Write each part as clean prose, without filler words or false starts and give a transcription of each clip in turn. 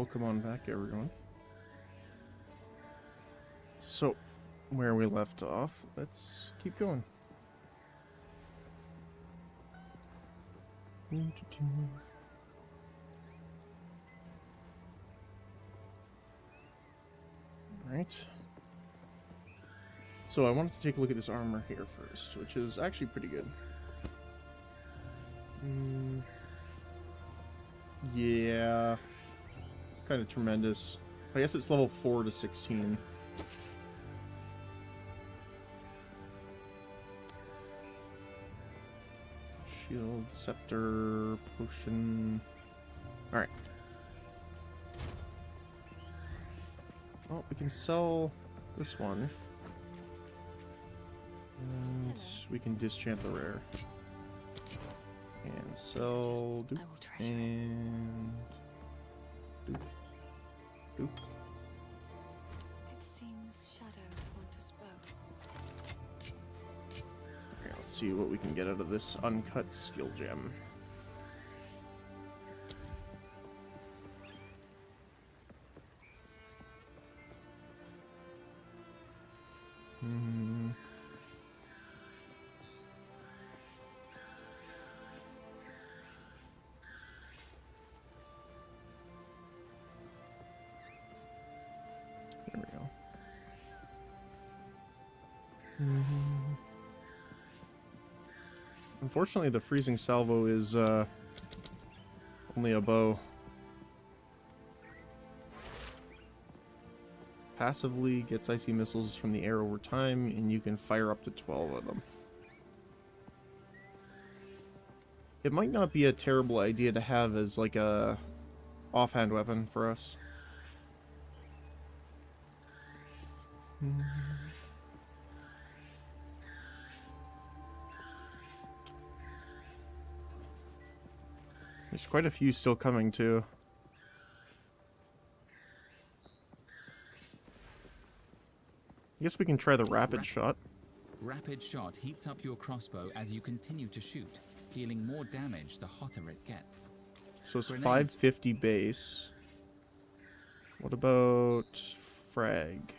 Welcome on back, everyone. So, where we left off, let's keep going. Alright. So I wanted to take a look at this armor here first, which is actually pretty good. Yeah. It's kind of tremendous. I guess it's level 4 to 16. Shield, scepter, potion. Alright. Well, we can sell this one. And we can dischant the rare. And sell. Doop, and. Doop. Doop. It seems shadows haunt us both. Okay, let's see what we can get out of this uncut skill gem. There we go. Unfortunately, the freezing salvo is only a bow. Passively gets icy missiles from the air over time, and you can fire up to 12 of them. It might not be a terrible idea to have as like a offhand weapon for us. There's quite a few still coming too. I guess we can try the rapid shot. Rapid shot heats up your crossbow as you continue to shoot, dealing more damage the hotter it gets. So it's Grenades. 550 base. What about frag?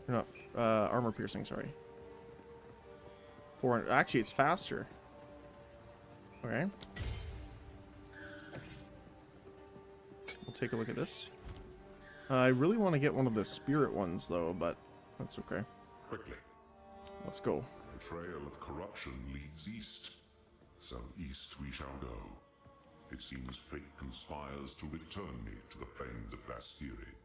Not armor piercing, sorry. 400. Actually, it's faster. Okay. We'll take a look at this. I really want to get one of the spirit ones, though, but that's okay. Quickly. Let's go. The trail of corruption leads east. So east we shall go. It seems fate conspires to return me to the plains of Vastiri.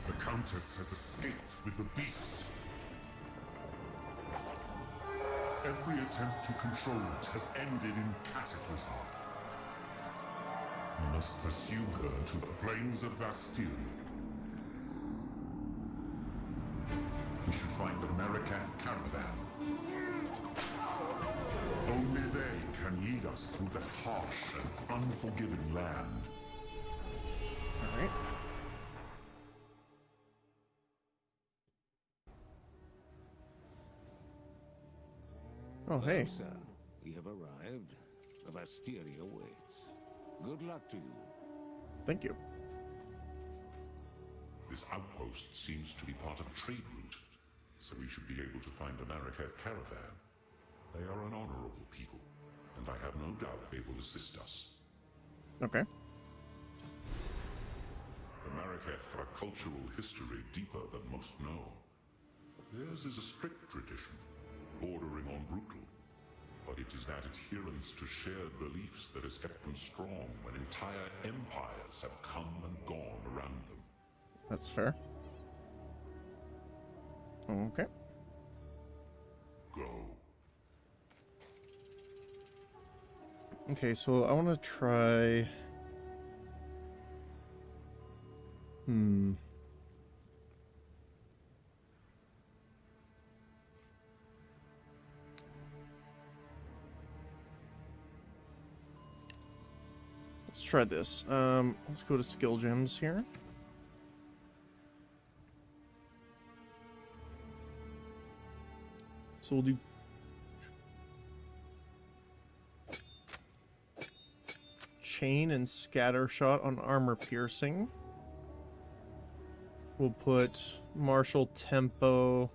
The Countess has escaped with the beast. Every attempt to control it has ended in cataclysm. We must pursue her to the plains of Vastiri. We should find the Marikath caravan. Only they can lead us through that harsh and unforgiving land. Alright. Oh, hey. Well, sir, we have arrived. The Vastiri awaits. Good luck to you. Thank you. This outpost seems to be part of a trade route, so we should be able to find a Marikath caravan. They are an honorable people, and I have no doubt they will assist us. Okay. The Marikath have a cultural history deeper than most know. Theirs is a strict tradition, bordering on brutal, but it is that adherence to shared beliefs that has kept them strong when entire empires have come and gone around them. That's fair. Okay. Go. Okay, so I want to try... Let's try this. Let's go to skill gems here. So we'll do chain and scatter shot on armor piercing. We'll put martial tempo.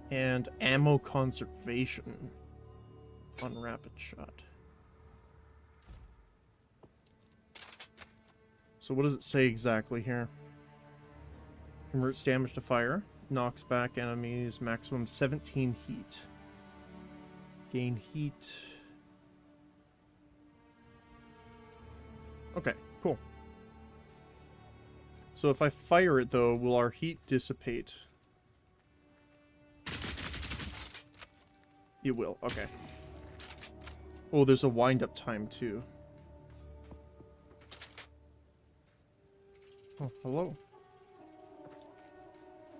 And ammo conservation on rapid shot. So what does it say exactly here? Converts damage to fire. Knocks back enemies. Maximum 17 heat. Gain heat. Okay, cool. So if I fire it though, will our heat dissipate? It will, okay. Oh, there's a wind-up time, too. Oh, hello.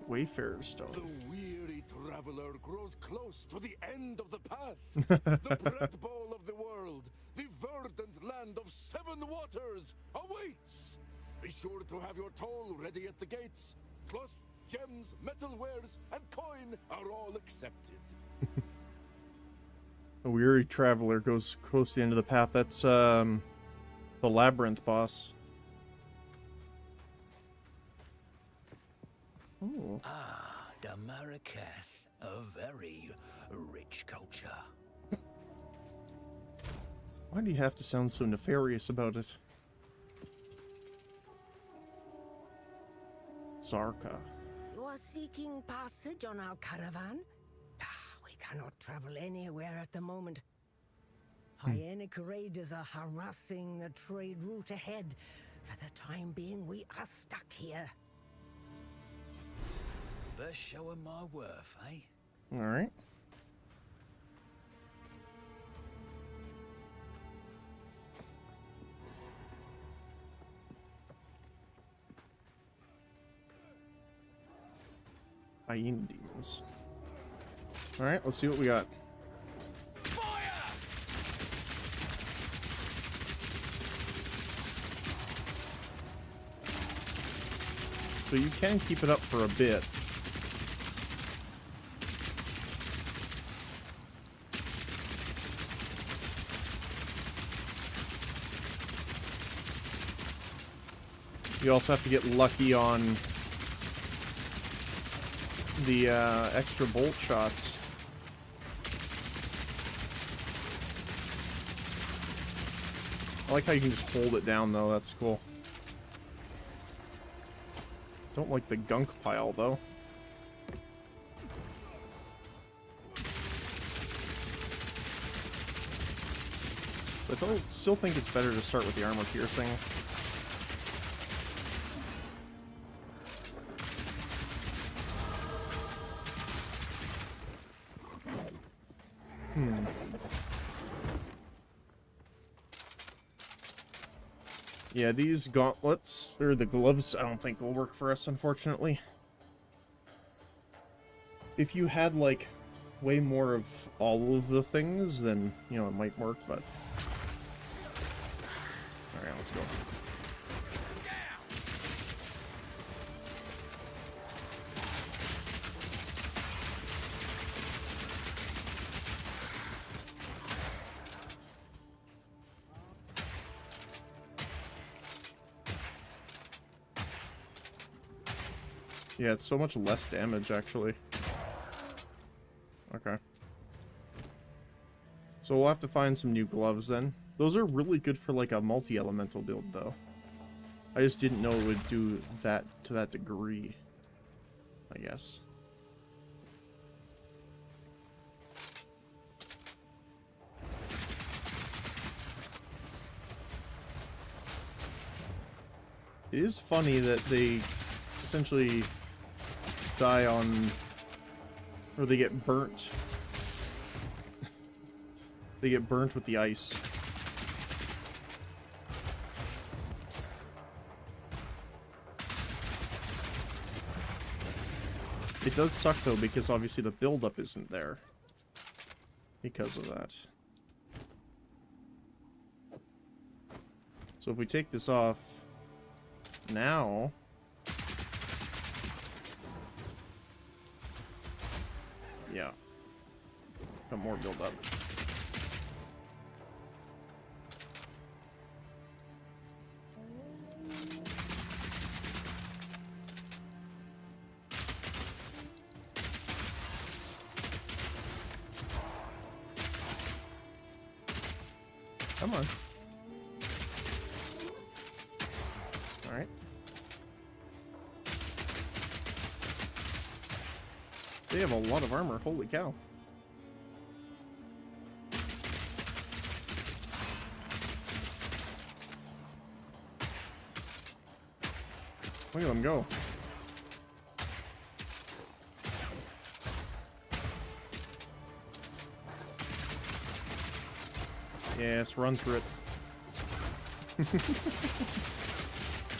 Wayfarer's Stone. The weary traveler grows close to the end of the path. The bread bowl of the world, the verdant land of 7 waters, awaits. Be sure to have your toll ready at the gates. Cloth, gems, metalwares, and coin are all accepted. A weary traveler goes close to the end of the path. That's, the labyrinth boss. Oh. Ah, the Marrakech, a very rich culture. Why do you have to sound so nefarious about it? Zarka. You are seeking passage on our caravan? We cannot travel anywhere at the moment. Hyenic raiders are harassing the trade route ahead. For the time being, we are stuck here. Best show 'em my worth, eh? Alright. Hyena demons. Alright, let's see what we got. So you can keep it up for a bit. You also have to get lucky on the extra bolt shots. I like how you can just hold it down though, that's cool. Don't like the gunk pile though. So I still think it's better to start with the armor piercing. Yeah, these gauntlets, or the gloves, I don't think will work for us, unfortunately. If you had, like, way more of all of the things, then, you know, it might work, but... Alright, let's go. Yeah, it's so much less damage, actually. Okay. So we'll have to find some new gloves, then. Those are really good for, like, a multi-elemental build, though. I just didn't know it would do that to that degree, I guess. It is funny that they essentially die on, or they get burnt. They get burnt with the ice. It does suck though, because obviously the buildup isn't there because of that. So if we take this off now, yeah. Got more build up. Come on. All right. They have a lot of armor. Holy cow. Look at them go. Yes, run through it.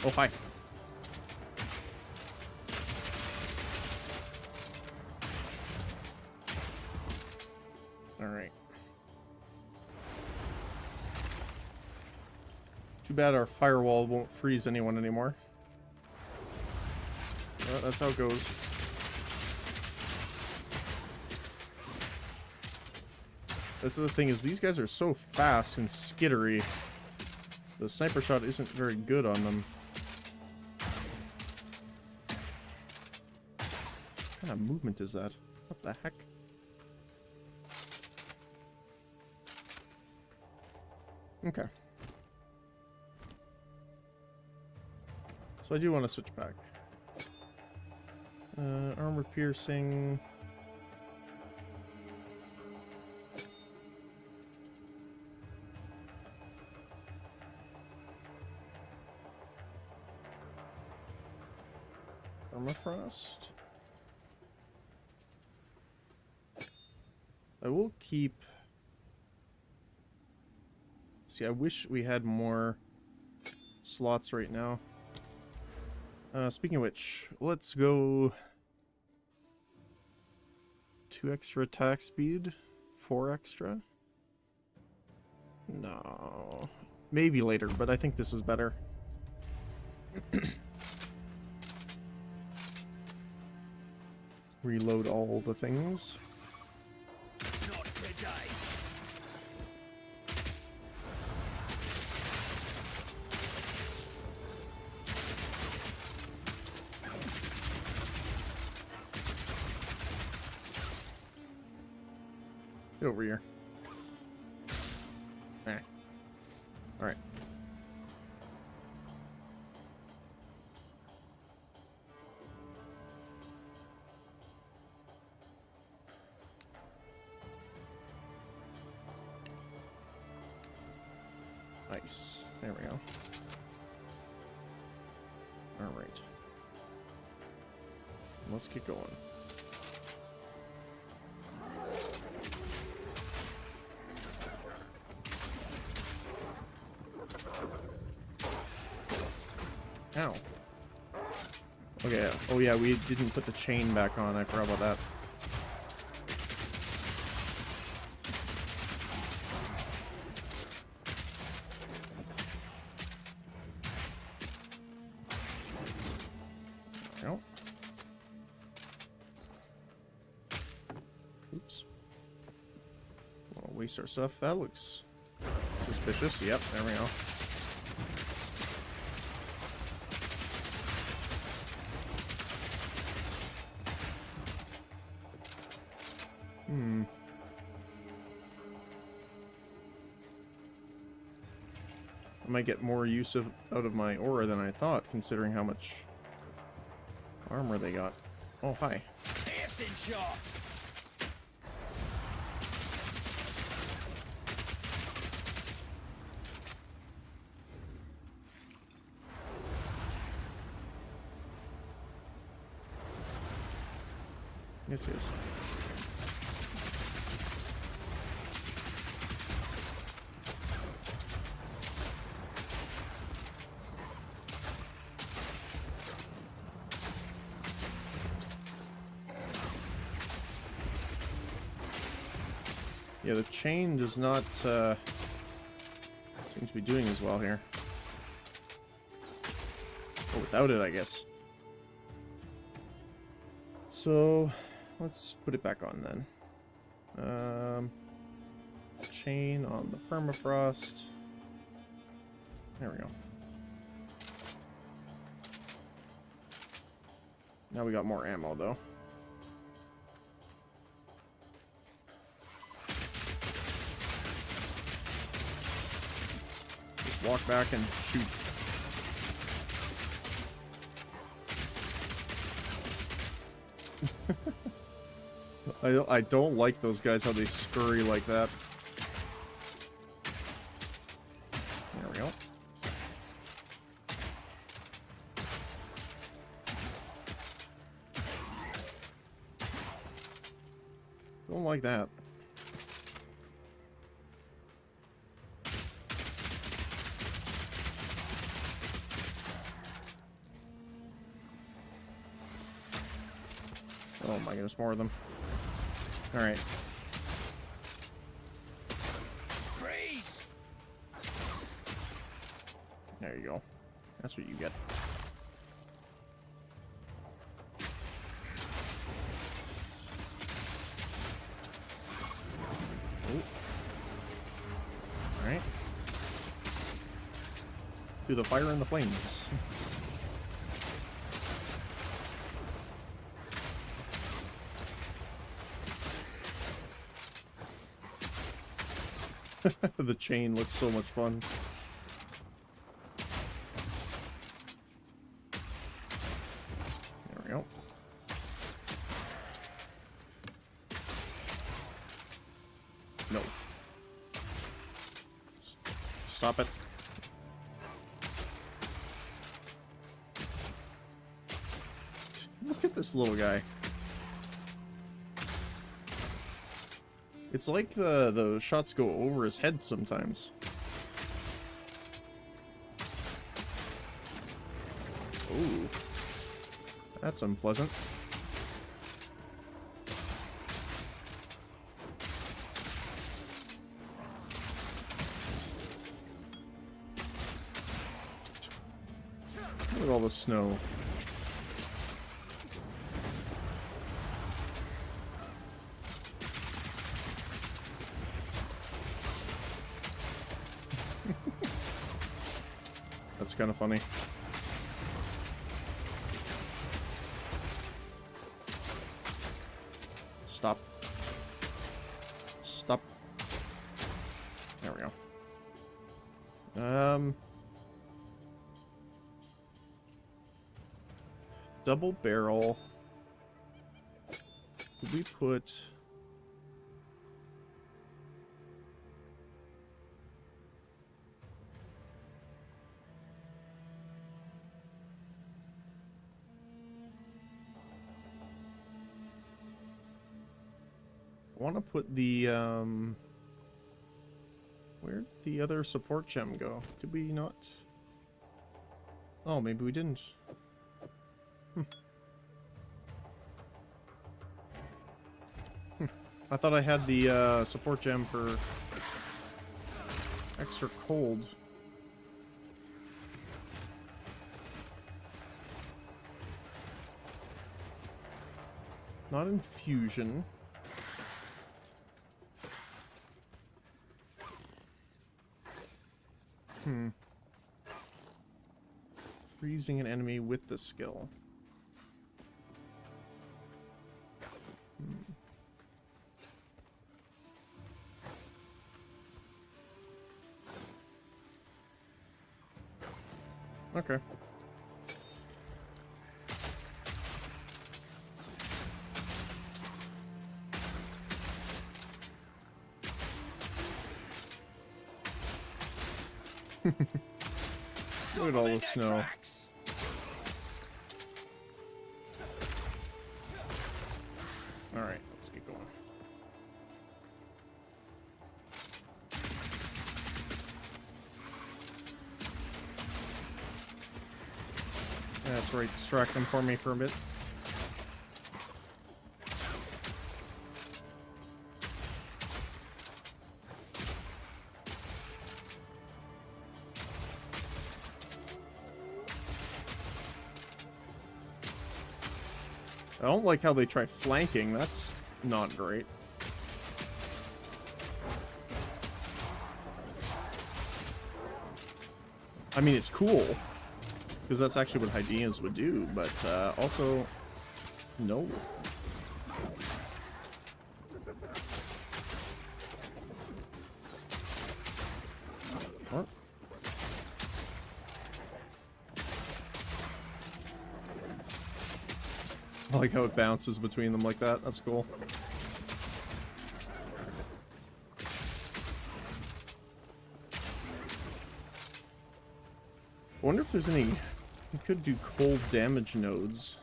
Oh, hi. All right. Too bad our firewall won't freeze anyone anymore. Well, that's how it goes. That's the thing, is these guys are so fast and skittery. The sniper shot isn't very good on them. What kind of movement is that? What the heck? Okay. So I do want to switch back. Armor piercing. Permafrost. I will keep... See, I wish we had more slots right now. Speaking of which, let's go 2 extra attack speed, 4 extra. No, maybe later, but I think this is better. Reload all the things. Not today. Get over here. Eh. Alright. Nice. There we go. Alright. Let's get going. Ow. Okay, oh yeah, we didn't put the chain back on. I forgot about that. There we go. Oops. We'll waste our stuff. That looks suspicious. Yep, there we go. I might get more use out of my aura than I thought, considering how much armor they got. Oh, hi. Piercing shot. Yes, yes. Yeah, the chain does not seem to be doing as well here. Or without it, I guess. So, let's put it back on then. The permafrost. There we go. Now we got more ammo, though. Just walk back and shoot. I don't like those guys, how they scurry like that. There we go. Don't like that. Oh my goodness, more of them. Alright. Freeze! There you go. That's what you get. Alright. To the fire and the flames. The chain looks so much fun. There we go. No. Stop it. Look at this little guy. It's like the shots go over his head sometimes. Ooh. That's unpleasant. Look at all the snow. That's kind of funny. Stop. Stop. There we go. Double barrel. Did we put... I want to put the, where'd the other support gem go? Did we not? Oh, maybe we didn't. I thought I had the, support gem for extra cold. Not infusion. Freezing an enemy with the skill. Okay. Look at all the snow. Alright, let's get going. That's right, distract them for me for a bit. I don't like how they try flanking. That's not great. I mean, it's cool, because that's actually what hyenas would do, but also, no. What? I like how it bounces between them like that. That's cool. I wonder if there's any... We could do cold damage nodes.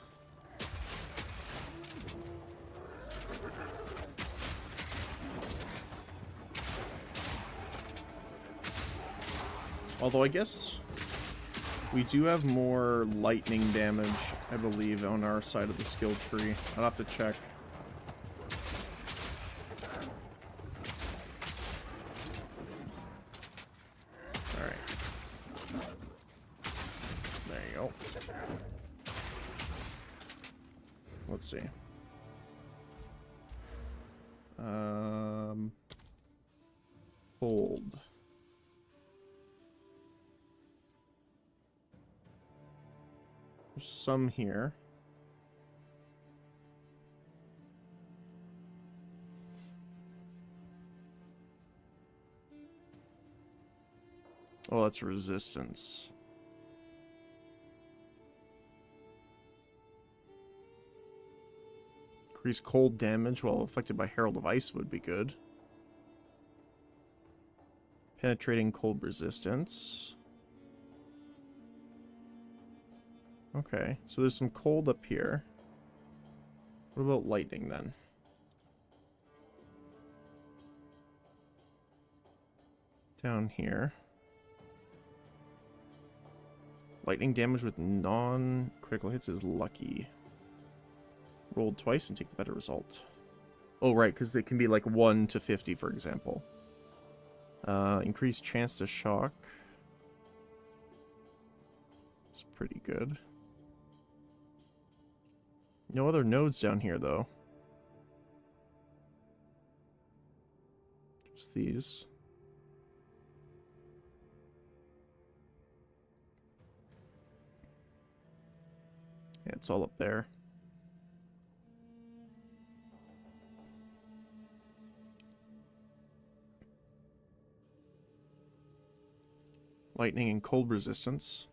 Although I guess we do have more lightning damage, I believe, on our side of the skill tree. I'll have to check. Alright. There you go. Let's see. Hold. There's some here. Oh, that's resistance. Increase cold damage while affected by Herald of Ice would be good. Penetrating cold resistance. Okay, so there's some cold up here. What about lightning then? Down here. Lightning damage with non-critical hits is lucky. Roll twice and take the better result. Oh, right, because it can be like 1 to 50, for example. Increased chance to shock. It's pretty good. No other nodes down here, though. Just these. Yeah, it's all up there. Lightning and cold resistance.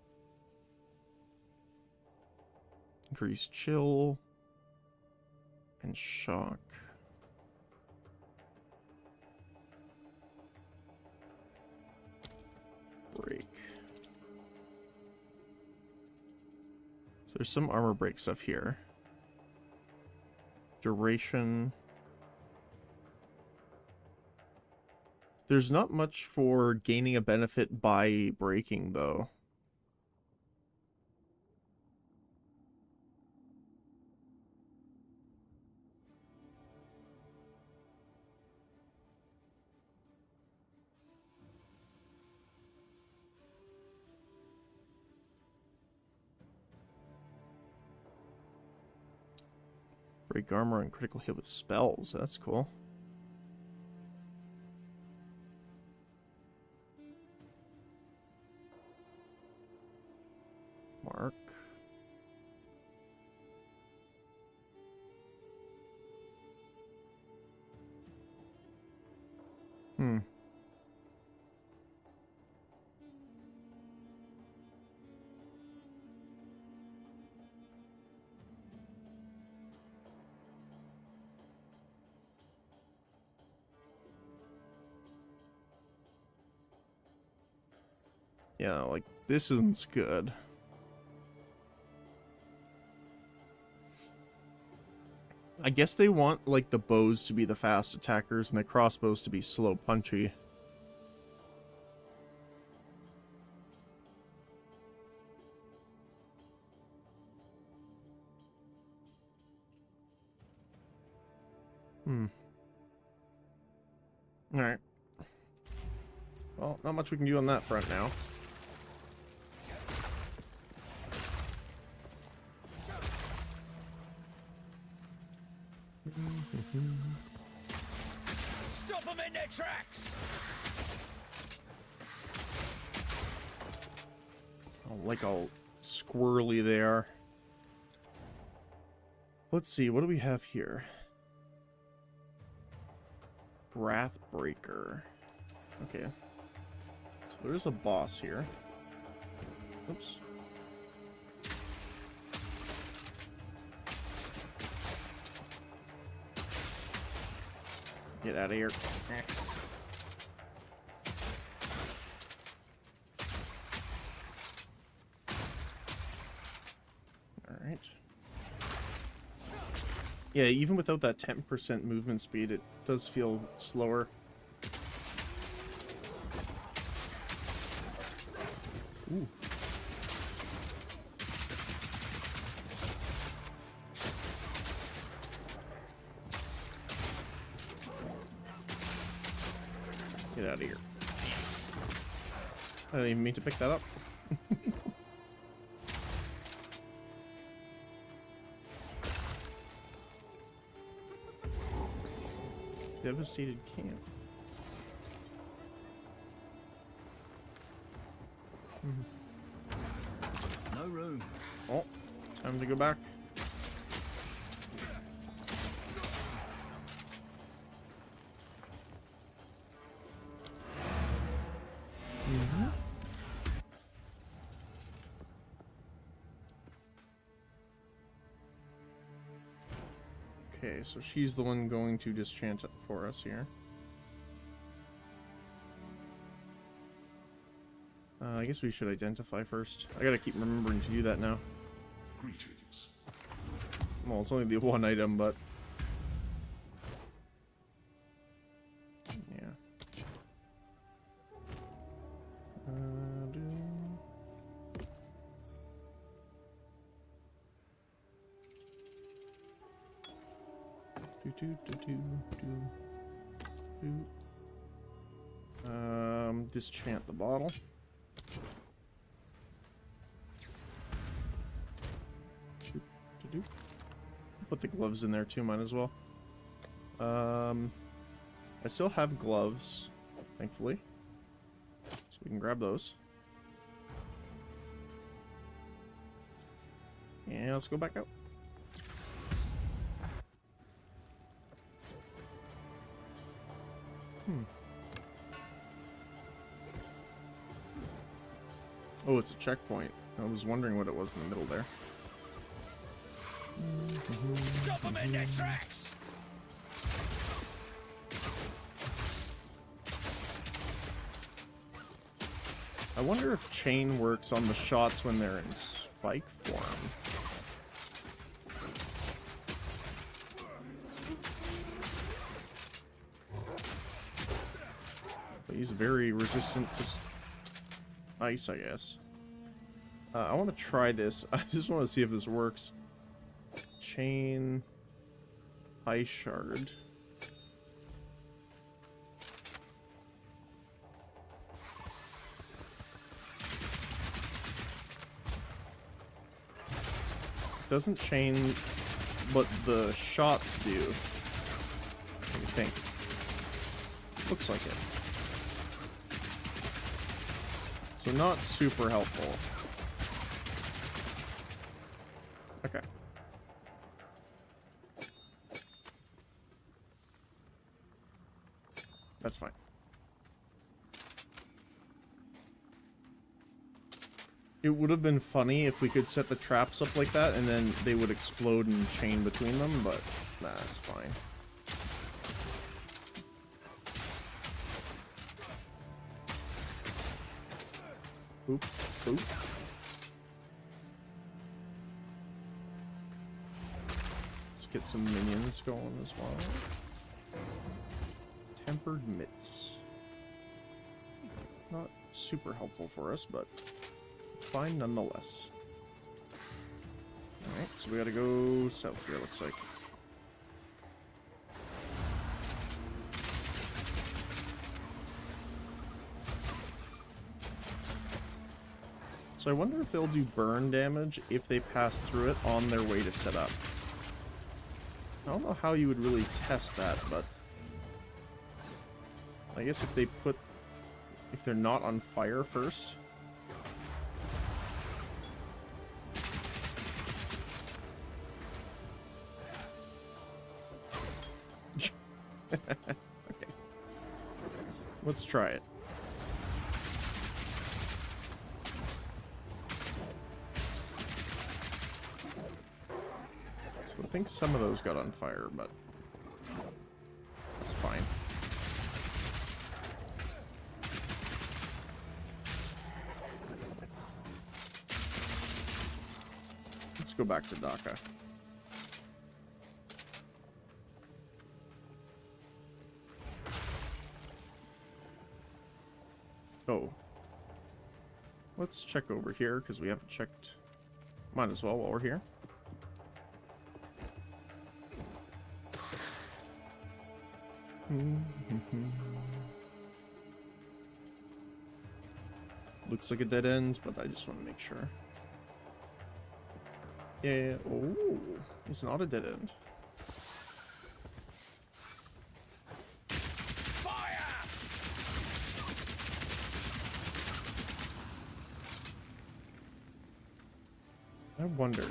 Increased chill. And shock. Break. So there's some armor break stuff here. Duration. There's not much for gaining a benefit by breaking, though. Break armor and critical hit with spells. That's cool. Mark. Yeah, like, this isn't good. I guess they want, like, the bows to be the fast attackers and the crossbows to be slow punchy. Alright. Well, not much we can do on that front now. Stop them in their tracks! Oh, like all squirrely they are. Let's see, what do we have here? Wrathbreaker. Okay. So there's a boss here. Oops. Get out of here. Alright. Yeah, even without that 10% movement speed, it does feel slower. Ooh. Get out of here. I didn't even mean to pick that up. Devastated camp. No room. Oh, time to go back. Okay, so she's the one going to dischant it for us here. I guess we should identify first. I gotta keep remembering to do that now. Greetings. Well, it's only the one item, but... yeah. Dischant the bottle. Put the gloves in there too, might as well. I still have gloves, thankfully. So we can grab those. And let's go back out. Oh, it's a checkpoint. I was wondering what it was in the middle there. Stop them in their tracks! I wonder if chain works on the shots when they're in spike form. But he's very resistant to ice, I guess. I want to try this. I just want to see if this works. Chain... Ice Shard. Doesn't chain, but the shots do. I think. Looks like it. So not super helpful. Okay. That's fine. It would have been funny if we could set the traps up like that and then they would explode and chain between them, but nah, that's fine. Oop, oop. Let's get some minions going as well. Tempered mitts. Not super helpful for us, but fine nonetheless. Alright, so we gotta go south here, looks like. So I wonder if they'll do burn damage if they pass through it on their way to set up. I don't know how you would really test that, but I guess if they're not on fire first. Let's try it. So I think some of those got on fire, but it's fine. Let's go back to Dhaka. Oh. Let's check over here, because we haven't checked. Might as well while we're here. Looks like a dead end, but I just want to make sure. Yeah, oh, it's not a dead end. I wonder.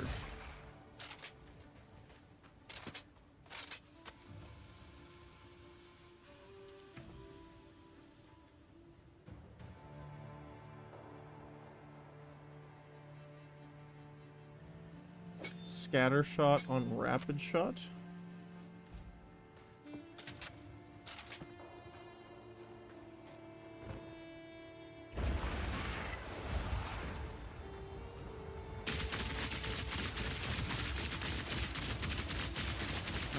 Scatter shot on rapid shot.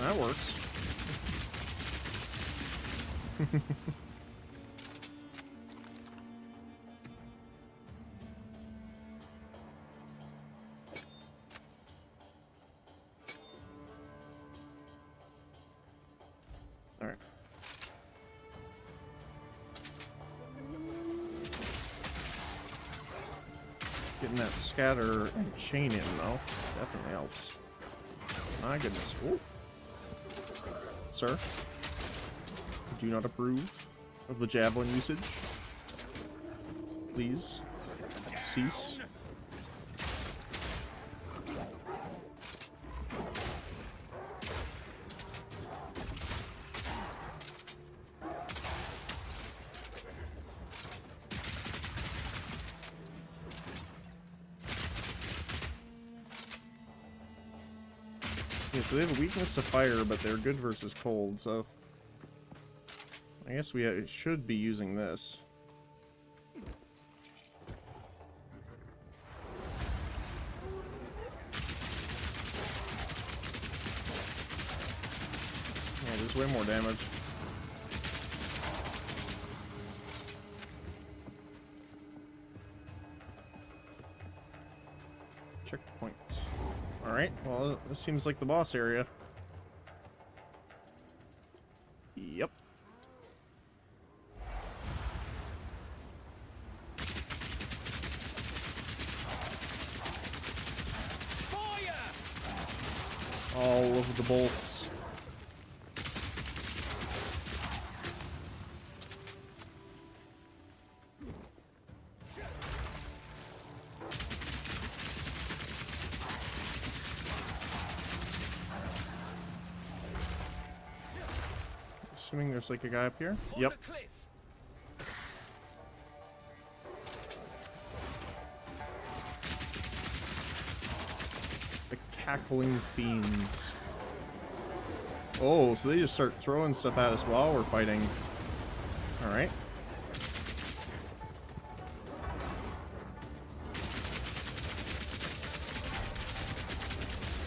That works. All right. Getting that scatter and chain in though definitely helps. My goodness. Ooh. Sir, do not approve of the javelin usage. Please cease. Yeah, so they have a weakness to fire, but they're good versus cold, so I guess we should be using this. Yeah, there's way more damage. Checkpoint. Alright, well, this seems like the boss area. Yep. All of the bolts. Assuming there's like a guy up here. Yep. The cackling fiends. Oh, so they just start throwing stuff at us while we're fighting. Alright.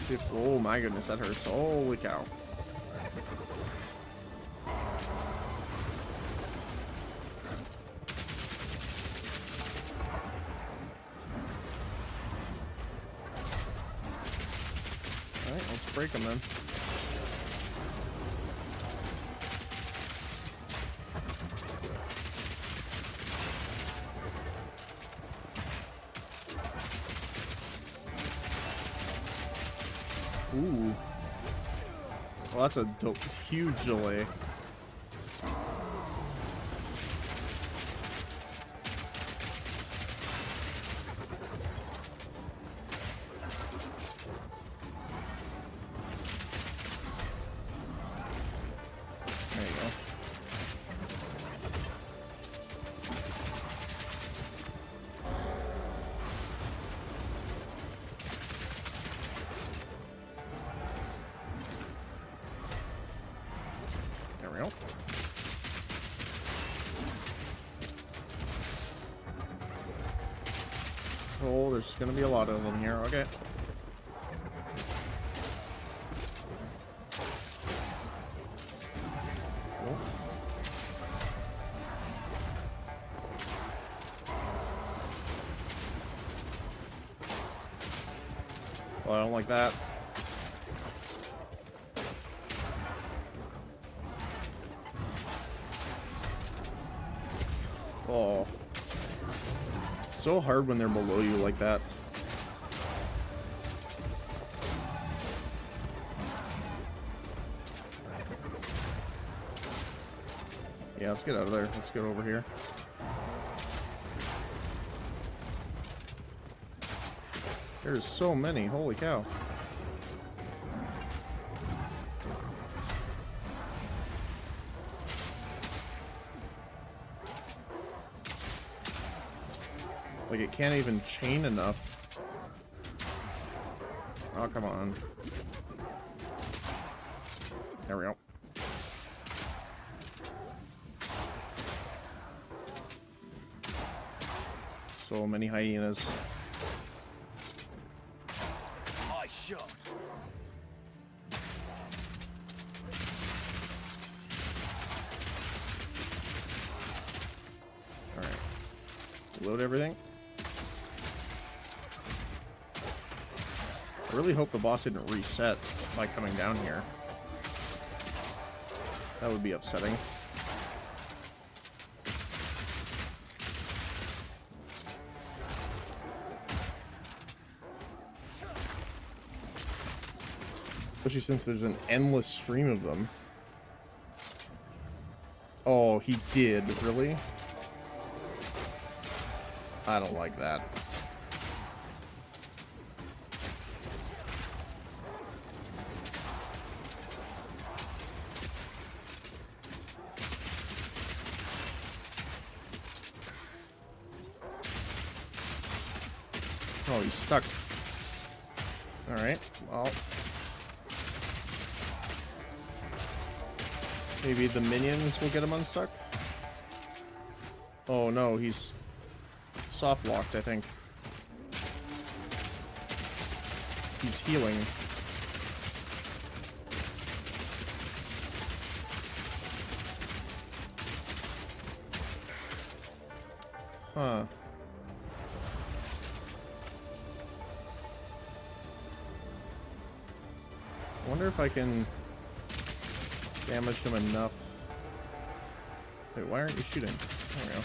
See if, oh my goodness, that hurts. Holy cow. Alright, let's break them then. Ooh. Well, that's a huge delay. There you go. Oh, there's gonna be a lot of them here. Okay. Oh. Oh, I don't like that. Oh. So hard when they're below you like that. Yeah, let's get out of there. Let's get over here. There's so many. Holy cow. Like, it can't even chain enough. Oh, come on. There we go. So many hyenas. I shot. Alright. Load everything. I really hope the boss didn't reset by coming down here. That would be upsetting. Especially since there's an endless stream of them. Oh, he did, really? I don't like that. Oh, he's stuck. Alright, well. Maybe the minions will get him unstuck? Oh no, he's soft locked, I think. He's healing. Huh. I wonder if I can damage him enough. Wait, why aren't you shooting? There we go.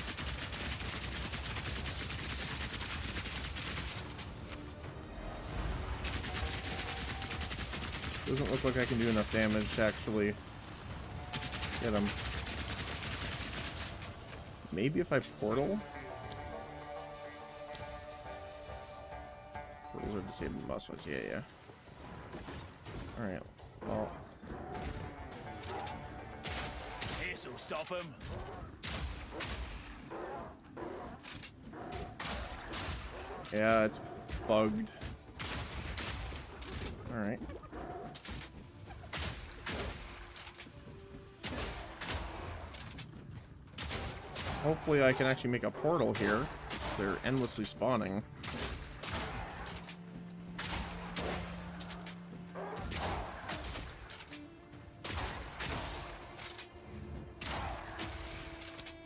Doesn't look like I can do enough damage to actually get him. Maybe if I portal? Portals are disabled boss fights. Yeah, yeah. Alright, well. This'll stop him. Yeah, it's bugged. Alright. Hopefully I can actually make a portal here, because they're endlessly spawning.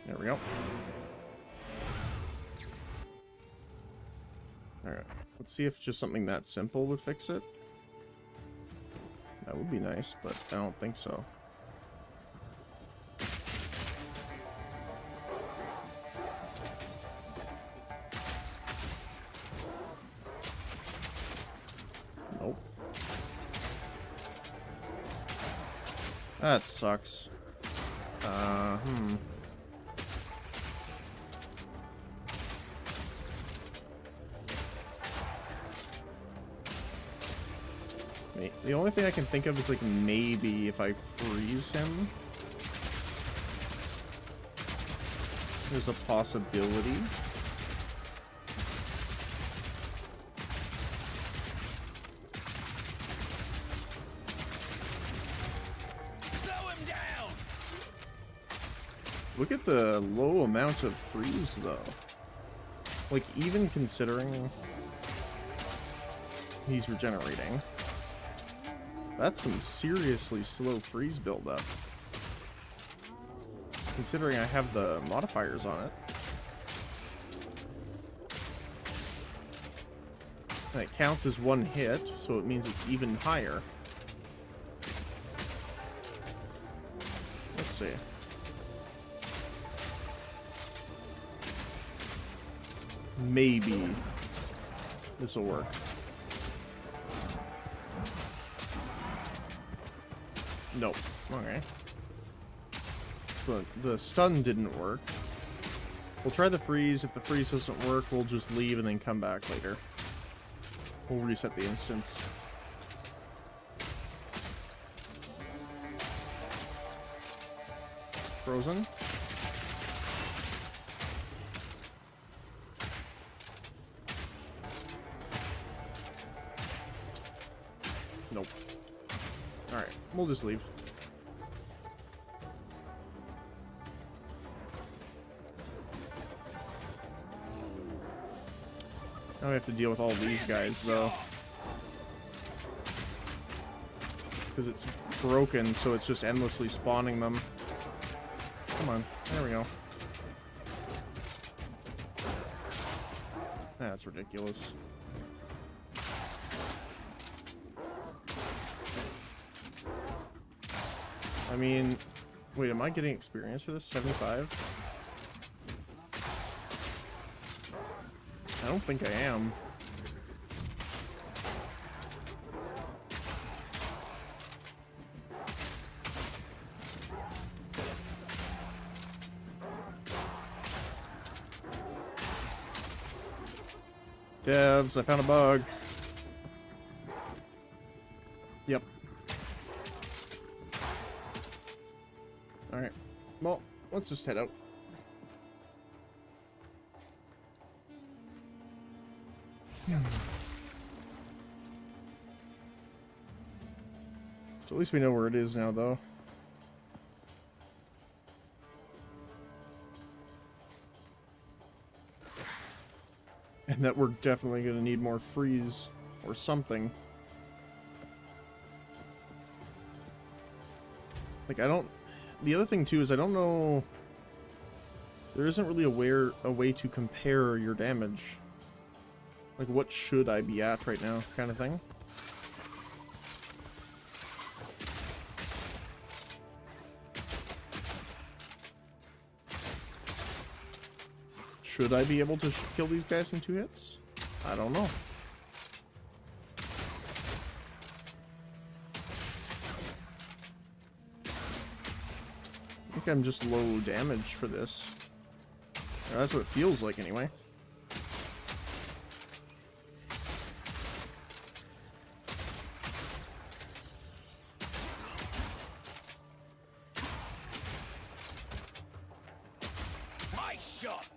There we go. Alright, let's see if just something that simple would fix it. That would be nice, but I don't think so. Nope. That sucks. The only thing I can think of is, like, maybe if I freeze him. There's a possibility. Slow him down. Look at the low amount of freeze, though. Like, even considering he's regenerating, that's some seriously slow freeze buildup. Considering I have the modifiers on it. And it counts as one hit, so it means it's even higher. Let's see. Maybe this will work. Nope. Okay. The stun didn't work. We'll try the freeze. If the freeze doesn't work, we'll just leave and then come back later. We'll reset the instance. Frozen. Nope. Alright, we'll just leave. Now we have to deal with all these guys, though. Because it's broken, so it's just endlessly spawning them. Come on, there we go. That's ridiculous. I mean, wait, am I getting experience for this? 75? I don't think I am. Devs, I found a bug. Yep. Alright. Well, let's just head out. So at least we know where it is now, though. And that we're definitely going to need more freeze or something. Like, I don't... The other thing, too, is I don't know... There isn't really a way to compare your damage. Like, what should I be at right now, kind of thing. Should I be able to kill these guys in 2 hits? I don't know. I think I'm just low damage for this. Or that's what it feels like anyway. My shot.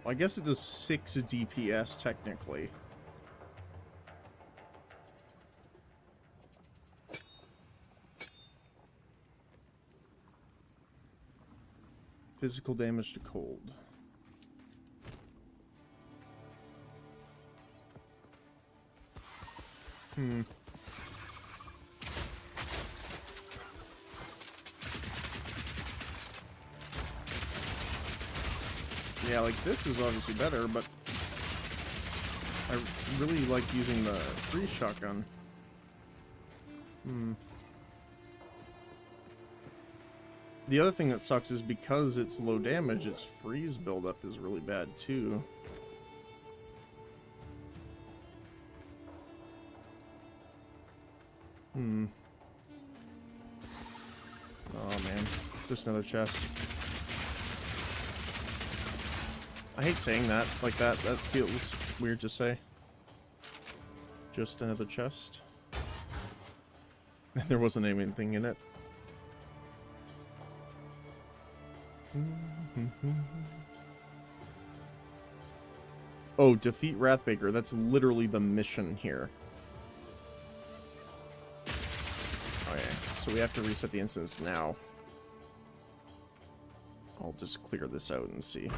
I guess it does 6 DPS technically. Physical damage to cold. Yeah, like this is obviously better, but I really like using the freeze shotgun. The other thing that sucks is because it's low damage, its freeze buildup is really bad too. Oh man, just another chest. I hate saying that like that. That feels weird to say. Just another chest. There wasn't anything in it. Oh, defeat Wrathbaker. That's literally the mission here. so we have to reset the instance now. I'll just clear this out and see.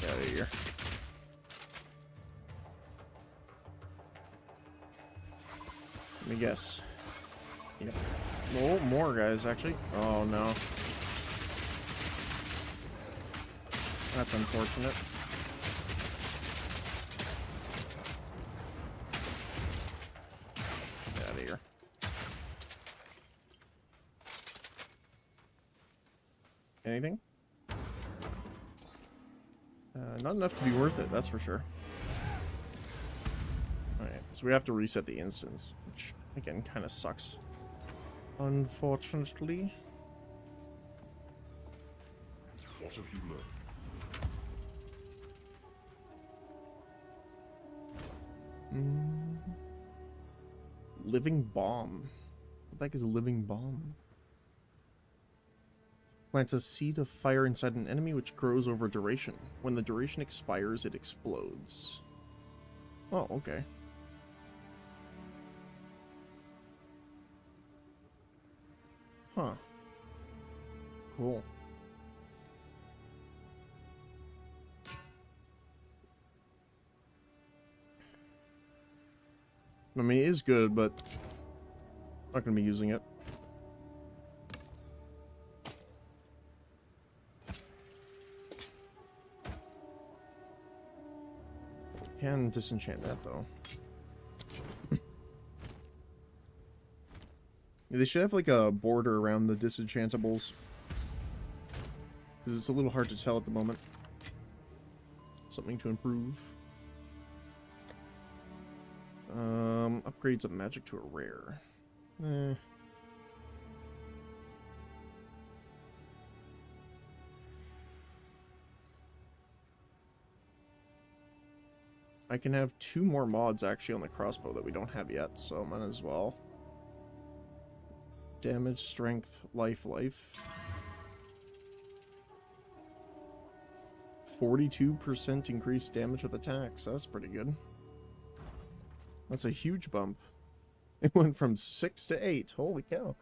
Get out of here. Let me guess. Yep. Oh, more guys, actually. Oh, no. That's unfortunate. Get out of here. Anything? Not enough to be worth it, that's for sure. Alright, so we have to reset the instance, which, again, kind of sucks. Unfortunately. What have you learned? Living bomb. What the heck is a living bomb? Plants a seed of fire inside an enemy which grows over duration. When the duration expires, it explodes. Oh, okay. Huh. Cool. I mean, it is good, but not going to be using it. Can disenchant that, though. They should have, like, a border around the disenchantables. Because it's a little hard to tell at the moment. Something to improve. Upgrades a magic to a rare. I can have 2 more mods actually on the crossbow that we don't have yet, so might as well. Damage, strength, life. 42% increased damage with attacks. That's pretty good. That's a huge bump. It went from 6 to 8. Holy cow.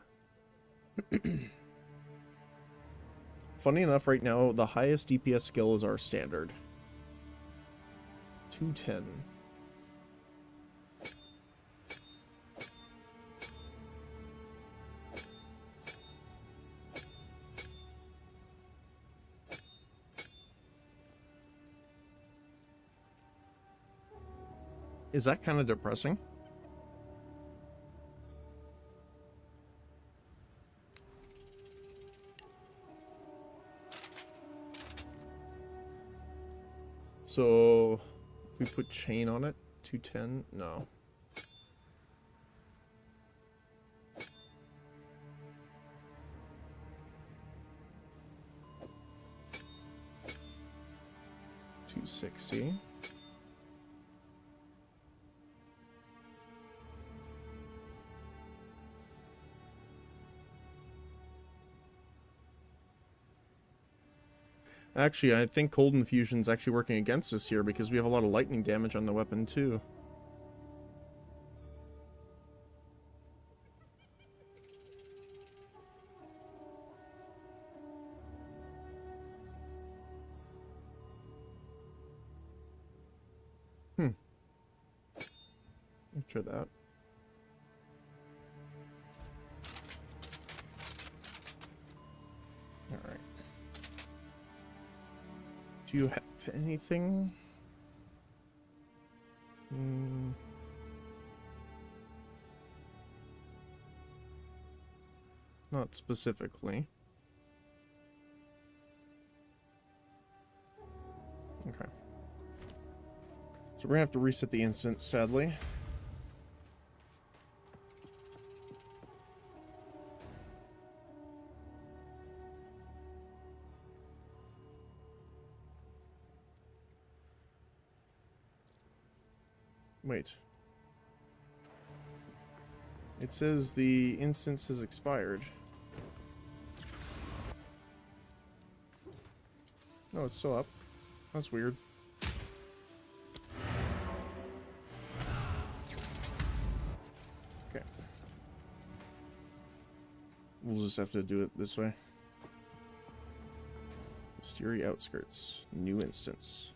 Funny enough, right now, the highest DPS skill is our standard. 210. Is that kind of depressing? So, if we put chain on it, 210? No. $260. Actually, I think Cold Infusion's actually working against us here because we have a lot of lightning damage on the weapon too. Let's try that. Alright. Do you have anything? Not specifically. Okay. So we're gonna have to reset the instance, sadly. Wait. It says the instance has expired. No, it's still up. That's weird. Okay. We'll just have to do it this way. Mystery Outskirts. New instance.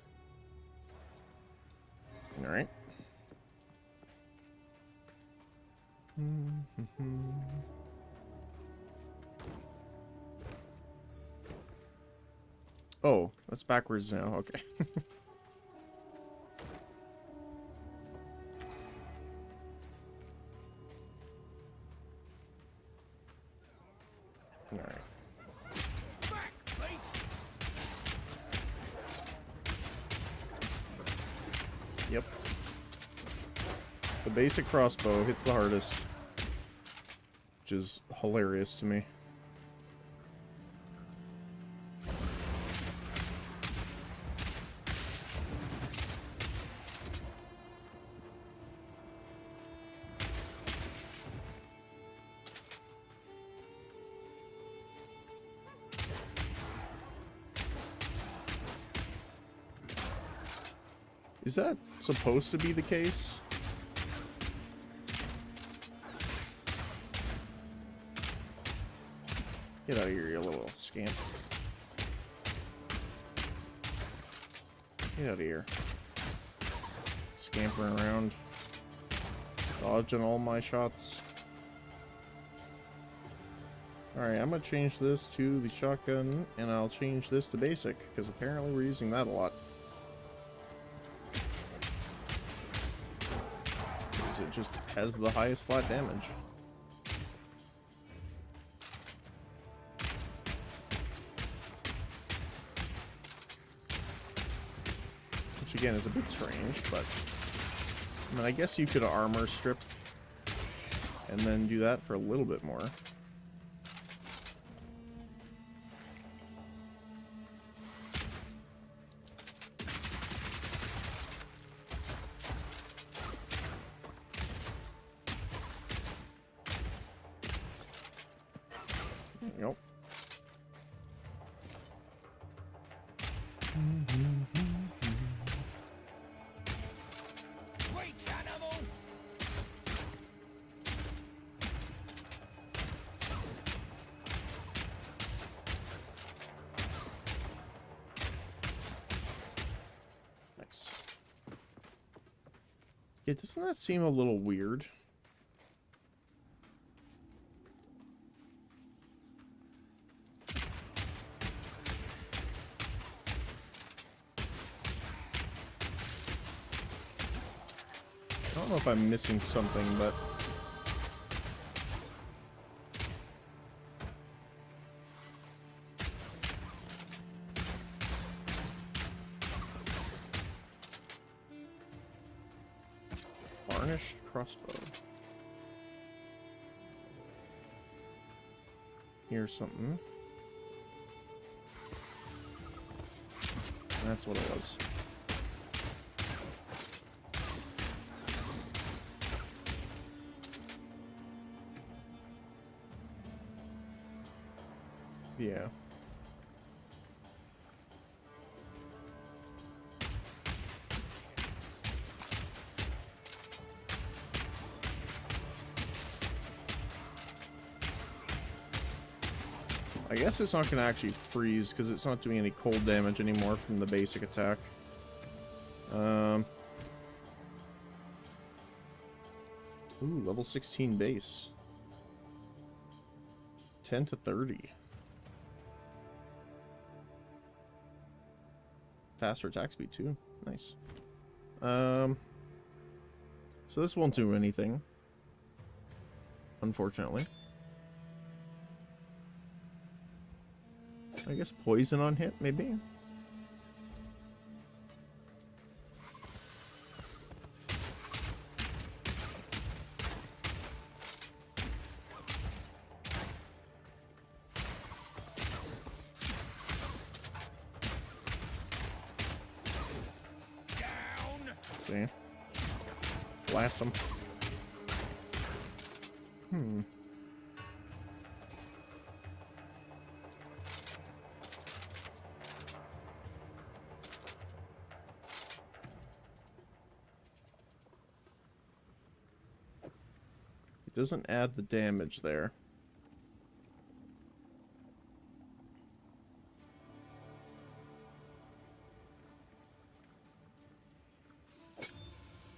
Alright. Oh, that's backwards now. Okay. Alright. Yep. The basic crossbow hits the hardest, which is hilarious to me. Is that supposed to be the case? Get out of here, you little scamp. Get out of here. Scampering around. Dodging all my shots. Alright, I'm gonna change this to the shotgun, and I'll change this to basic, because apparently we're using that a lot. Because it just has the highest flat damage. Which again is a bit strange, but I mean, I guess you could armor strip and then do that for a little bit more. Yep. Wait, animal! Nice. Yeah, doesn't that seem a little weird? I don't know if I'm missing something, but varnished crossbow. Here's something. That's what it was. Yeah. I guess it's not going to actually freeze because it's not doing any cold damage anymore from the basic attack. Ooh, level 16 base. 10 to 30. Faster attack speed too. Nice. So this won't do anything, unfortunately. I guess poison on hit, maybe? See? blast them. It doesn't add the damage there.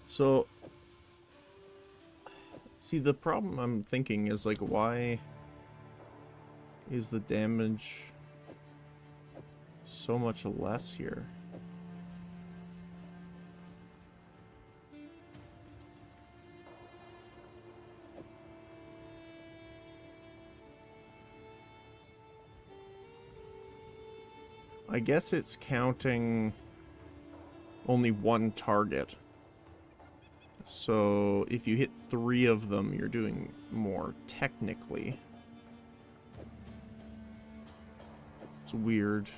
So, see, the problem I'm thinking is, like, why is the damage so much less here? I guess it's counting only one target. So if you hit 3 of them, you're doing more technically. It's weird.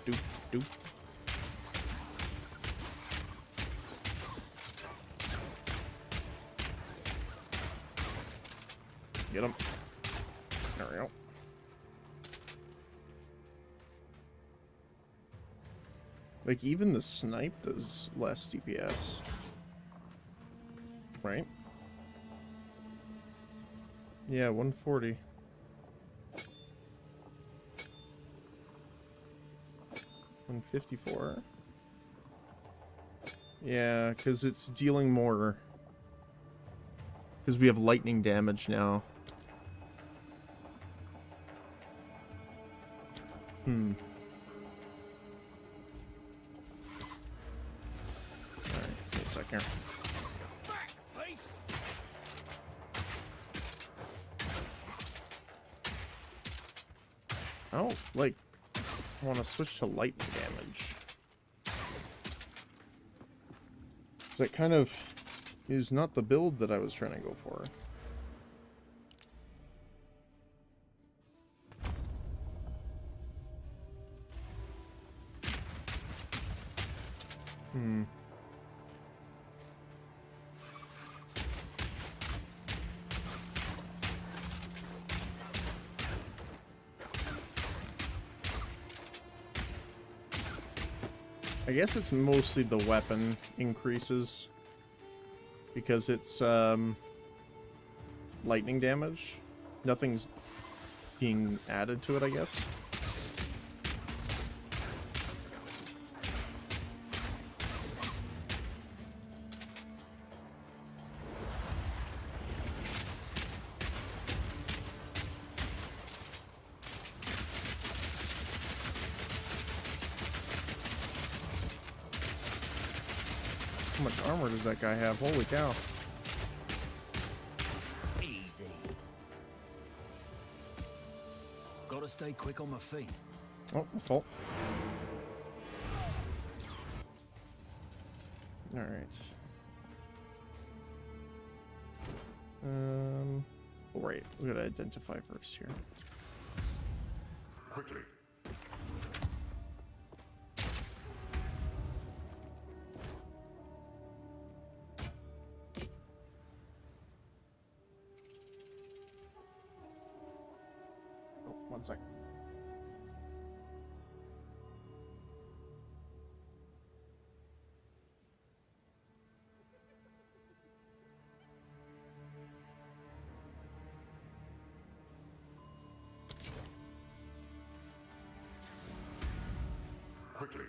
Doop, doop. Get him. There we go. Like, even the snipe does less DPS. Right? Yeah, 140. $154. Yeah, because it's dealing more. Because we have lightning damage now. Alright, wait a second. I don't, like, want to switch to lightning damage. That kind of is not the build that I was trying to go for. I guess it's mostly the weapon increases because it's lightning damage. Nothing's being added to it, I guess. How much armor does that guy have? Holy cow. Easy. Gotta stay quick on my feet. Oh, my fault. Alright. Right, we gotta identify first here. Quickly. Oh, 1 second. Quickly.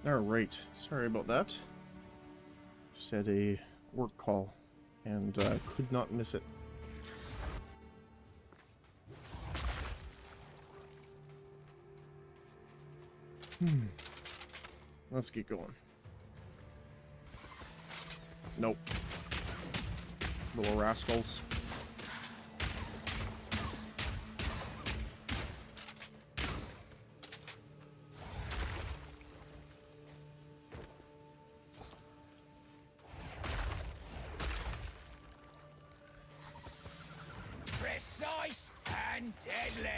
Alright, sorry about that. Just had a work call and could not miss it. Let's get going. Nope. Little rascals. Precise and deadly.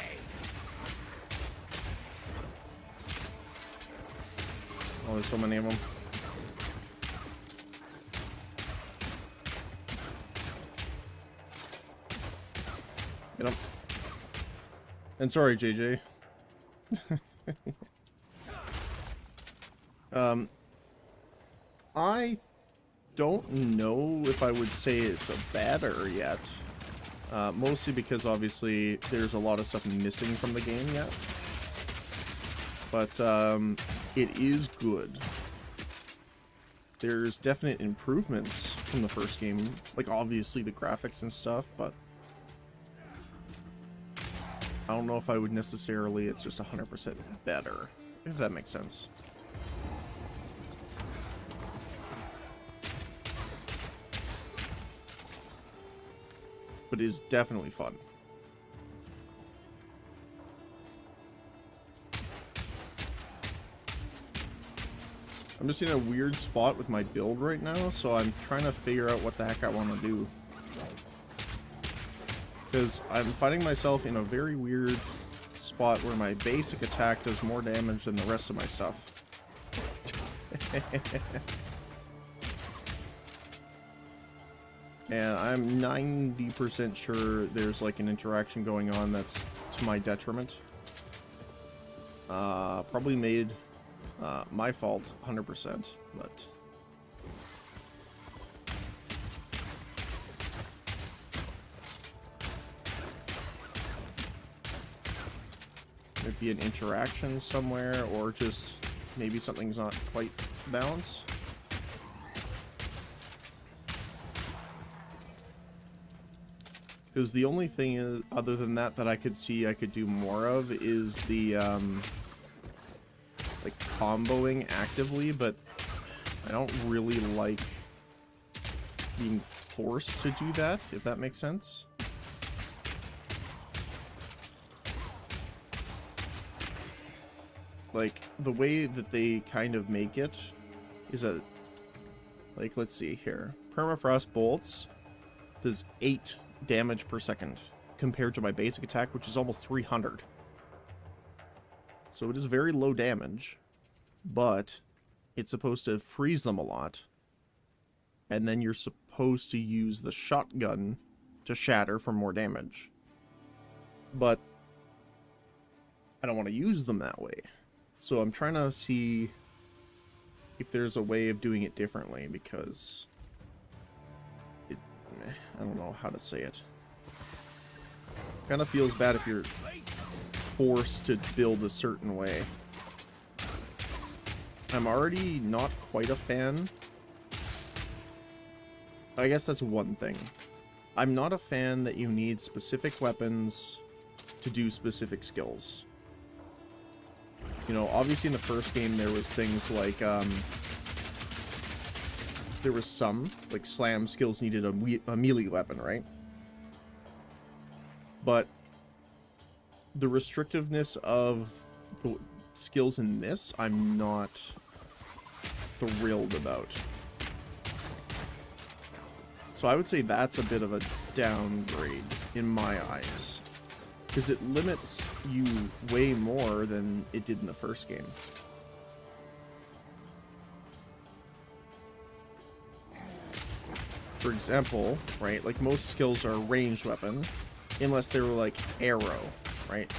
Oh, there's so many of them. Get him. And sorry, JJ. I don't know if I would say it's a better yet. Mostly because obviously there's a lot of stuff missing from the game yet. But it is good. There's definite improvements from the first game. Like obviously the graphics and stuff, but I don't know if I would necessarily, it's just 100% better, if that makes sense. But it is definitely fun. I'm just in a weird spot with my build right now, so I'm trying to figure out what the heck I want to do. Because I'm finding myself in a very weird spot where my basic attack does more damage than the rest of my stuff. And I'm 90% sure there's like an interaction going on that's to my detriment. Probably made my fault 100%, but there'd be an interaction somewhere, or just maybe something's not quite balanced. Because the only thing is, other than that, that I could see I could do more of is the, like, comboing actively, but I don't really like being forced to do that, if that makes sense. Like, the way that they kind of make it is a, like, let's see here. Permafrost bolts does 8 damage per second compared to my basic attack, which is almost 300. So it is very low damage, but it's supposed to freeze them a lot, and then you're supposed to use the shotgun to shatter for more damage. But I don't want to use them that way, so I'm trying to see if there's a way of doing it differently, because I don't know how to say it. Kind of feels bad if you're forced to build a certain way. I'm already not quite a fan. I guess that's one thing. I'm not a fan that you need specific weapons to do specific skills. You know, obviously in the first game there was things like, there was some, like, slam skills needed a melee weapon, right? But the restrictiveness of the skills in this, I'm not thrilled about. So I would say that's a bit of a downgrade in my eyes, because it limits you way more than it did in the first game. For example, right, like most skills are a ranged weapon, unless they were like arrow, right?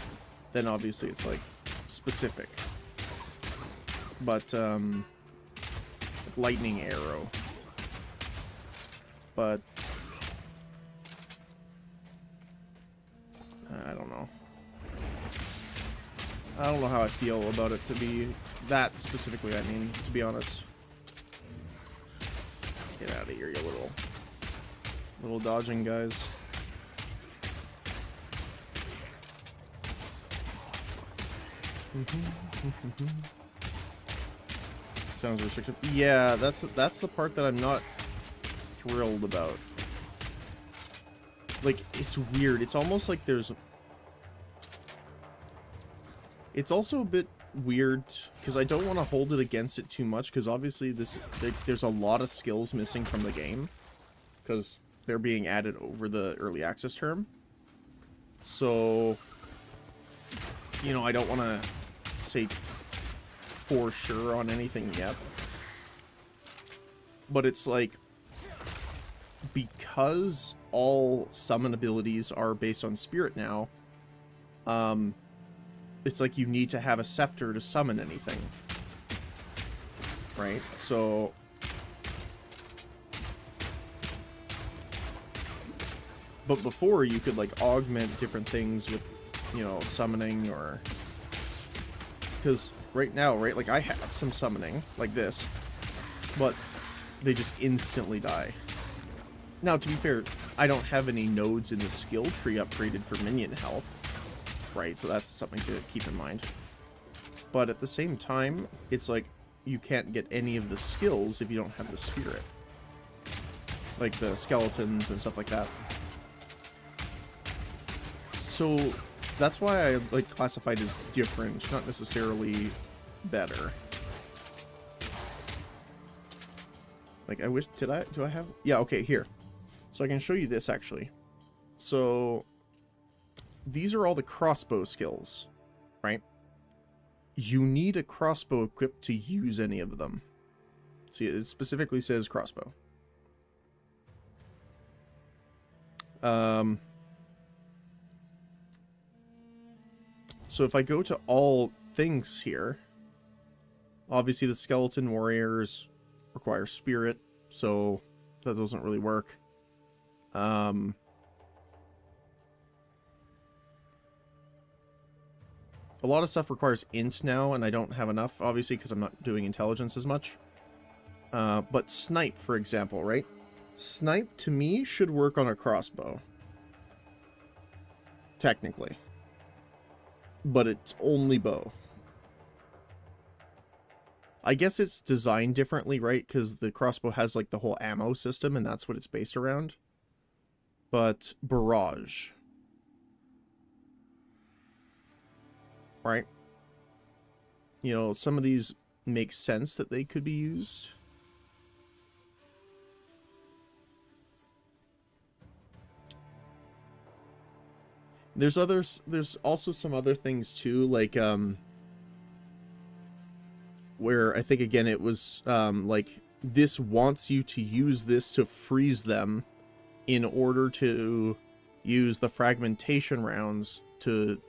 Then obviously it's like specific. But like lightning arrow. But I don't know. I don't know how I feel about it to be that specifically, I mean, to be honest. Get out of here, you little dodging guys. Sounds restrictive. Yeah, that's the part that I'm not thrilled about. Like, it's weird. It's almost like there's... It's also a bit weird, because I don't want to hold it against it too much, because obviously there's a lot of skills missing from the game, because they're being added over the early access term. So, you know, I don't want to say for sure on anything yet. But it's like, because all summon abilities are based on spirit now, it's like you need to have a scepter to summon anything. Right? So... But before, you could, like, augment different things with, you know, summoning or... Because right now, right, like, I have some summoning, like this, but they just instantly die. Now, to be fair, I don't have any nodes in the skill tree upgraded for minion health, right? So that's something to keep in mind. But at the same time, it's like, you can't get any of the skills if you don't have the spirit. Like the skeletons and stuff like that. So that's why I like classified as different, not necessarily better. Like I wish, do I have? Yeah, okay, here. So I can show you this actually. So these are all the crossbow skills, right? You need a crossbow equipped to use any of them. See, it specifically says crossbow. So if I go to all things here, obviously the skeleton warriors require spirit, so that doesn't really work. A lot of stuff requires int now, and I don't have enough, obviously, because I'm not doing intelligence as much. But snipe, for example, right? Snipe, to me, should work on a crossbow. Technically. But it's only bow. I guess it's designed differently, right? Because the crossbow has, like, the whole ammo system, and that's what it's based around. But barrage. Right? You know, some of these make sense that they could be used. There's also some other things too, like where I think again it was like this wants you to use this to freeze them in order to use the fragmentation rounds to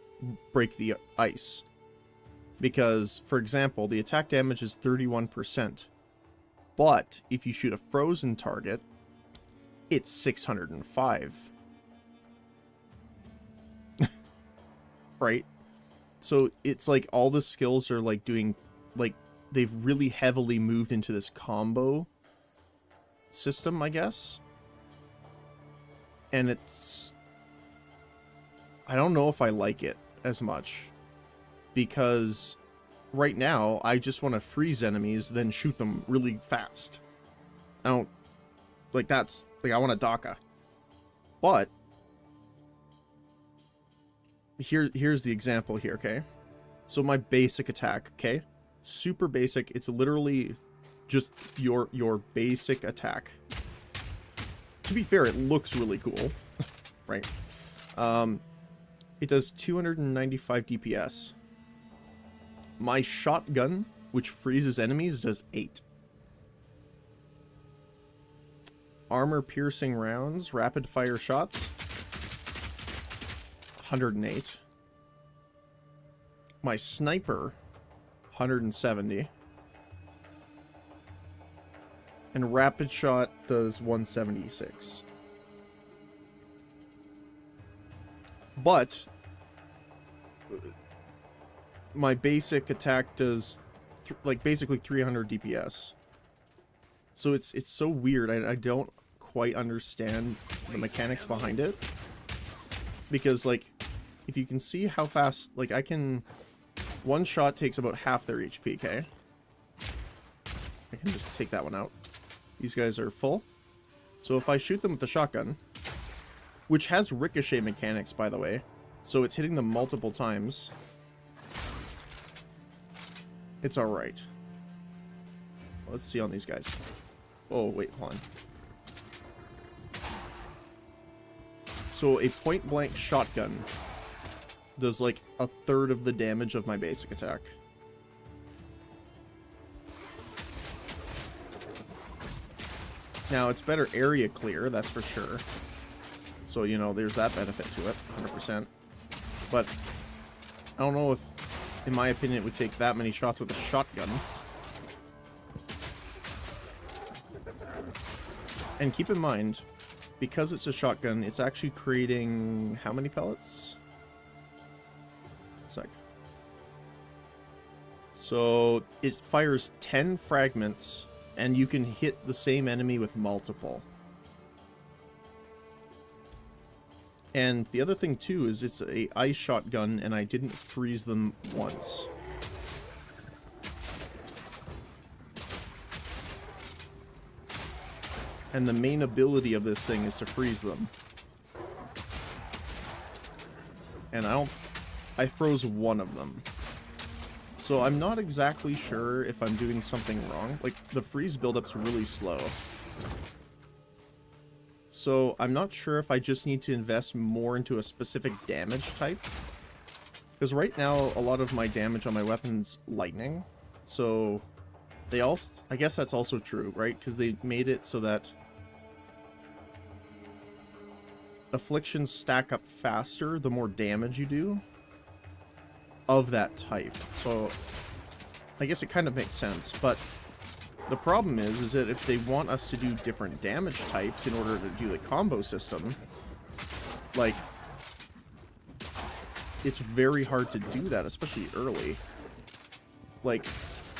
break the ice. Because, for example, the attack damage is 31%. But if you shoot a frozen target, it's 605. Right? So it's like all the skills are like doing, like, they've really heavily moved into this combo system, I guess. And it's... I don't know if I like it as much. Because right now, I just want to freeze enemies, then shoot them really fast. I don't... Like, that's... Like, I want a DACA. But... Here's the example here, okay? So my basic attack, okay? Super basic. It's literally just your basic attack. To be fair, it looks really cool. Right? It does 295 DPS. My shotgun, which freezes enemies, does 8. Armor-piercing rounds, rapid-fire shots, 108. My sniper, 170. And rapid shot does 176. But my basic attack does like basically 300 DPS. So it's so weird. I don't quite understand the mechanics behind it. Because like, if you can see how fast, like I can, one shot takes about half their HP, okay? I can just take that one out. These guys are full. So if I shoot them with the shotgun, which has ricochet mechanics, by the way, so it's hitting them multiple times, it's alright. Let's see on these guys. Oh, wait, hold on. So a point-blank shotgun does like a third of the damage of my basic attack. Now, it's better area clear, that's for sure. So, you know, there's that benefit to it, 100%. But I don't know if, in my opinion, it would take that many shots with a shotgun. And keep in mind, because it's a shotgun, it's actually creating how many pellets? Sec. So it fires 10 fragments, and you can hit the same enemy with multiple. And the other thing too is it's a ice shotgun, and I didn't freeze them once. And the main ability of this thing is to freeze them. And I froze one of them. So I'm not exactly sure if I'm doing something wrong. Like, the freeze buildup's really slow. So I'm not sure if I just need to invest more into a specific damage type. Because right now, a lot of my damage on my weapon's lightning. So they also, I guess that's also true, right? Because they made it so that afflictions stack up faster the more damage you do of that type. So I guess it kind of makes sense, but the problem is that if they want us to do different damage types in order to do the combo system, like, it's very hard to do that, especially early. Like,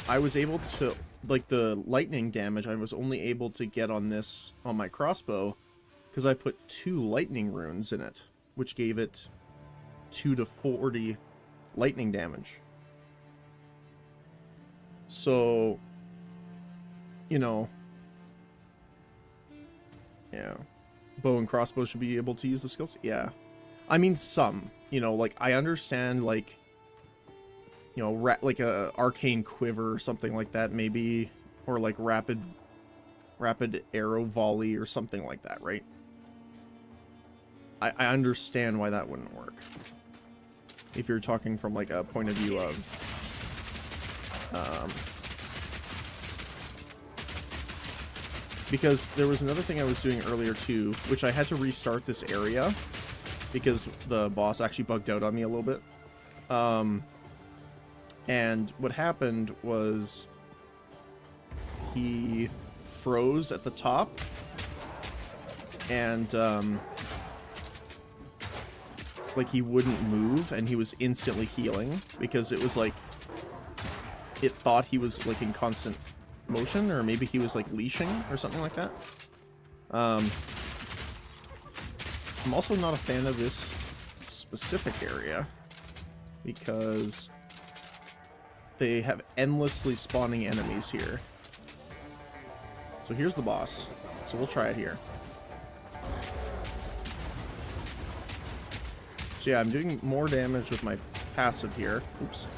I was able to, like, the lightning damage I was only able to get on this, on my crossbow, because I put 2 lightning runes in it, which gave it 2 to 40 lightning damage. So, you know, yeah, bow and crossbow should be able to use the skills. Yeah, I mean some, you know, like I understand, like, you know, like a arcane quiver or something like that, maybe, or like rapid arrow volley or something like that, right? I understand why that wouldn't work. If you're talking from like a point of view of because there was another thing I was doing earlier too, which I had to restart this area because the boss actually bugged out on me a little bit. And what happened was he froze at the top, and like he wouldn't move, and he was instantly healing because it was like it thought he was like in constant motion, or maybe he was like leashing or something like that. I'm also not a fan of this specific area because they have endlessly spawning enemies here. So here's the boss. So we'll try it here. So yeah, I'm doing more damage with my passive here. Oops.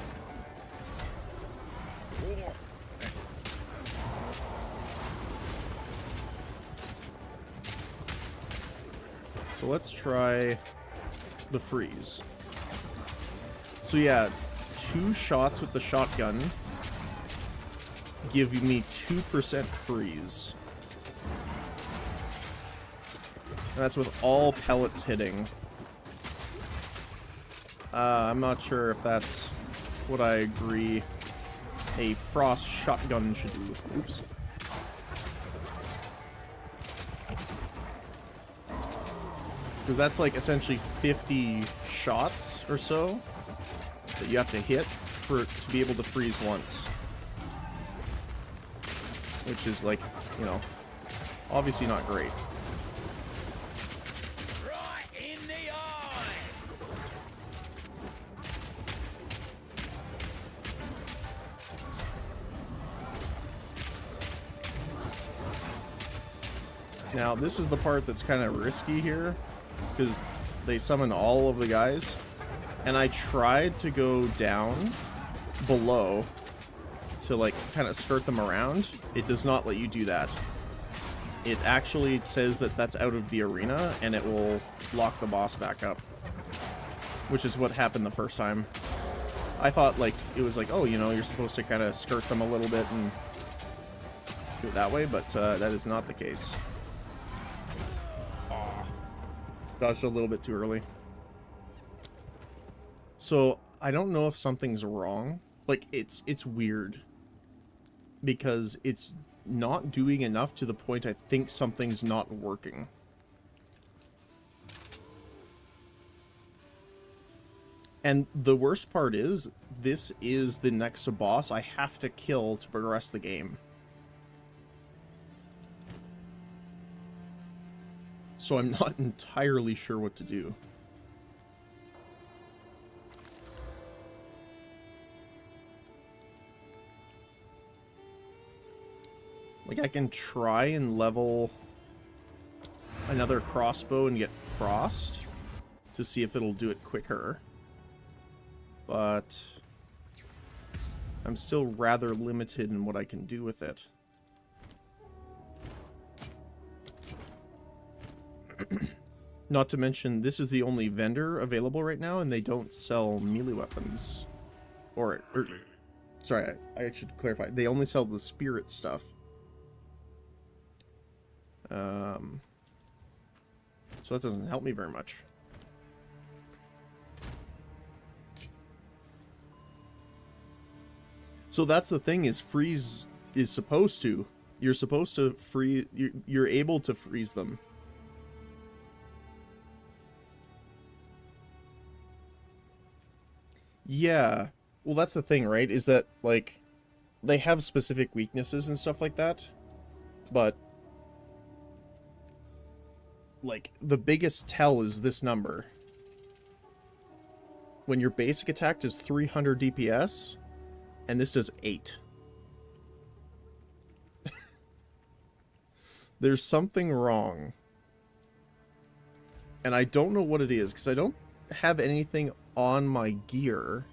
So let's try the freeze. So yeah, 2 shots with the shotgun give me 2% freeze. And that's with all pellets hitting. I'm not sure if that's what I agree a frost shotgun should do. Oops. Because that's like essentially 50 shots or so that you have to hit for it to be able to freeze once. Which is like, you know, obviously not great. Right in the eye! Now, this is the part that's kind of risky here, because they summon all of the guys, and I tried to go down below to, like, kind of skirt them around. It does not let you do that. It actually says that that's out of the arena, and it will lock the boss back up, which is what happened the first time. I thought, like, it was like, oh, you know, you're supposed to kind of skirt them a little bit and do it that way, but that is not the case. Dodged a little bit too early. So, I don't know if something's wrong. Like, it's weird. Because it's not doing enough to the point I think something's not working. And the worst part is, this is the next boss I have to kill to progress the game. So I'm not entirely sure what to do. Like, I can try and level another crossbow and get frost to see if it'll do it quicker. But I'm still rather limited in what I can do with it. Not to mention, this is the only vendor available right now, and they don't sell melee weapons. Or sorry, I should clarify. They only sell the spirit stuff. So that doesn't help me very much. So that's the thing, is freeze is supposed to. You're supposed to freeze. You're able to freeze them. Yeah. Well, that's the thing, right? Is that, like, they have specific weaknesses and stuff like that. But, like, the biggest tell is this number. When your basic attack is 300 DPS, and this does 8. There's something wrong. And I don't know what it is, because I don't have anything on my gear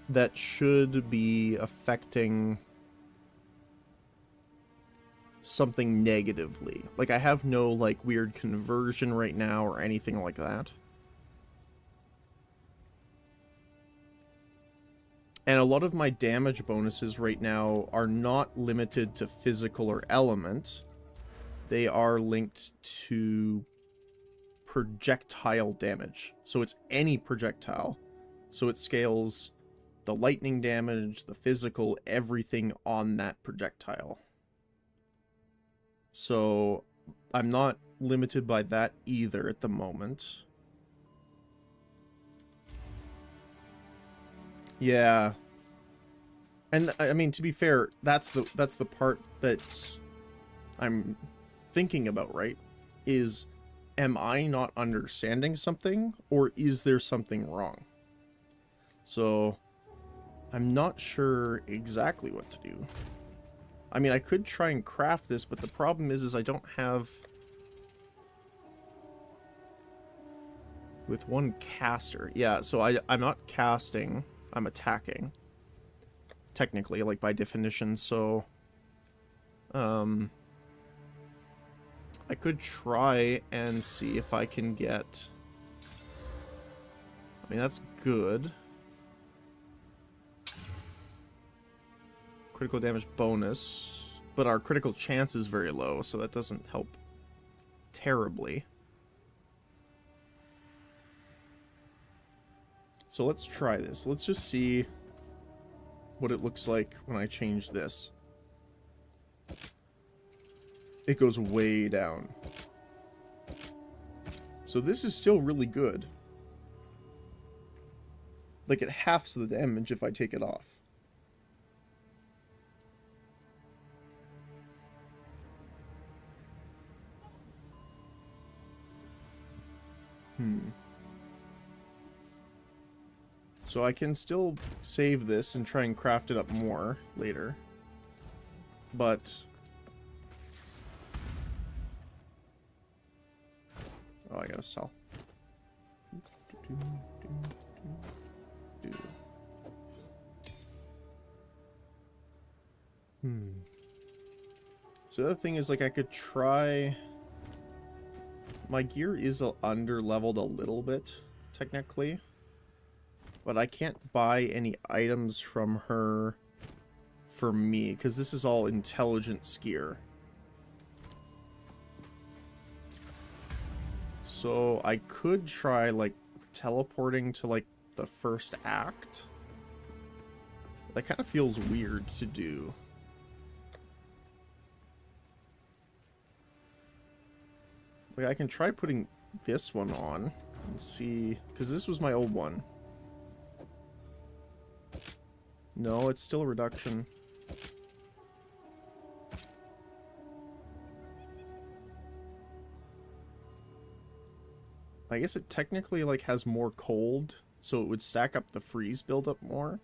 that should be affecting something negatively. Like, I have no, like, weird conversion right now or anything like that. And a lot of my damage bonuses right now are not limited to physical or element. They are linked to projectile damage. So it's any projectile. So it scales the lightning damage, the physical, everything on that projectile. So I'm not limited by that either at the moment. Yeah. And I mean, to be fair, that's the part that's I'm thinking about, right? Is, am I not understanding something, or is there something wrong? So I'm not sure exactly what to do. I mean, I could try and craft this, but the problem is I don't have... With one caster. Yeah, so I'm not casting. I'm attacking. Technically, like, by definition, so... I could try and see if I can get... I mean, that's good. Critical damage bonus. But our critical chance is very low, so that doesn't help terribly. So let's try this. Let's just see what it looks like when I change this. It goes way down. So this is still really good. Like, it halves the damage if I take it off. So I can still save this and try and craft it up more later. But... oh, I gotta sell. So the other thing is, like, I could try... my gear is under-leveled a little bit, technically. But I can't buy any items from her for me, because this is all intelligence gear. So I could try, like, teleporting to, like, the first act. That kind of feels weird to do. Like, I can try putting this one on and see, because this was my old one. No, it's still a reduction. I guess it technically, like, has more cold, so it would stack up the freeze buildup more.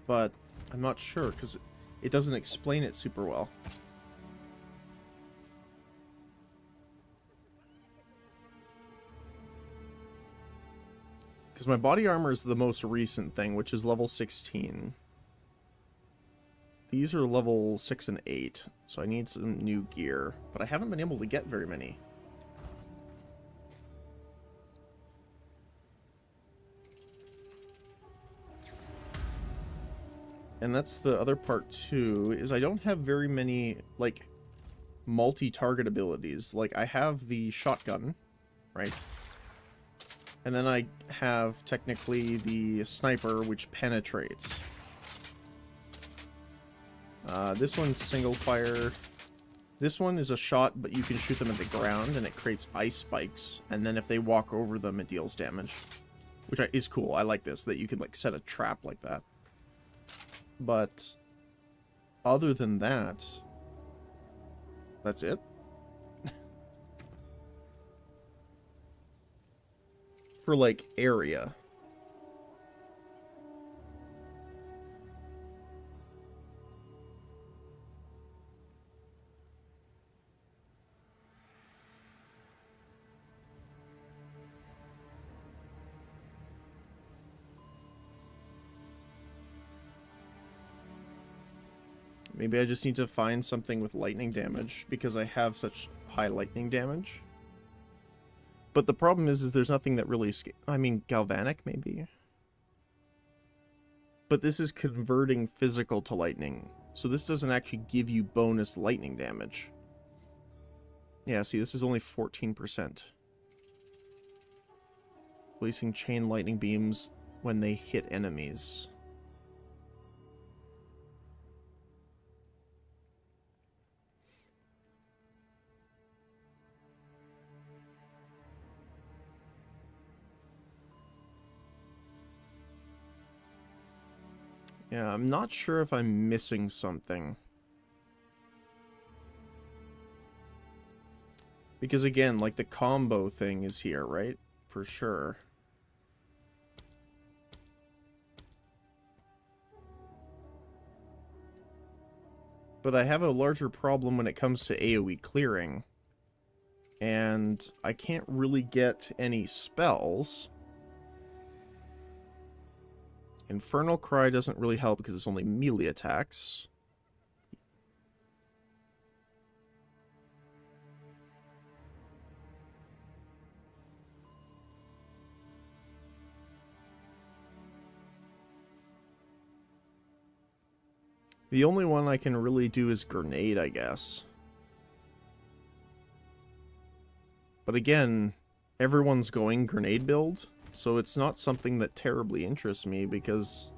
But I'm not sure, because it doesn't explain it super well. Because my body armor is the most recent thing, which is level 16. These are level 6 and 8, so I need some new gear. But I haven't been able to get very many. And that's the other part too, is I don't have very many, like, multi-target abilities. Like, I have the shotgun, right? And then I have, technically, the sniper, which penetrates. This one's single fire. This one is a shot, but you can shoot them at the ground, and it creates ice spikes. And then if they walk over them, it deals damage. Which is cool. I like this, that you can, like, set a trap like that. But other than that, that's it. For, like, area. Maybe I just need to find something with lightning damage, because I have such high lightning damage. But the problem is there's nothing that really... I mean, galvanic, maybe? But this is converting physical to lightning. So this doesn't actually give you bonus lightning damage. Yeah, see, this is only 14%. Releasing chain lightning beams when they hit enemies. Yeah, I'm not sure if I'm missing something. Because again, like, the combo thing is here, right? For sure. But I have a larger problem when it comes to AoE clearing. And I can't really get any spells. Infernal Cry doesn't really help because it's only melee attacks. The only one I can really do is Grenade, I guess. But again, everyone's going Grenade build. So it's not something that terribly interests me because,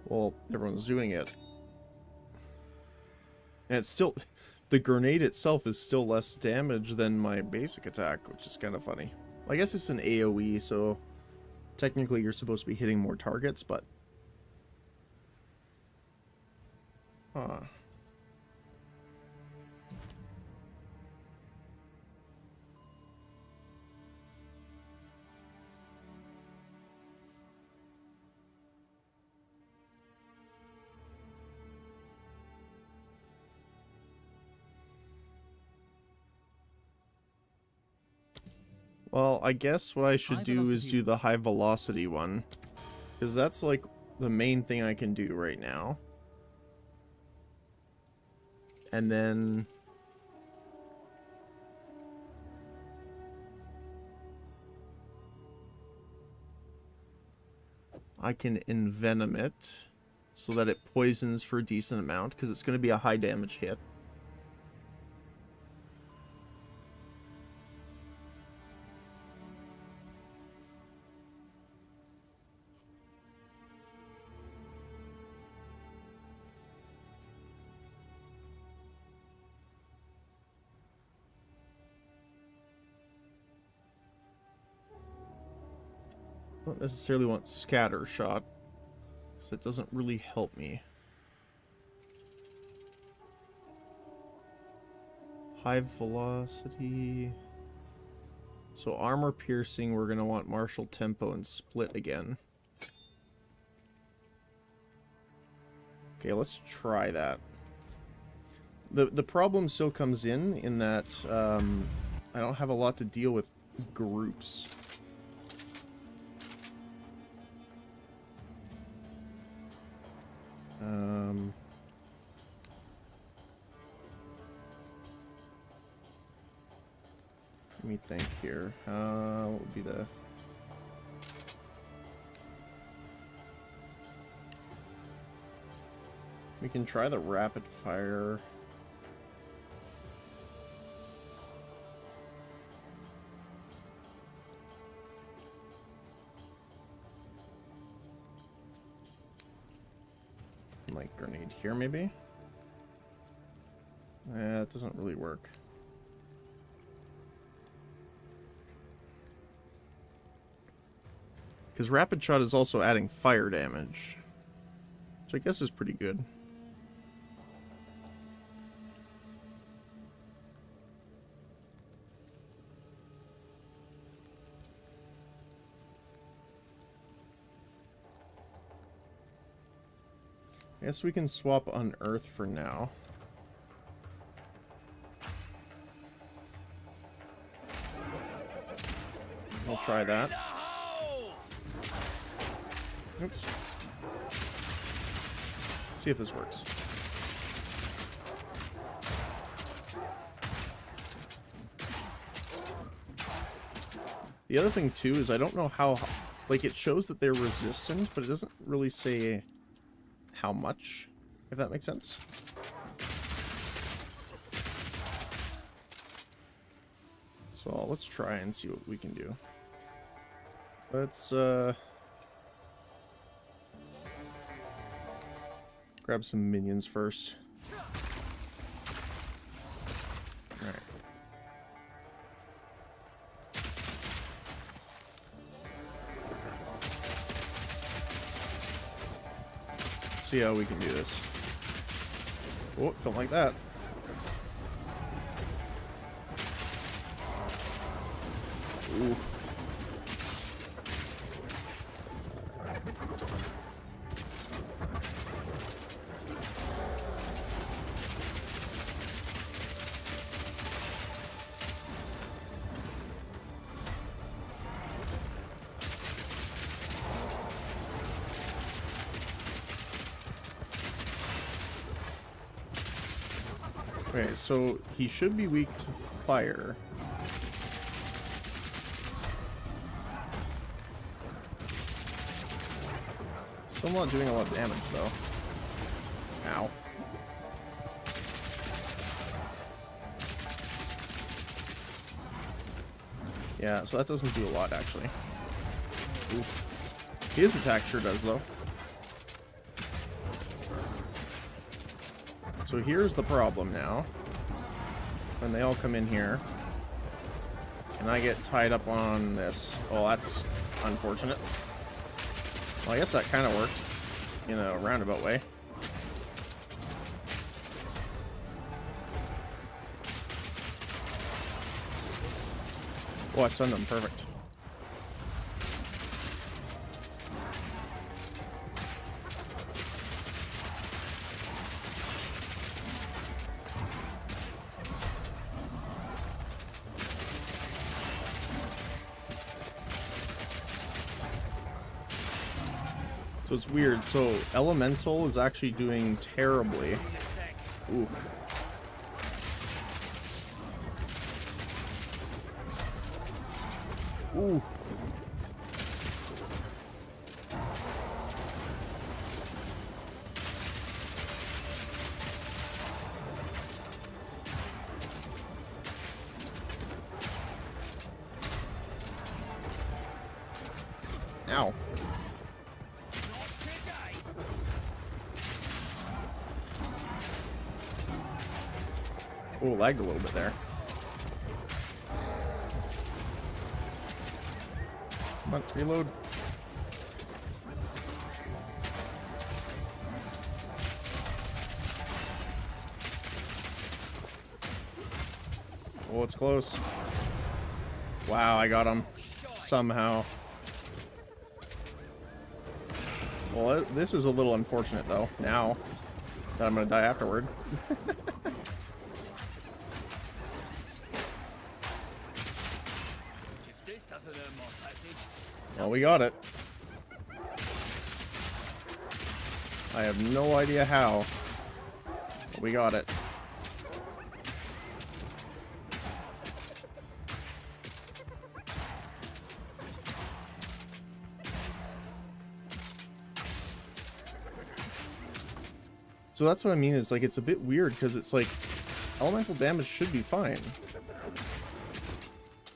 well, everyone's doing it. And it's still, the grenade itself is still less damage than my basic attack, which is kind of funny. I guess it's an AoE, so technically you're supposed to be hitting more targets, but... Huh. Well, I guess what I should do is do the high velocity one. Because that's like the main thing I can do right now. And then... I can envenom it so that it poisons for a decent amount, because it's going to be a high damage hit. I don't necessarily want scatter shot, because it doesn't really help me. High velocity. So armor piercing, we're going to want martial tempo and split again. Okay, let's try that. The problem still comes in that I don't have a lot to deal with groups. Let me think here. What would be the... We can try the rapid fire. Like grenade here, maybe? That doesn't really work. Because rapid shot is also adding fire damage, which I guess is pretty good. I guess we can swap Unearth for now. We'll try that. Oops. See if this works. The other thing too is I don't know how, like, it shows that they're resistant, but it doesn't really say how much, if that makes sense. So let's try and see what we can do. Let's grab some minions first. Alright. See how we can do this. Oh, don't like that. Ooh. Okay, so he should be weak to fire. Still not doing a lot of damage, though. Ow. Yeah, so that doesn't do a lot, actually. Ooh. His attack sure does, though. So here's the problem now. When they all come in here, And I get tied up on this. Oh, that's unfortunate. Well, I guess that kind of worked in a roundabout way. Oh, I stunned him. Perfect. So it's weird. So Elemental is actually doing terribly. Ooh. Ooh. Ow. Oh, lagged a little bit there. Come on, reload. Oh, it's close. Wow, I got him. Somehow. Well, this is a little unfortunate, though, now that I'm going to die afterward. Well, we got it. I have no idea how, but we got it. So that's what I mean, is like it's a bit weird because it's like elemental damage should be fine,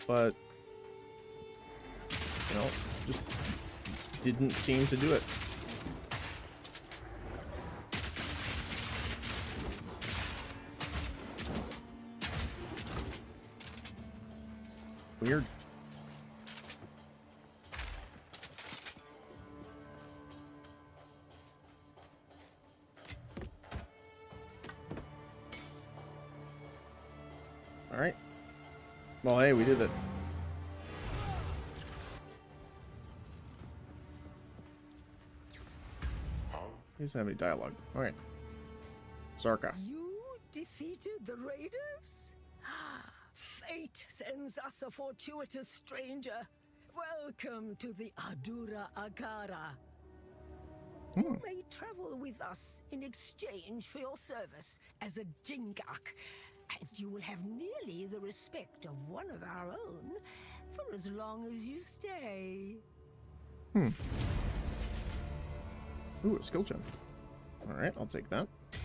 but you know, just didn't seem to do it. Weird. All right. Well, hey, we did it. He doesn't have any dialogue. All right. Zarka. You defeated the raiders? Fate sends us a fortuitous stranger. Welcome to the Adura Agara. You may travel with us in exchange for your service as a Jingak, and you will have nearly the respect of one of our own for as long as you stay. Ooh, a skill gem. Alright, I'll take that. Do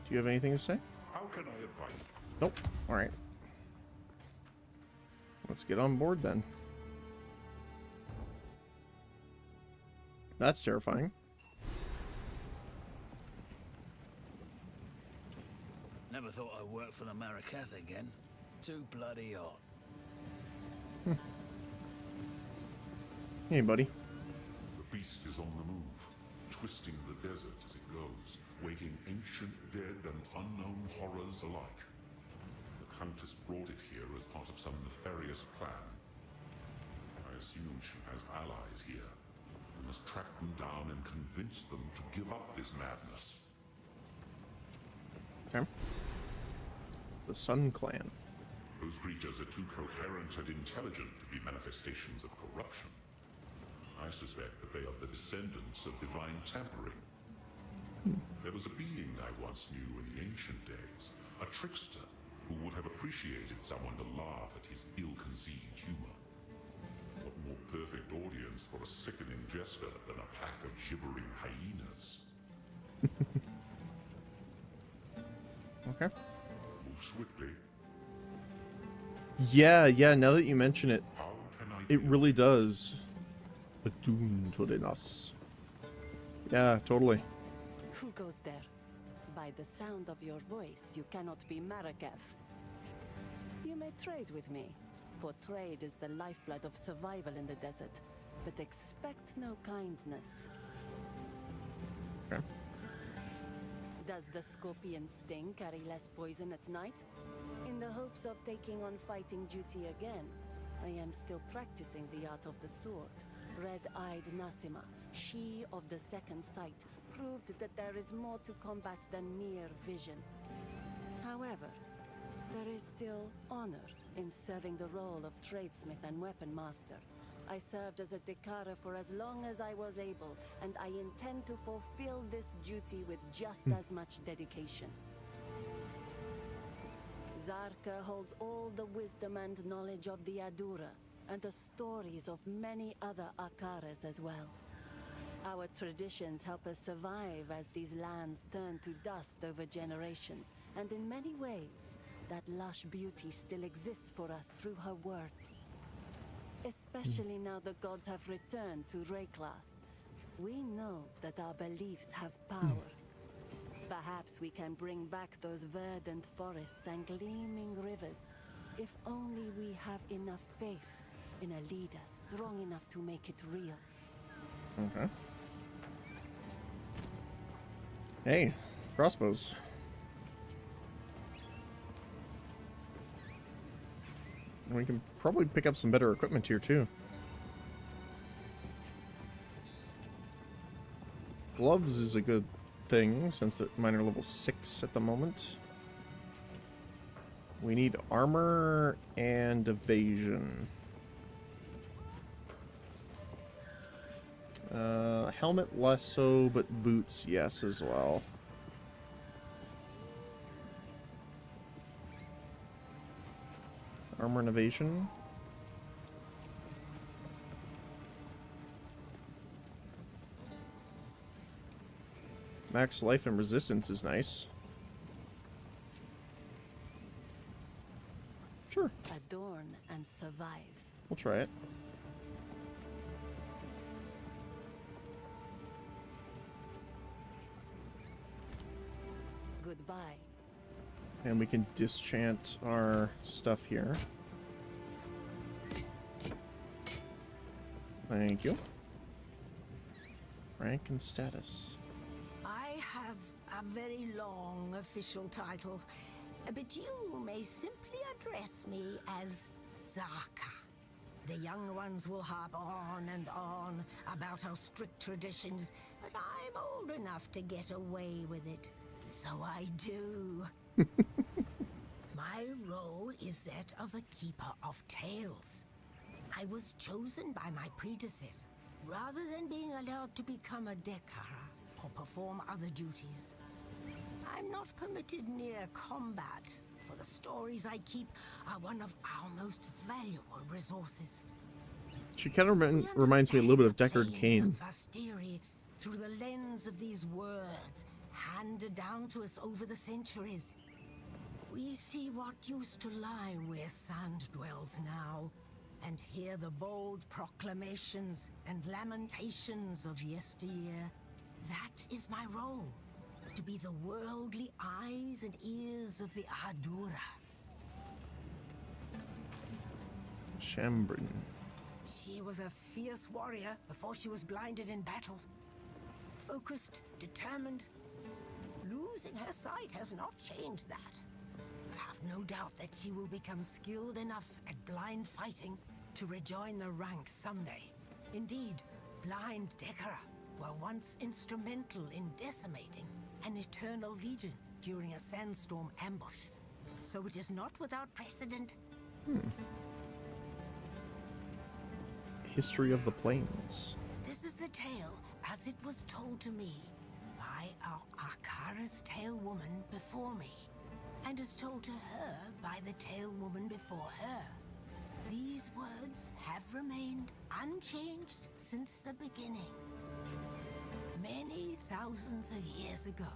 you have anything to say? How can I advise? Nope. Alright. Let's get on board then. That's terrifying. Never thought I'd work for the Marikath again. Too bloody hot. Hey, buddy. The beast is on the move, twisting the desert as it goes, waking ancient dead and unknown horrors alike. The Countess brought it here as part of some nefarious plan. I assume she has allies here. We must track them down and convince them to give up this madness. Okay. The Sun Clan. Those creatures are too coherent and intelligent to be manifestations of corruption. I suspect that they are the descendants of divine tampering. There was a being I once knew in the ancient days, a trickster who would have appreciated someone to laugh at his ill-conceived humor. What more perfect audience for a sickening jester than a pack of gibbering hyenas? Okay. Move swiftly. Yeah, now that you mention it, How can I it really does. Attuned to us. Yeah, totally. Who goes there? by the sound of your voice, you cannot be Marraketh. You may trade with me, for trade is the lifeblood of survival in the desert, but expect no kindness. Okay. Does the scorpion sting carry less poison at night? In the hopes of taking on fighting duty again, I am still practicing the art of the sword. Red-eyed Nasima, she of the second sight, proved that there is more to combat than mere vision. However, there is still honor in serving the role of tradesmith and weapon master. I served as a Dekara for as long as I was able, and I intend to fulfill this duty with just as much dedication. Zarka holds all the wisdom and knowledge of the Adura, and the stories of many other Akaras as well. Our traditions help us survive as these lands turn to dust over generations, and in many ways, that lush beauty still exists for us through her words. Especially now the gods have returned to Rayclast. We know that our beliefs have power. Perhaps we can bring back those verdant forests and gleaming rivers, if only we have enough faith in a leader strong enough to make it real. Okay. Hey, crossbows. And we can probably pick up some better equipment here too. Gloves is a good thing since that mine are level 6 at the moment. We need armor and evasion. Helmet less so, but boots yes as well. Armor and evasion. Max life and resistance is nice. Sure. Adorn and survive. We'll try it. Goodbye. And we can dischant our stuff here. Thank you. Rank and status. I have a very long official title, but you may simply address me as Zaka. The young ones will harp on and on about our strict traditions, but I'm old enough to get away with it. So I do. My role is that of a keeper of tales. I was chosen by my predecessor, rather than being allowed to become a Dekara or perform other duties. I'm not permitted near combat, for the stories I keep are one of our most valuable resources. She kind of reminds me a little bit of Deckard Cain. Vastiri through the lens of these words handed down to us over the centuries. We see what used to lie where sand dwells now, and hear the bold proclamations and lamentations of yesteryear. That is my role, to be the worldly eyes and ears of the Adura. Shambrin. She was a fierce warrior before she was blinded in battle. Focused, determined. Losing her sight has not changed that. I have no doubt that she will become skilled enough at blind fighting to rejoin the ranks someday. Indeed, blind Dekara were once instrumental in decimating an eternal legion during a sandstorm ambush. So it is not without precedent. History of the Plains. This is the tale as it was told to me by our Akara's tale woman before me, and is told to her by the tale woman before her. These words have remained unchanged since the beginning. Many thousands of years ago,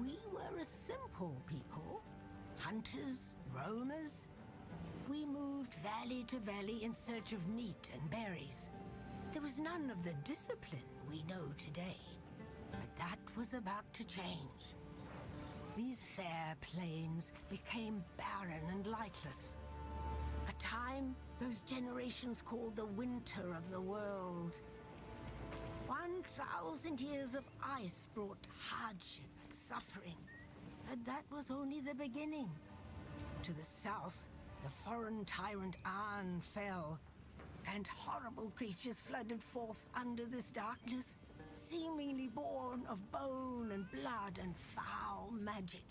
we were a simple people, hunters, roamers. We moved valley to valley in search of meat and berries. There was none of the discipline we know today, but that was about to change. these fair plains became barren and lightless. A time those generations called the winter of the world. 1,000 years of ice brought hardship and suffering, but that was only the beginning. To the south, the foreign tyrant An fell, and horrible creatures flooded forth under this darkness, seemingly born of bone and blood and foul magic.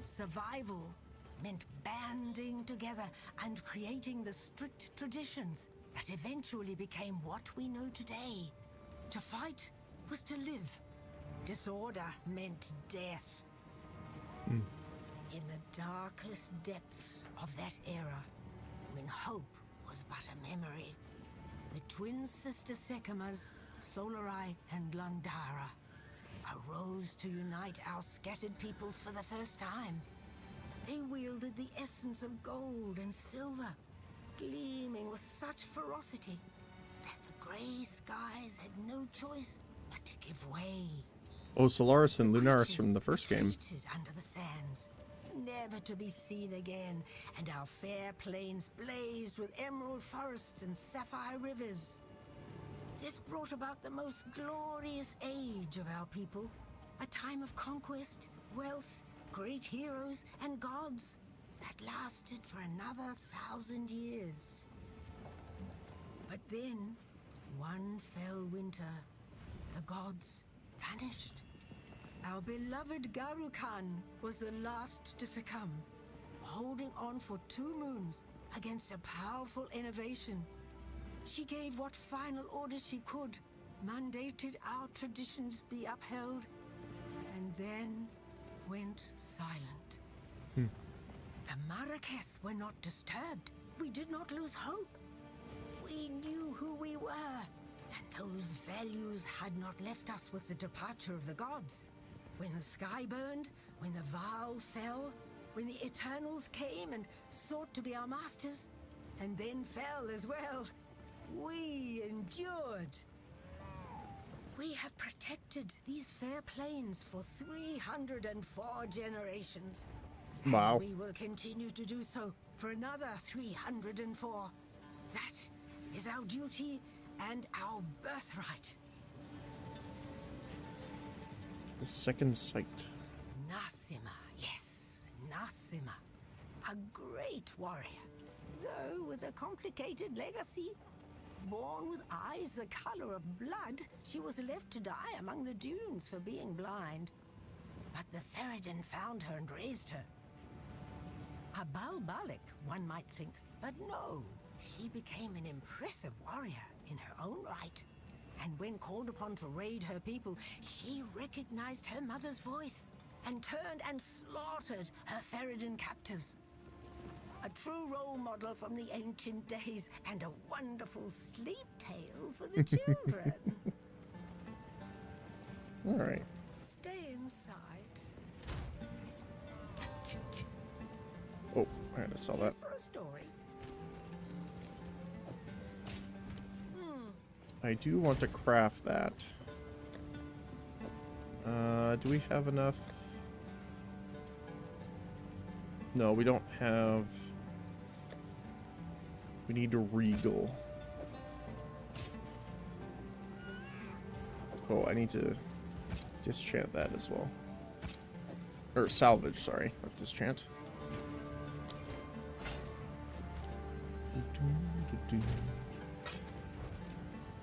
Survival meant banding together and creating the strict traditions that eventually became what we know today. To fight was to live. Disorder meant death. In the darkest depths of that era, when hope was but a memory, the twin sister Sekimas, Solarai and Landara, arose to unite our scattered peoples for the first time. They wielded the essence of gold and silver, gleaming with such ferocity that the grey skies had no choice but to give way. Oh, Solaris and Lunaris Creatures from the first game. retreated under the sands, never to be seen again, and our fair plains blazed with emerald forests and sapphire rivers. This brought about the most glorious age of our people, a time of conquest, wealth, great heroes, and gods that lasted for another 1,000 years. But then, one fell winter, the gods vanished. Our beloved Garukan was the last to succumb, holding on for 2 moons against a powerful innovation. She gave what final orders she could, mandated our traditions be upheld, and then went silent. The Marraketh were not disturbed. We did not lose hope. We knew who we were, and those values had not left us with the departure of the gods. When the sky burned, when the Vaal fell, when the Eternals came and sought to be our masters, and then fell as well, we endured. We have protected these fair plains for 304 generations. Wow. And we will continue to do so for another 304. That is our duty and our birthright. The second sight. Nasima, yes, Nasima. A great warrior, though with a complicated legacy. Born with eyes the color of blood, she was left to die among the dunes for being blind. But the Ferredin found her and raised her. A Balbalik, one might think, but no. She became an impressive warrior in her own right. And when called upon to raid her people, she recognized her mother's voice and turned and slaughtered her Ferredin captors. A true role model from the ancient days and a wonderful sleep tale for the children. All right. Stay inside. Oh, I had to sell that. For a story. I do want to craft that. Do we have enough? No, we don't have... We need a regal. Oh, I need to dischant that as well. Or salvage, sorry, not dischant.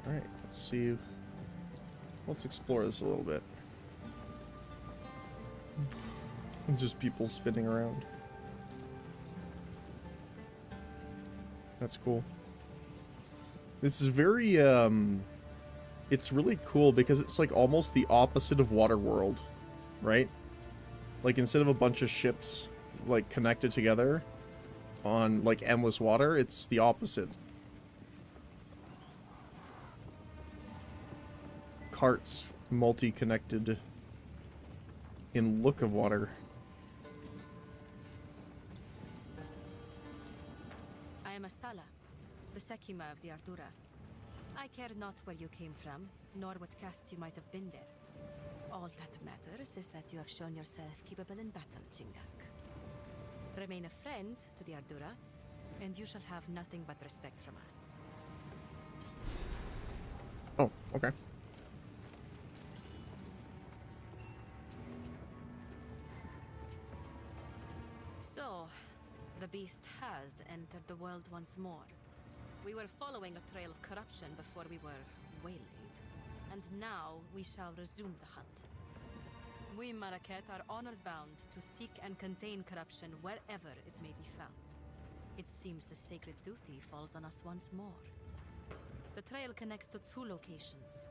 Alright, let's see. Let's explore this a little bit. It's just people spinning around. That's cool. This is very, it's really cool because it's like almost the opposite of Waterworld, right? Like instead of a bunch of ships like connected together on like endless water, it's the opposite. Carts multi-connected in look of water. I am Asala, the Sekima of the Ardura. I care not where you came from, nor what caste you might have been there. All that matters is that you have shown yourself capable in battle, Chingak. Remain a friend to the Ardura, and you shall have nothing but respect from us. Oh, okay. So, the beast has entered the world once more. We were following a trail of corruption before we were waylaid, and now we shall resume the hunt. We Marrakech are honored bound to seek and contain corruption wherever it may be found. It seems the sacred duty falls on us once more. The trail connects to 2 locations,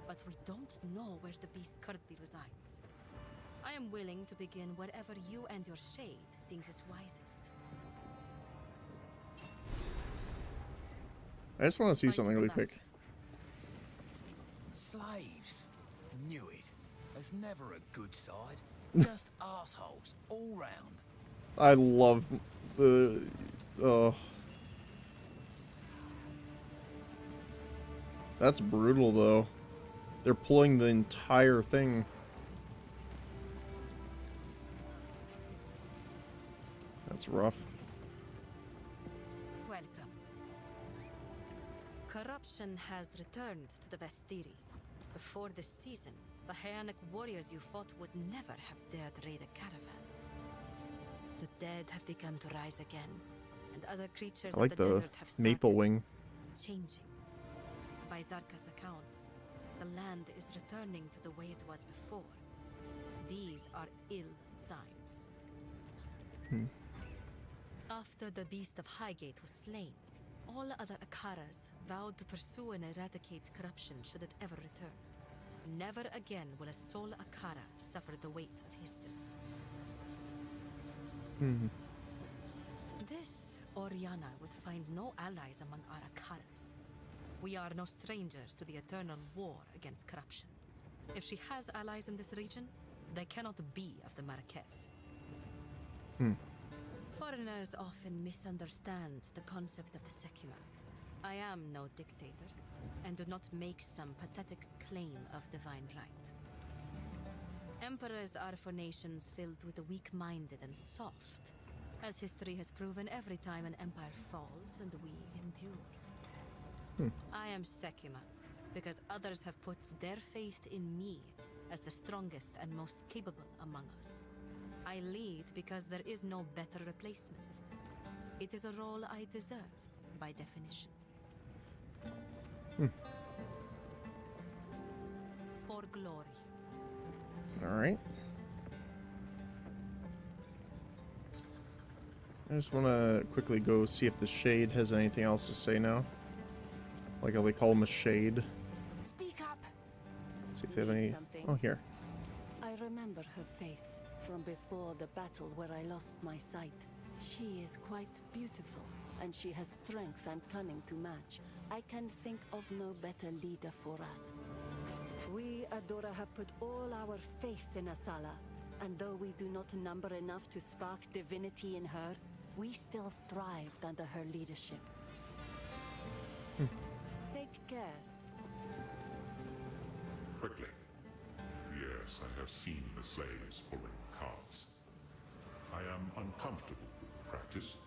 but we don't know where the beast currently resides. I am willing to begin wherever you and your shade thinks is wisest. I just want to see Fight something to the really quick. last. Slaves. Knew it. There's never a good side. Just assholes all round. I love the... That's brutal, though. They're pulling the entire thing. That's rough. Welcome. Corruption has returned to the Vestiri. Before this season, the Hyanic warriors you fought would never have dared raid a caravan. The dead have begun to rise again, and other creatures I like of the the desert have started maple wing. changing. By Zarka's accounts, the land is returning to the way it was before. These are ill times. After the beast of Highgate was slain, all other Akaras vowed to pursue and eradicate corruption should it ever return. Never again will a sole Akara suffer the weight of history. This Oriana would find no allies among our Akaras. We are no strangers to the eternal war against corruption. If she has allies in this region, they cannot be of the Marrakech. Foreigners often misunderstand the concept of the Sekima. I am no dictator, and do not make some pathetic claim of divine right. Emperors are for nations filled with the weak-minded and soft, as history has proven every time an empire falls and we endure. I am Sekima, because others have put their faith in me as the strongest and most capable among us. I lead because there is no better replacement. It is a role I deserve, by definition. For glory. Alright. I just want to quickly go see if the Shade has anything else to say now. Like how they call him a Shade. Speak up. See if they have any... Something. Oh, here. I remember her face from before the battle where I lost my sight. She is quite beautiful, and she has strength and cunning to match. I can think of no better leader for us. We, Adora, have put all our faith in Asala, and though we do not number enough to spark divinity in her, we still thrived under her leadership. Take care. Quickly. Yes, I have seen the slaves pulling carts. I am uncomfortable with the practice,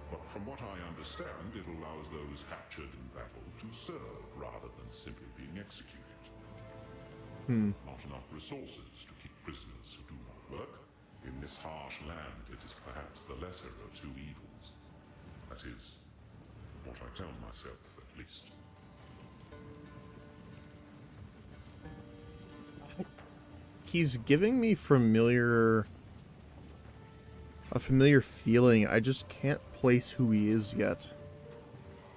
but from what I understand, it allows those captured in battle to serve rather than simply being executed. Not enough resources to keep prisoners who do not work. In this harsh land, it is perhaps the lesser of 2 evils. That is what I tell myself, at least. He's giving me a familiar feeling. I just can't place who he is yet.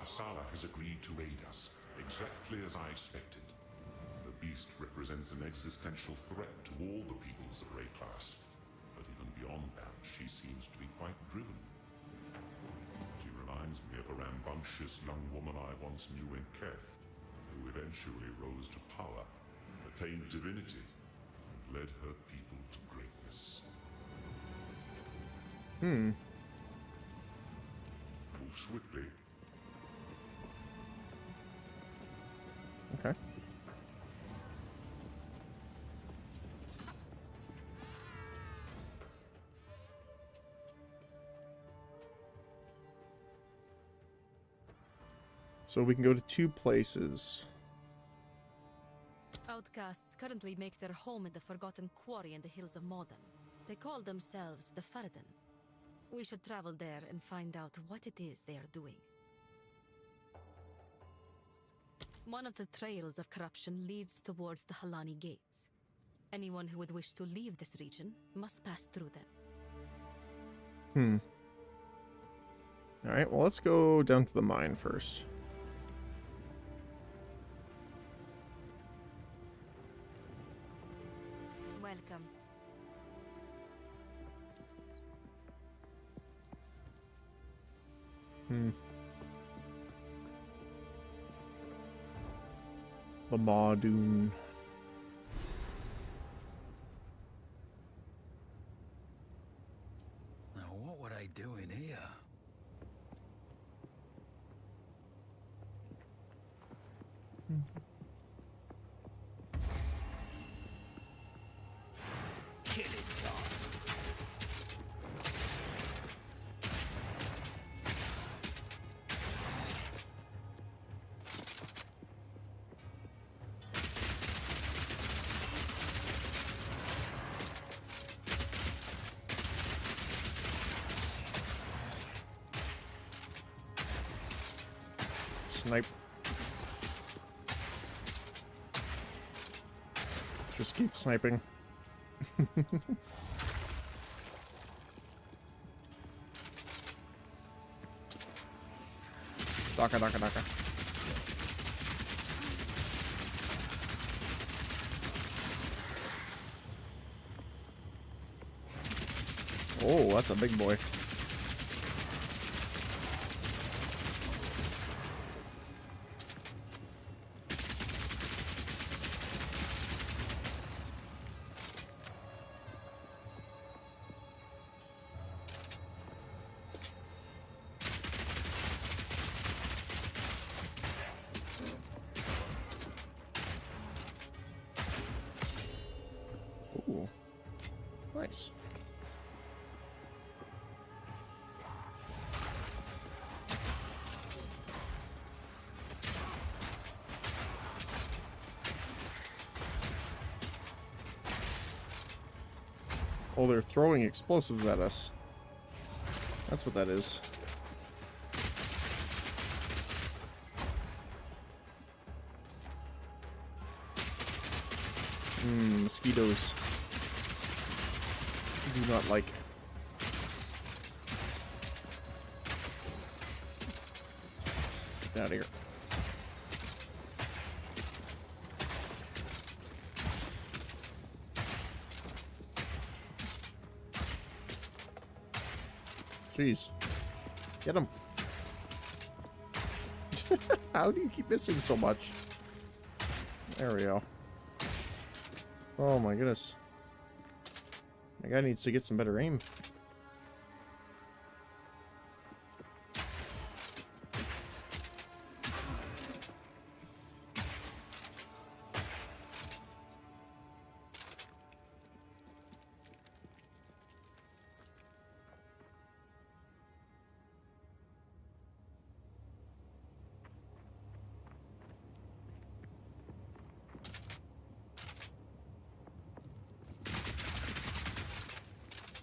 Asala has agreed to aid us, exactly as I expected. The beast represents an existential threat to all the peoples of Rayclast. But even beyond that, she seems to be quite driven. She reminds me of a rambunctious young woman I once knew in Keth, who eventually rose to power, attained divinity, and led her people to greatness. Move swiftly. Okay. So we can go to 2 places. Outcasts currently make their home in the forgotten quarry in the hills of Modern. They call themselves the Farden. We should travel there and find out what it is they are doing. One of the trails of corruption leads towards the Halani Gates. Anyone who would wish to leave this region must pass through them. Alright, well, let's go down to the mine first. Welcome. The Maudun. Now, what were they doing here? Killing time. Snipe. Just keep sniping. Daka, daka, daka. Oh, that's a big boy. Ooh. Nice. Oh, they're throwing explosives at us. That's what that is. Mosquitoes. Do not like. Get out of here. Jeez. Get him. How do you keep missing so much? There we go. Oh my goodness. My guy needs to get some better aim.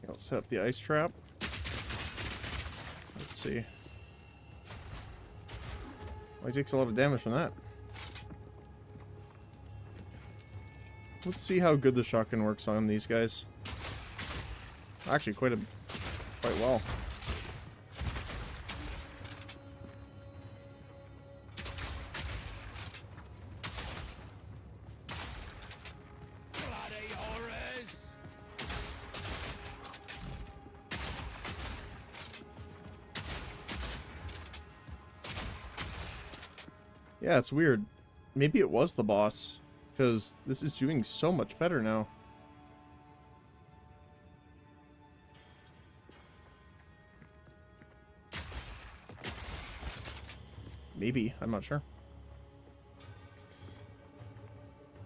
I'll set up the ice trap. Let's see. Well, he takes a lot of damage from that. Let's see how good the shotgun works on these guys. Actually, quite well. Bloody horrors! Yeah, it's weird. Maybe it was the boss, because this is doing so much better now. Maybe, I'm not sure.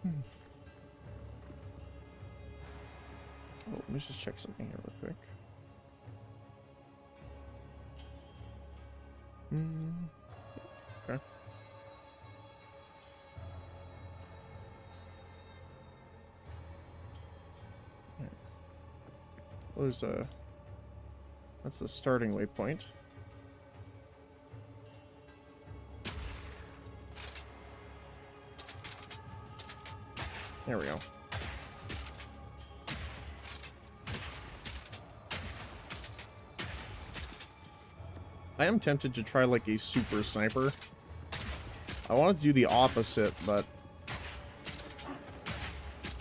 Oh, let me just check something here real quick. Okay. Well, there's a... That's the starting waypoint. There we go. I am tempted to try like a super sniper. I want to do the opposite, but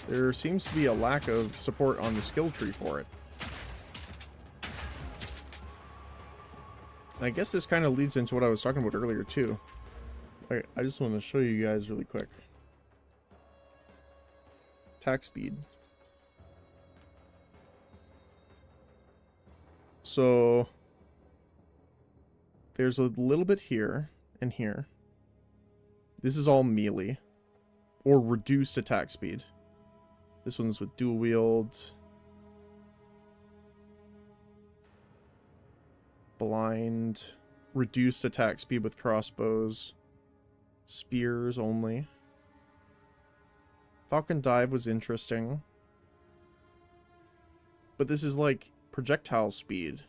there seems to be a lack of support on the skill tree for it. I guess this kind of leads into what I was talking about earlier too. Alright, I just want to show you guys really quick. Attack speed. So there's a little bit here and here. This is all melee or reduced attack speed. This one's with dual wield, blind, reduced attack speed with crossbows, spears only. Falcon dive was interesting, but this is like projectile speed,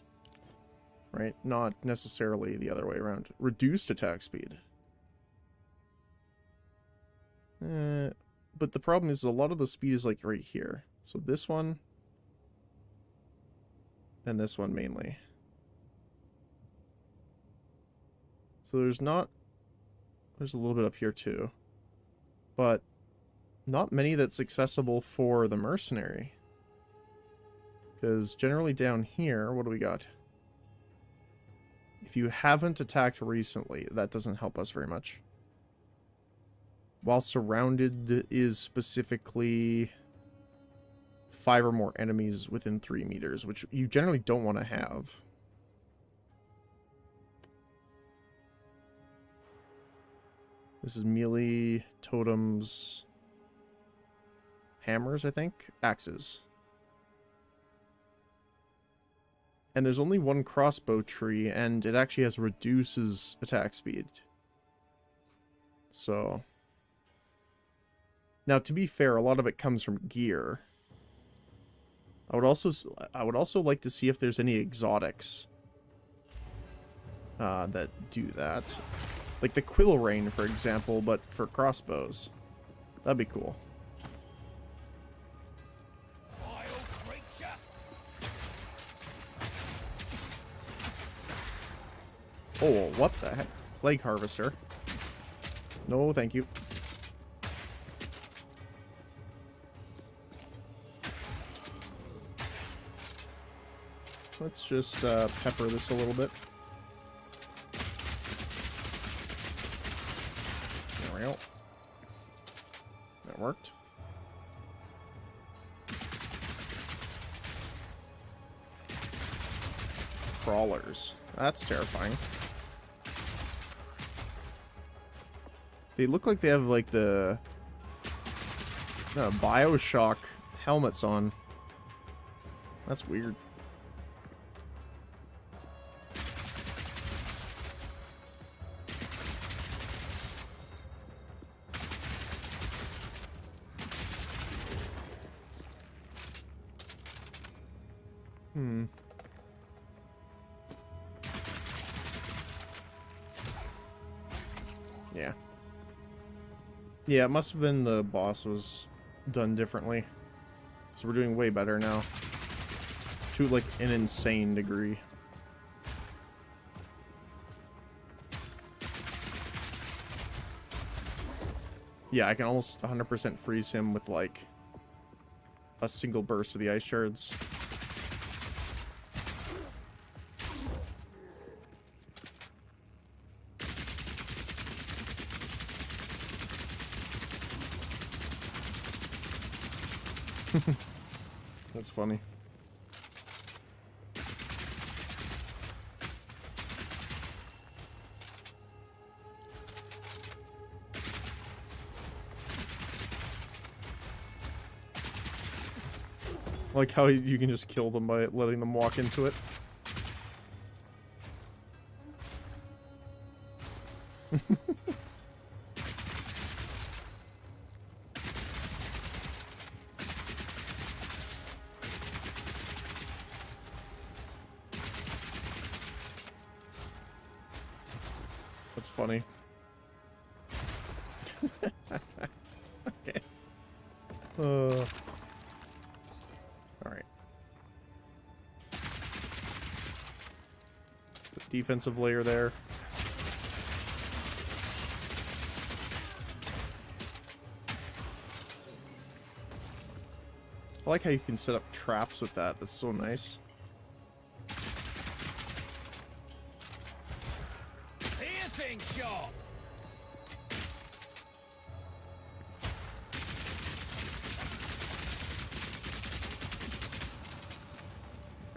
right? Not necessarily the other way around. Reduced attack speed. But the problem is a lot of the speed is like right here. So this one and this one mainly. So there's a little bit up here too, but not many that's accessible for the mercenary. Because generally down here, what do we got? If you haven't attacked recently, that doesn't help us very much. While surrounded is specifically 5 or more enemies within 3 meters, which you generally don't want to have. This is melee, totems, hammers, I think, axes. And there's only one crossbow tree, and it actually reduces attack speed. So... Now, to be fair, a lot of it comes from gear. I would also like to see if there's any exotics that do that. Like the Quill Rain, for example, but for crossbows. That'd be cool. Oh, what the heck? Plague Harvester. No, thank you. Let's just pepper this a little bit. There we go. That worked. Crawlers. That's terrifying. They look like they have like the Bioshock helmets on. That's weird. Yeah. Yeah, it must have been the boss was done differently. So we're doing way better now. To like an insane degree. Yeah, I can almost 100% freeze him with like a single burst of the ice shards. That's funny. Like how you can just kill them by letting them walk into it. That's funny. Okay. Alright. Defensive layer there. I like how you can set up traps with that. That's so nice. Piercing shot!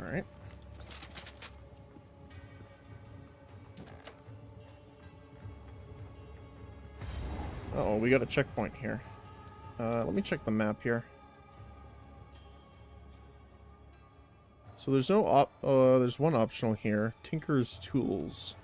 Alright. Uh-oh, we got a checkpoint here. Let me check the map here. So there's no there's one optional here. Tinker's Tools.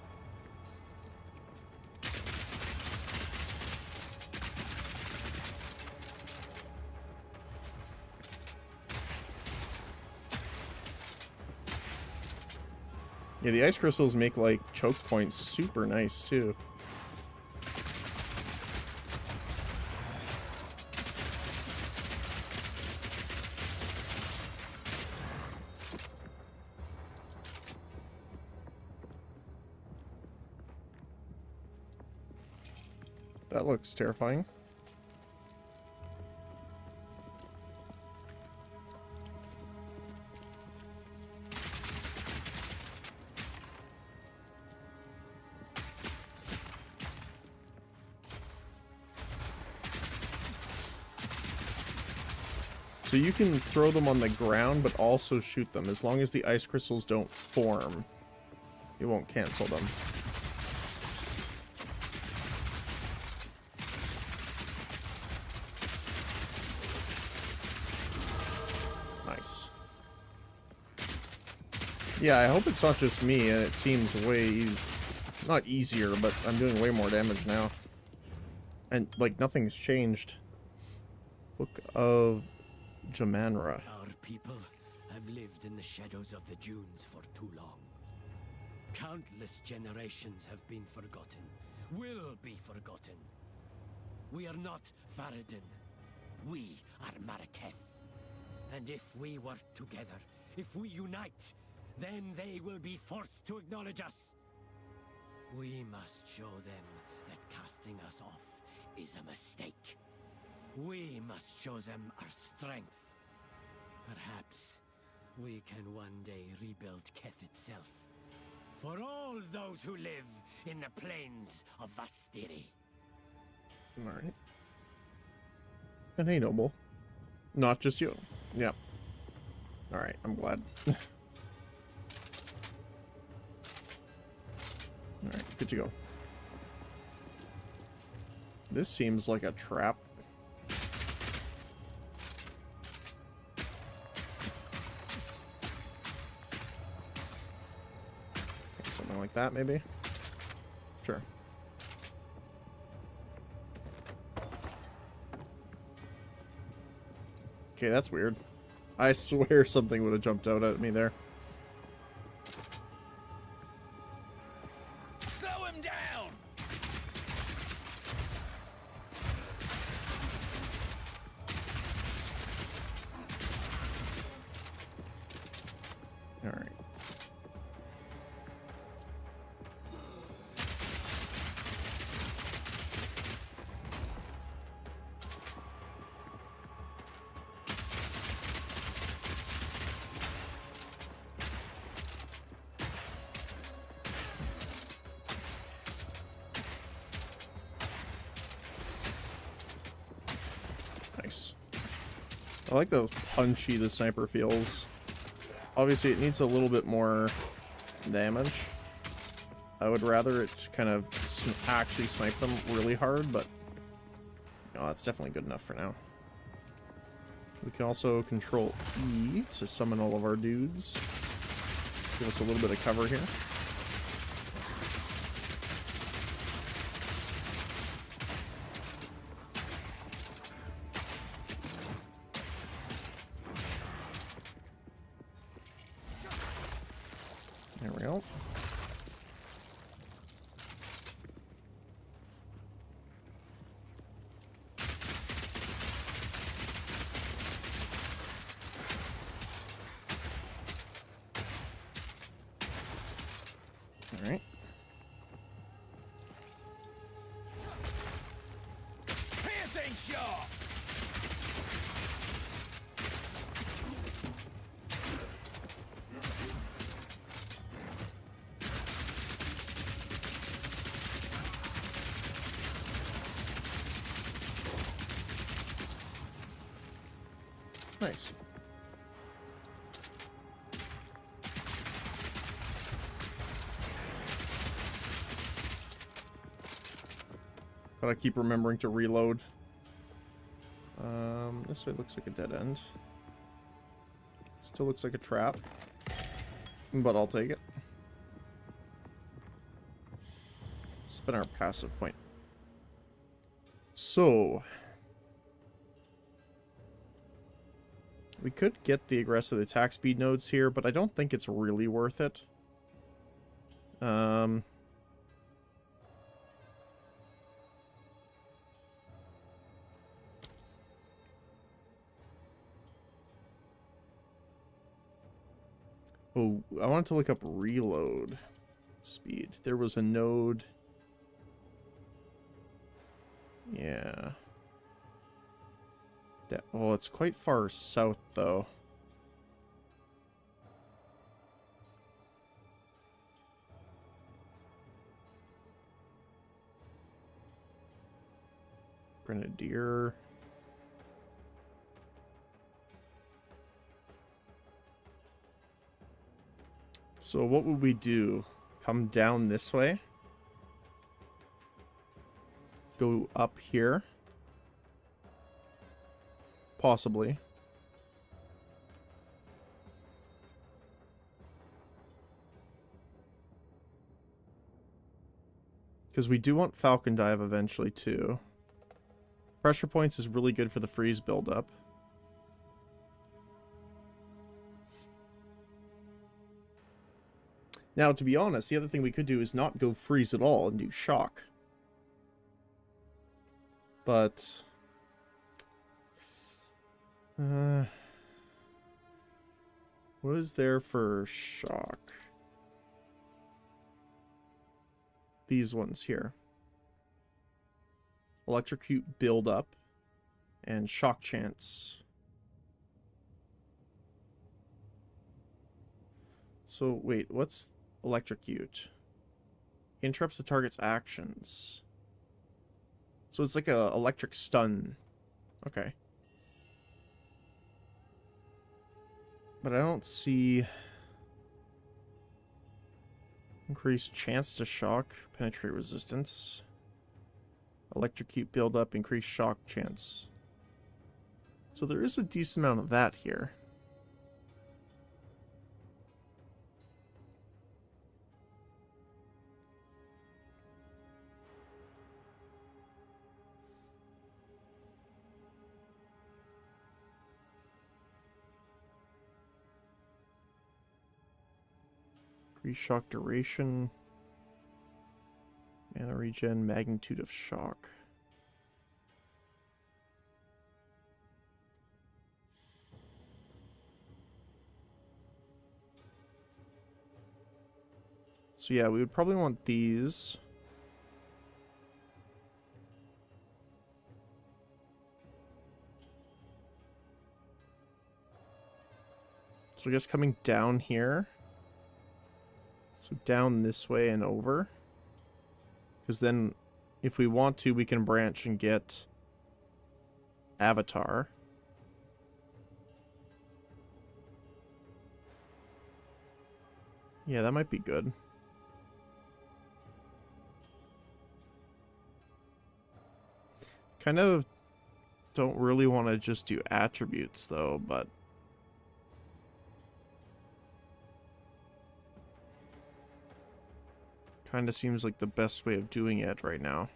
Yeah, the ice crystals make like choke points super nice too. That looks terrifying. So you can throw them on the ground, but also shoot them. As long as the ice crystals don't form, you won't cancel them. Nice. Yeah, I hope it's not just me, and it seems way not easier, but I'm doing way more damage now. And, like, nothing's changed. Book of Jamanra. Our people have lived in the shadows of the dunes for too long. Countless generations have been forgotten, will be forgotten. We are not Faradin. We are Maraketh. And if we work together, if we unite, then they will be forced to acknowledge us. We must show them that casting us off is a mistake. We must show them our strength. Perhaps we can one day rebuild Keth itself. For all those who live in the plains of Vastiri. Alright. And hey, Noble. Not just you. Yep. Alright, I'm glad. Alright, good to go. This seems like a trap. Something like that, maybe? Sure. Okay, that's weird. I swear something would have jumped out at me there. Slow him down! Alright. Nice. I like how punchy the sniper feels. Obviously, it needs a little bit more damage. I would rather it kind of actually snipe them really hard, but that's definitely good enough for now. We can also control E to summon all of our dudes. Give us a little bit of cover here. There we go. Staying sharp. Nice. Gotta keep remembering to reload. This way looks like a dead end. Still looks like a trap, but I'll take it. Spin our passive point. So we could get the aggressive attack speed nodes here, but I don't think it's really worth it. Oh, I wanted to look up reload speed. There was a node. Yeah. Oh, it's quite far south, though. Grenadier. So what would we do? Come down this way? Go up here? Possibly. Because we do want Falcon Dive eventually, too. Pressure points is really good for the freeze buildup. Now, to be honest, the other thing we could do is not go freeze at all and do shock. But what is there for shock? These ones here. Electrocute build up and shock chance. So wait, what's electrocute? Interrupts the target's actions. So it's like a electric stun. Okay. But I don't see increased chance to shock, penetrate resistance. Electrocute build up, increased shock chance. So there is a decent amount of that here. Increased shock duration. Mana regen, magnitude of shock. So yeah, we would probably want these. So I guess coming down here. So down this way and over. Because then, if we want to, we can branch and get Avatar. Yeah, that might be good. Kind of don't really want to just do attributes, though, but kind of seems like the best way of doing it right now.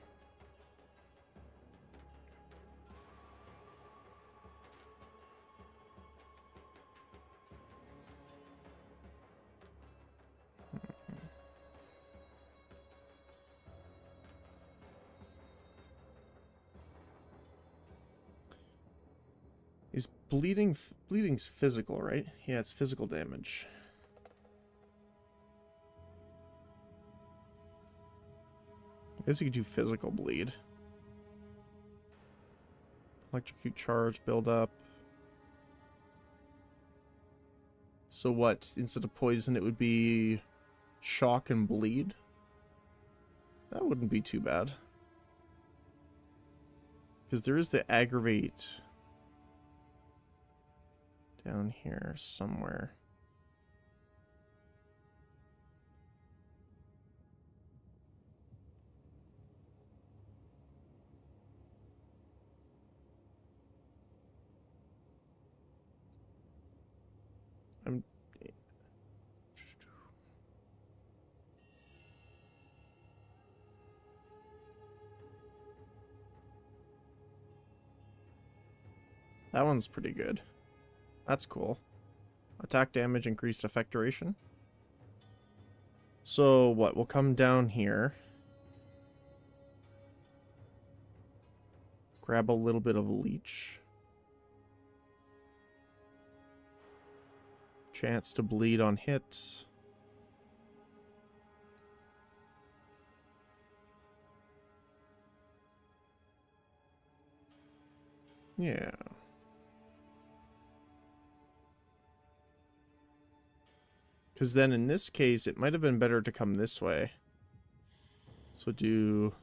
Is bleeding's physical, right? Yeah, it's physical damage. I guess you could do physical bleed. Electrocute charge, build up. So what? Instead of poison, it would be shock and bleed? That wouldn't be too bad. Because there is the aggravate down here somewhere. That one's pretty good. That's cool. Attack damage, increased effect duration. So what? We'll come down here. Grab a little bit of leech. Chance to bleed on hits. Yeah. Because then in this case, it might have been better to come this way. So do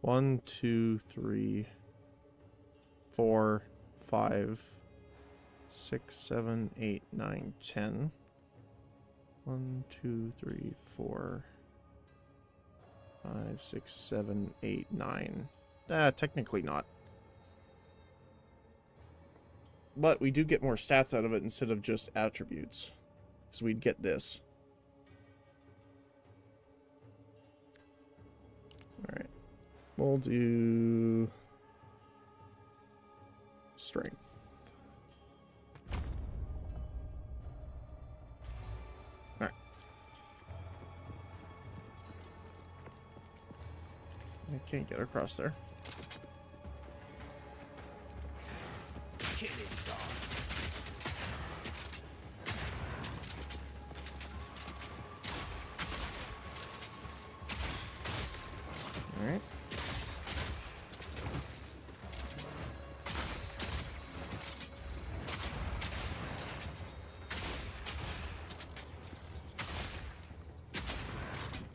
1, 2, 3, 4, 5, 6, 7, 8, 9, 10. 1, 2, 3, 4, 5, 6, 7, 8, 9. Technically not. But we do get more stats out of it instead of just attributes. So we'd get this. Alright. We'll do strength. Alright. I can't get across there. Alright.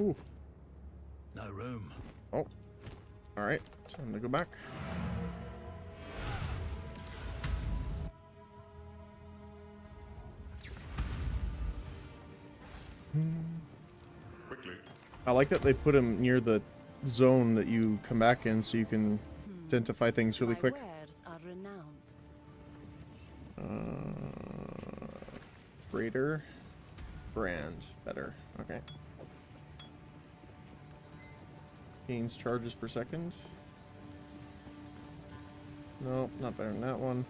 Ooh. No room. Oh. Alright. Time to go back. Quickly. I like that they put him near the zone that you come back in so you can identify things really My quick. wares are renowned. Raider. Brand. Better. Okay. Gains charges per second. Nope, not better than that one.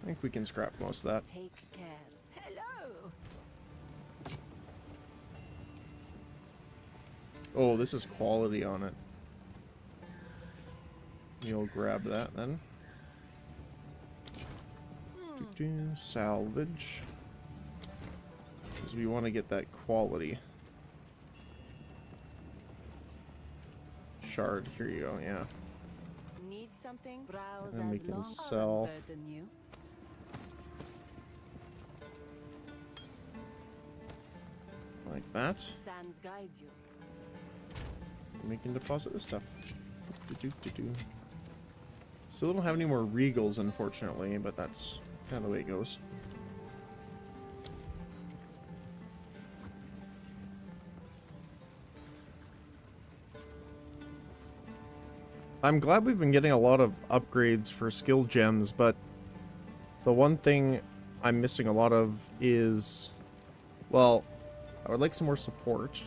I think we can scrap most of that. Take care. Hello! Oh, this is quality on it. You'll grab that then. Salvage. Because we want to get that quality. Shard, here you go, yeah. Need something? Browse And we as can long sell. unburden you. Like that. Sands guides you. And we can deposit this stuff. Still don't have any more regals, unfortunately, but that's kind of the way it goes. I'm glad we've been getting a lot of upgrades for skill gems, but the one thing I'm missing a lot of is, well, I would like some more support,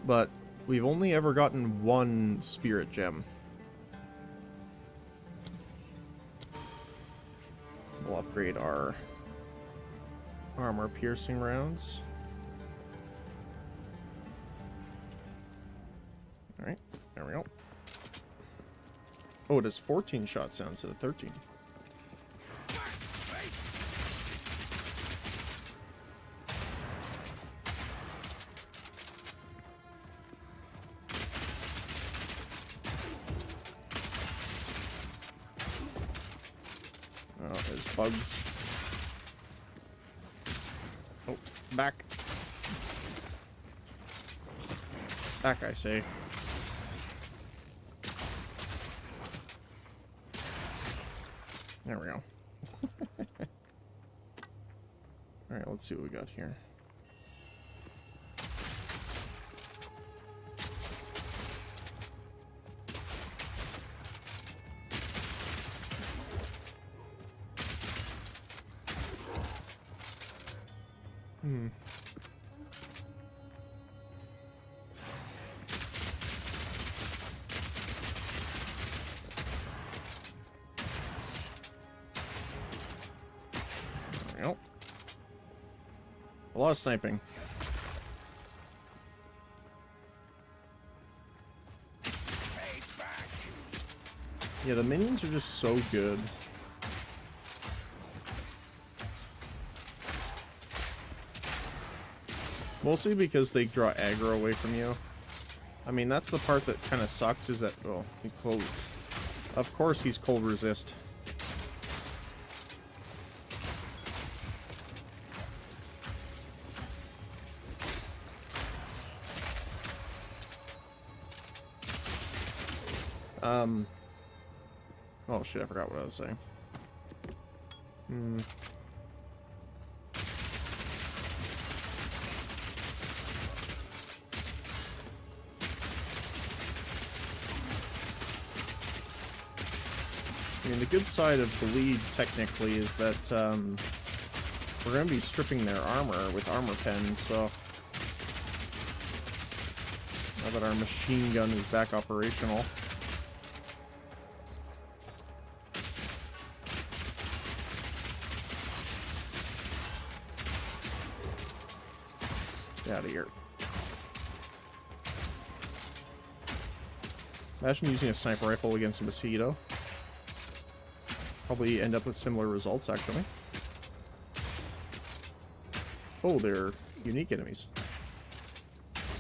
but we've only ever gotten one spirit gem. We'll upgrade our armor piercing rounds. Alright, there we go. Oh, it has 14 shot sounds instead of 13. bugs. Oh, back. Back, I say. There we go. Alright, let's see what we got here. A lot of sniping. Yeah, the minions are just so good. Mostly because they draw aggro away from you. I mean, that's the part that kind of sucks, is that... Oh, he's cold. Of course he's cold resist. Oh shit, I forgot what I was saying. I mean, the good side of Bleed, technically, is that, we're gonna be stripping their armor with armor pen, so... Now that our machine gun is back operational. Get out of here. Imagine using a sniper rifle against a mosquito. Probably end up with similar results, actually. Oh, they're unique enemies.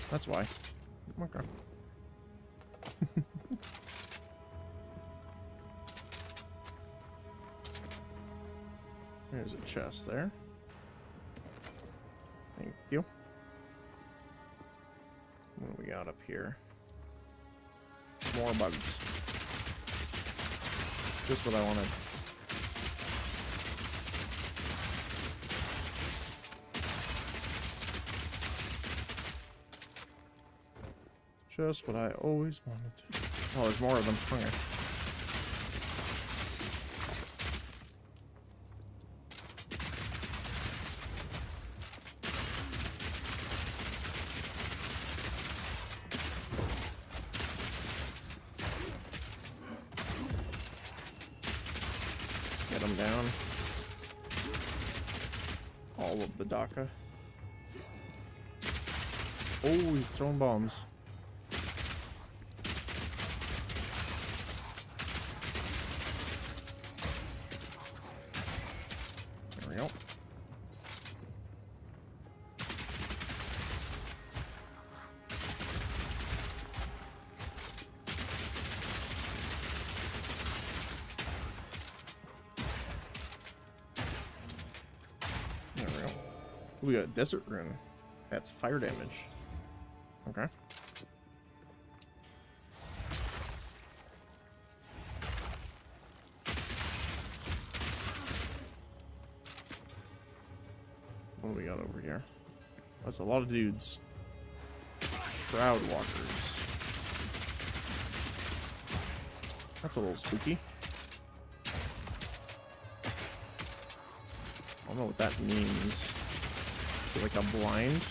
That's why. Okay. There's a chest there. Thank you. What do we got up here? More bugs. Just what I wanted. Just what I always wanted. Oh, there's more of them. Okay. Let's get them down. All of the DACA. Oh, he's throwing bombs. We got a desert rune. That's fire damage. Okay. What do we got over here? That's a lot of dudes. Shroud walkers. That's a little spooky. I don't know what that means. Is it like a blind?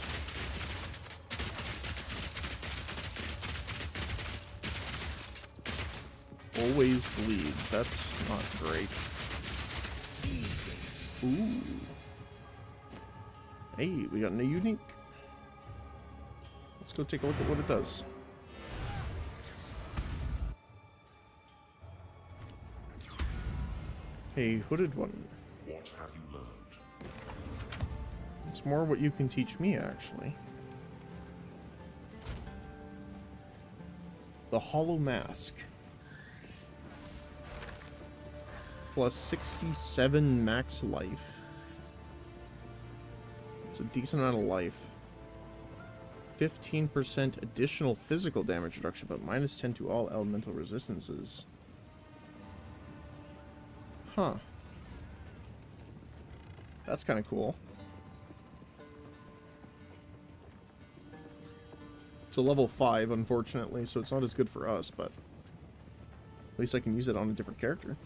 Always bleeds. That's not great. Ooh. Hey, we got a unique. Let's go take a look at what it does. Hey, hooded one. What have you learned? It's more what you can teach me, actually. The Hollow Mask. plus 67 max life. It's a decent amount of life. 15% additional physical damage reduction, but minus 10 to all elemental resistances. Huh. That's kind of cool. It's a level 5, unfortunately, so it's not as good for us, but at least I can use it on a different character.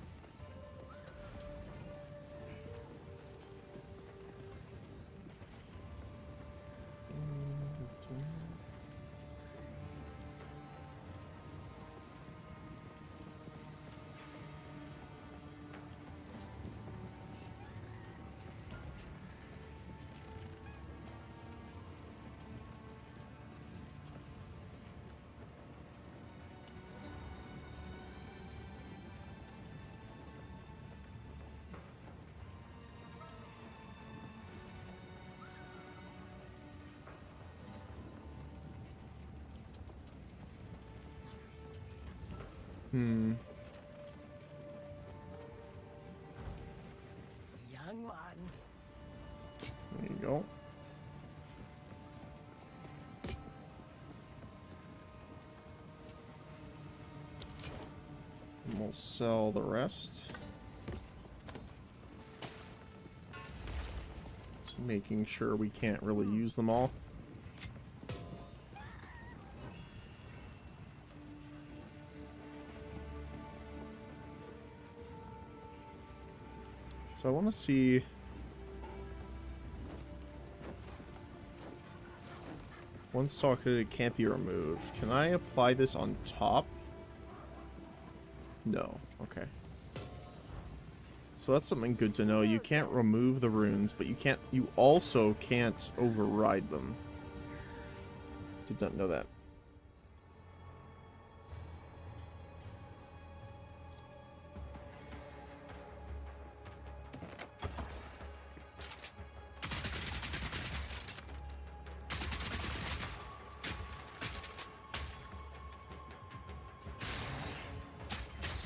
Young one. There you go. And we'll sell the rest. Just making sure we can't really use them all. So I want to see... Once talking can't be removed. Can I apply this on top? No. Okay. So that's something good to know. You can't remove the runes, but you also can't override them. Did not know that.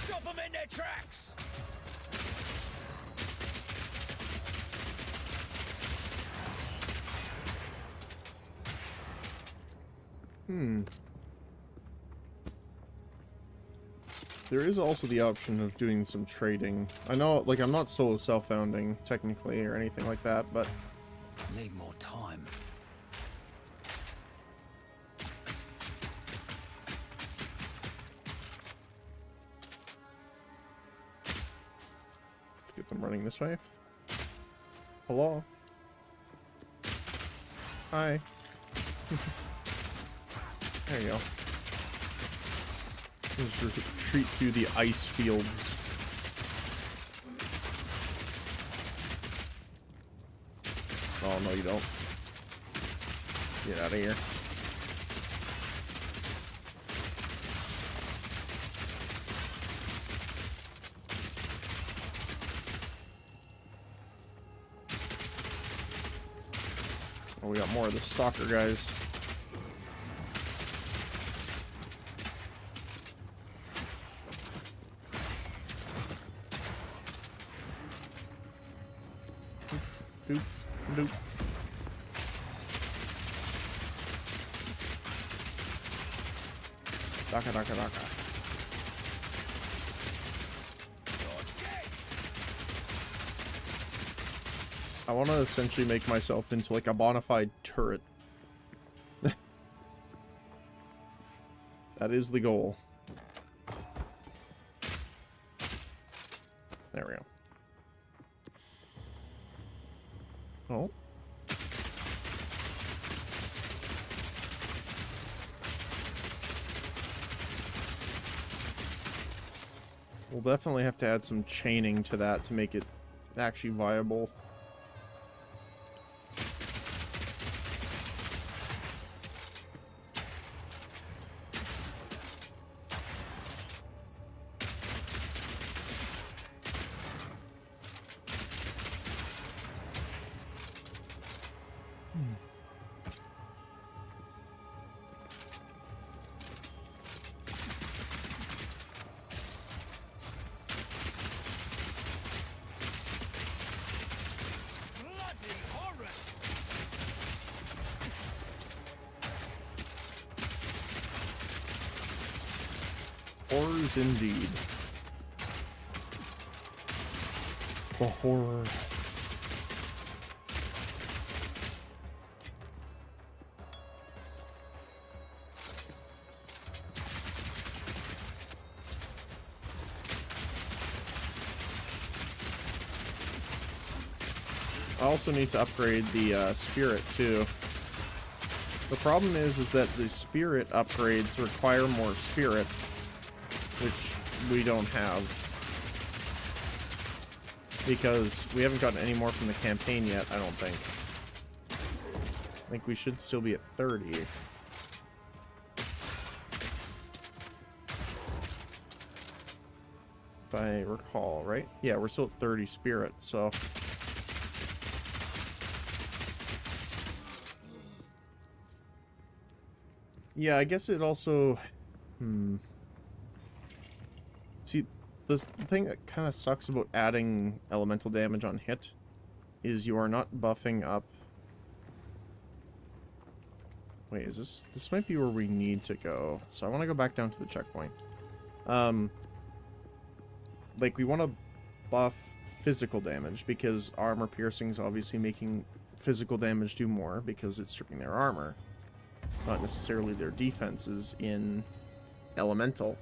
Stop them in their tracks! There is also the option of doing some trading. I know, like, I'm not solo self-founding, technically, or anything like that, but... Need more time. Let's get them running this way. Hello? Hi. There you go. Just retreat through the ice fields. Oh, no, you don't. Get out of here. Oh, we got more of the stalker guys. Doop, doop. Daka, daka, daka. I want to essentially make myself into like a bona fide turret. That is the goal. There we go. Oh. We'll definitely have to add some chaining to that to make it actually viable. Horrors indeed. The horror. I also need to upgrade the spirit too. The problem is that the spirit upgrades require more spirit, which we don't have. Because we haven't gotten any more from the campaign yet, I don't think. I think we should still be at 30. If I recall, right? Yeah, we're still at 30 spirit, so... Yeah, I guess it also... See, the thing that kind of sucks about adding elemental damage on hit is you are not buffing up... Wait, is this... This might be where we need to go. So I want to go back down to the checkpoint. Like, we want to buff physical damage because armor piercing is obviously making physical damage do more because it's stripping their armor. Not necessarily their defenses in elemental.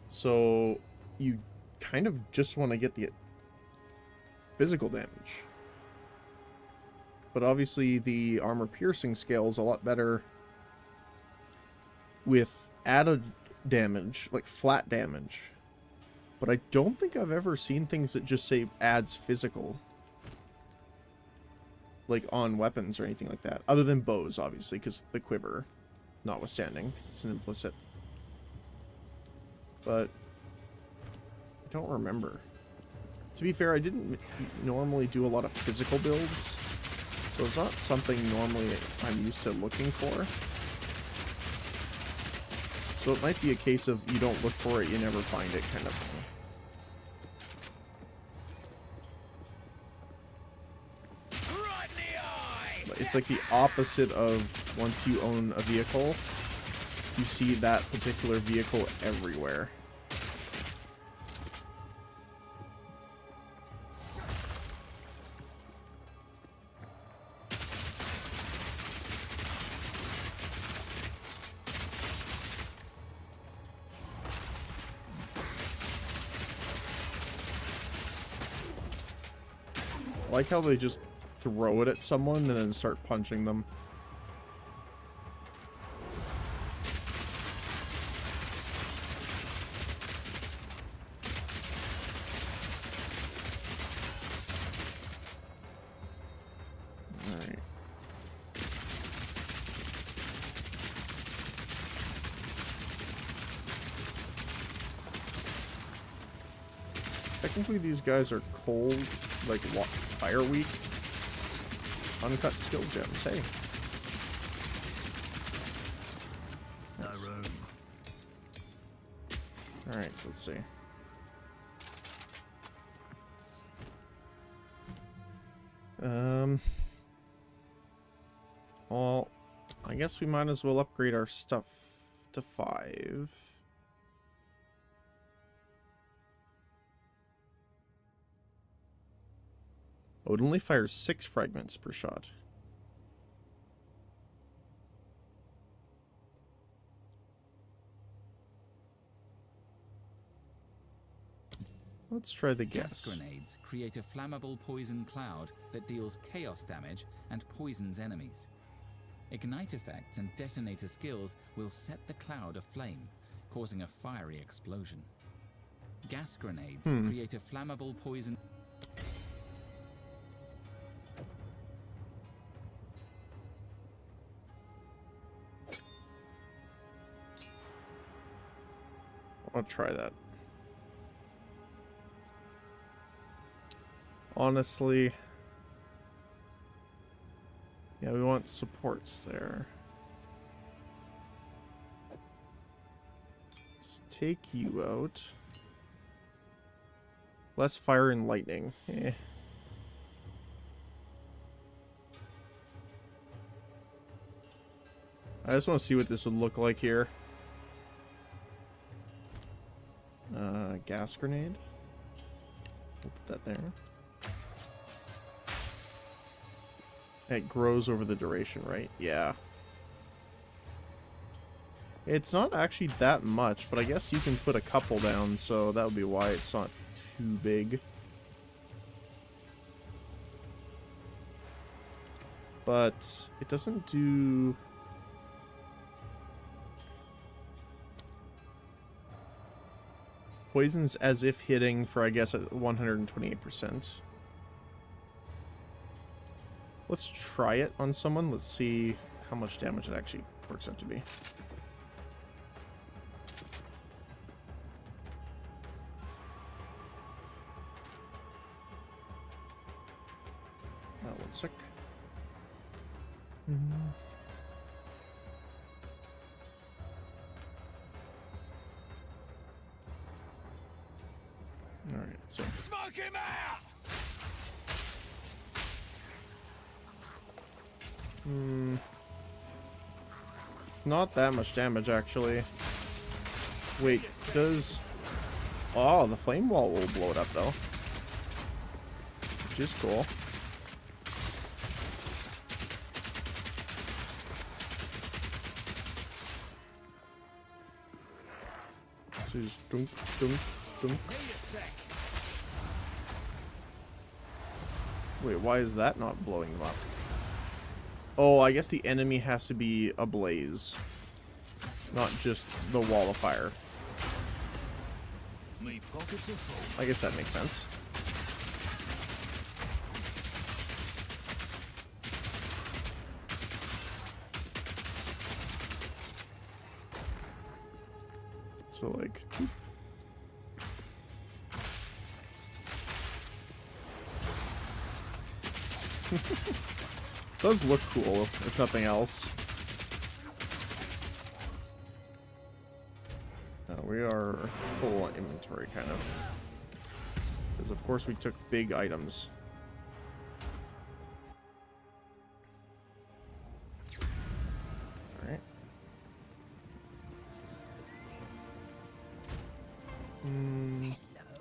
So you kind of just want to get the physical damage. But obviously the armor piercing scale is a lot better with added damage, like flat damage. But I don't think I've ever seen things that just say adds physical. Like on weapons or anything like that. Other than bows, obviously, because the quiver, notwithstanding, 'cause it's an implicit. But I don't remember. To be fair, I didn't normally do a lot of physical builds, so it's not something normally I'm used to looking for. So it might be a case of you don't look for it, you never find it kind of thing. It's like the opposite of once you own a vehicle, you see that particular vehicle everywhere. I like how they just throw it at someone and then start punching them. Alright. Technically these guys are cold, like fire weak. Uncut skill gems, hey. Nice. No room. Alright, let's see. Well, I guess we might as well upgrade our stuff to 5. Oh, it only fires 6 fragments per shot. Let's try the Gas guess. grenades create a flammable poison cloud that deals chaos damage and poisons enemies. Ignite effects and detonator skills will set the cloud aflame, causing a fiery explosion. Gas grenades create a flammable poison... I'll try that. Honestly, yeah, we want supports there. Let's take you out. Less fire and lightning. Eh. I just want to see what this would look like here. gas grenade. We'll put that there. It grows over the duration, right? Yeah. It's not actually that much, but I guess you can put a couple down, so that would be why it's not too big. But it doesn't do... Poisons as if hitting for, I guess, at 128%. Let's try it on someone. Let's see how much damage it actually works out to be. One sec. Alright, so. Smoke him out! Not that much damage, actually. Wait, does... Oh, the flame wall will blow it up, though. Which is cool. So just dunk, dunk, dunk. Wait, why is that not blowing them up? Oh, I guess the enemy has to be ablaze. Not just the wall of fire. Me pockets are full. I guess that makes sense. So, like... Does look cool, if nothing else. We are full on inventory, kind of. Because, of course, we took big items. Alright.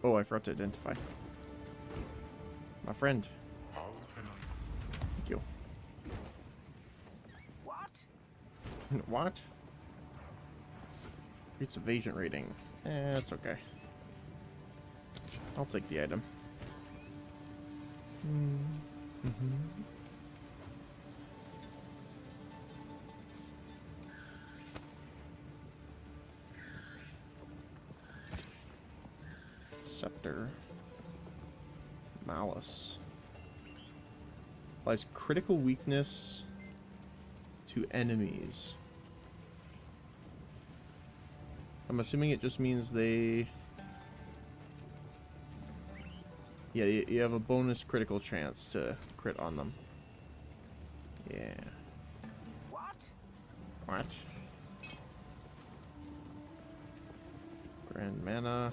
Oh, I forgot to identify. My friend. How can I... Thank you. What? What? It's evasion rating. That's okay. I'll take the item. Scepter. Malice. Applies critical weakness to enemies. I'm assuming it just means they... Yeah, you have a bonus critical chance to crit on them. Yeah. What? What? Grand mana.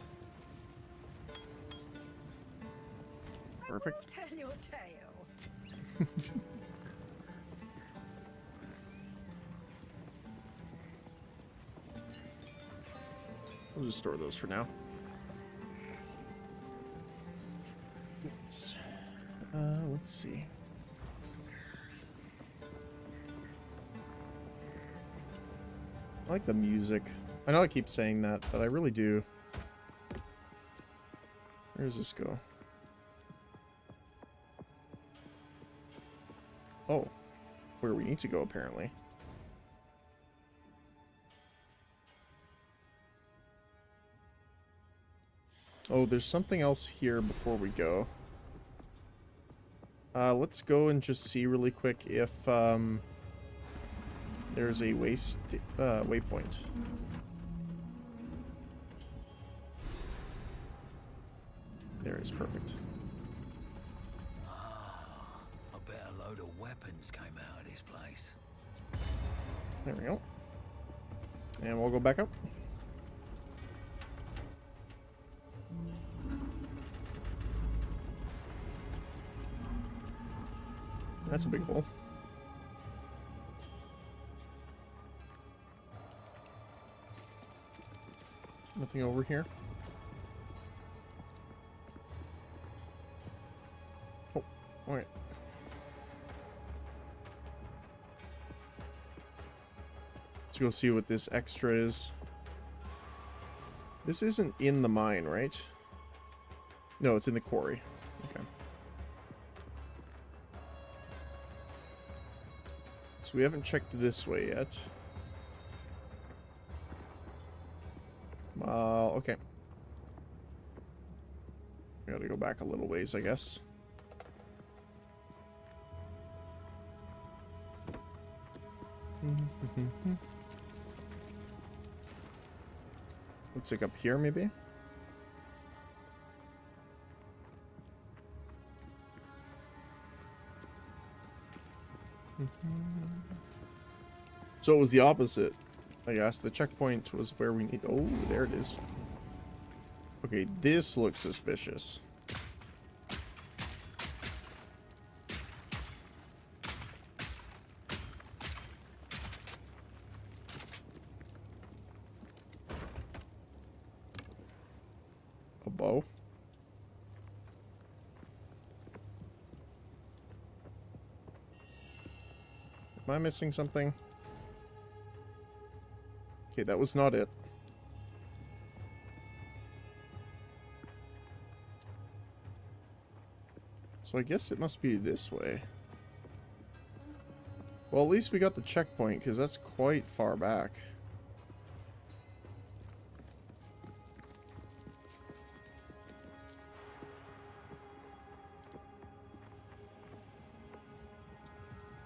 Perfect. Tell your tale. I'll just store those for now. Oops. Let's see. I like the music. I know I keep saying that, but I really do. Where does this go? Oh. Where we need to go, apparently. Oh, there's something else here before we go. Let's go and just see really quick if there's a waypoint. There is perfect. I bet a load of weapons came out of this place. There we go. And we'll go back up. That's a big hole. Nothing over here. Let's go see what this extra is. This isn't in the mine, right? No, it's in the quarry. Okay. So we haven't checked this way yet. Okay. We gotta go back a little ways, I guess. Looks like up here, maybe? So it was the opposite, I guess. The checkpoint was where we need... Oh, there it is. Okay, this looks suspicious. A bow. Am I missing something? Okay, that was not it. So I guess it must be this way. Well, at least we got the checkpoint, because that's quite far back.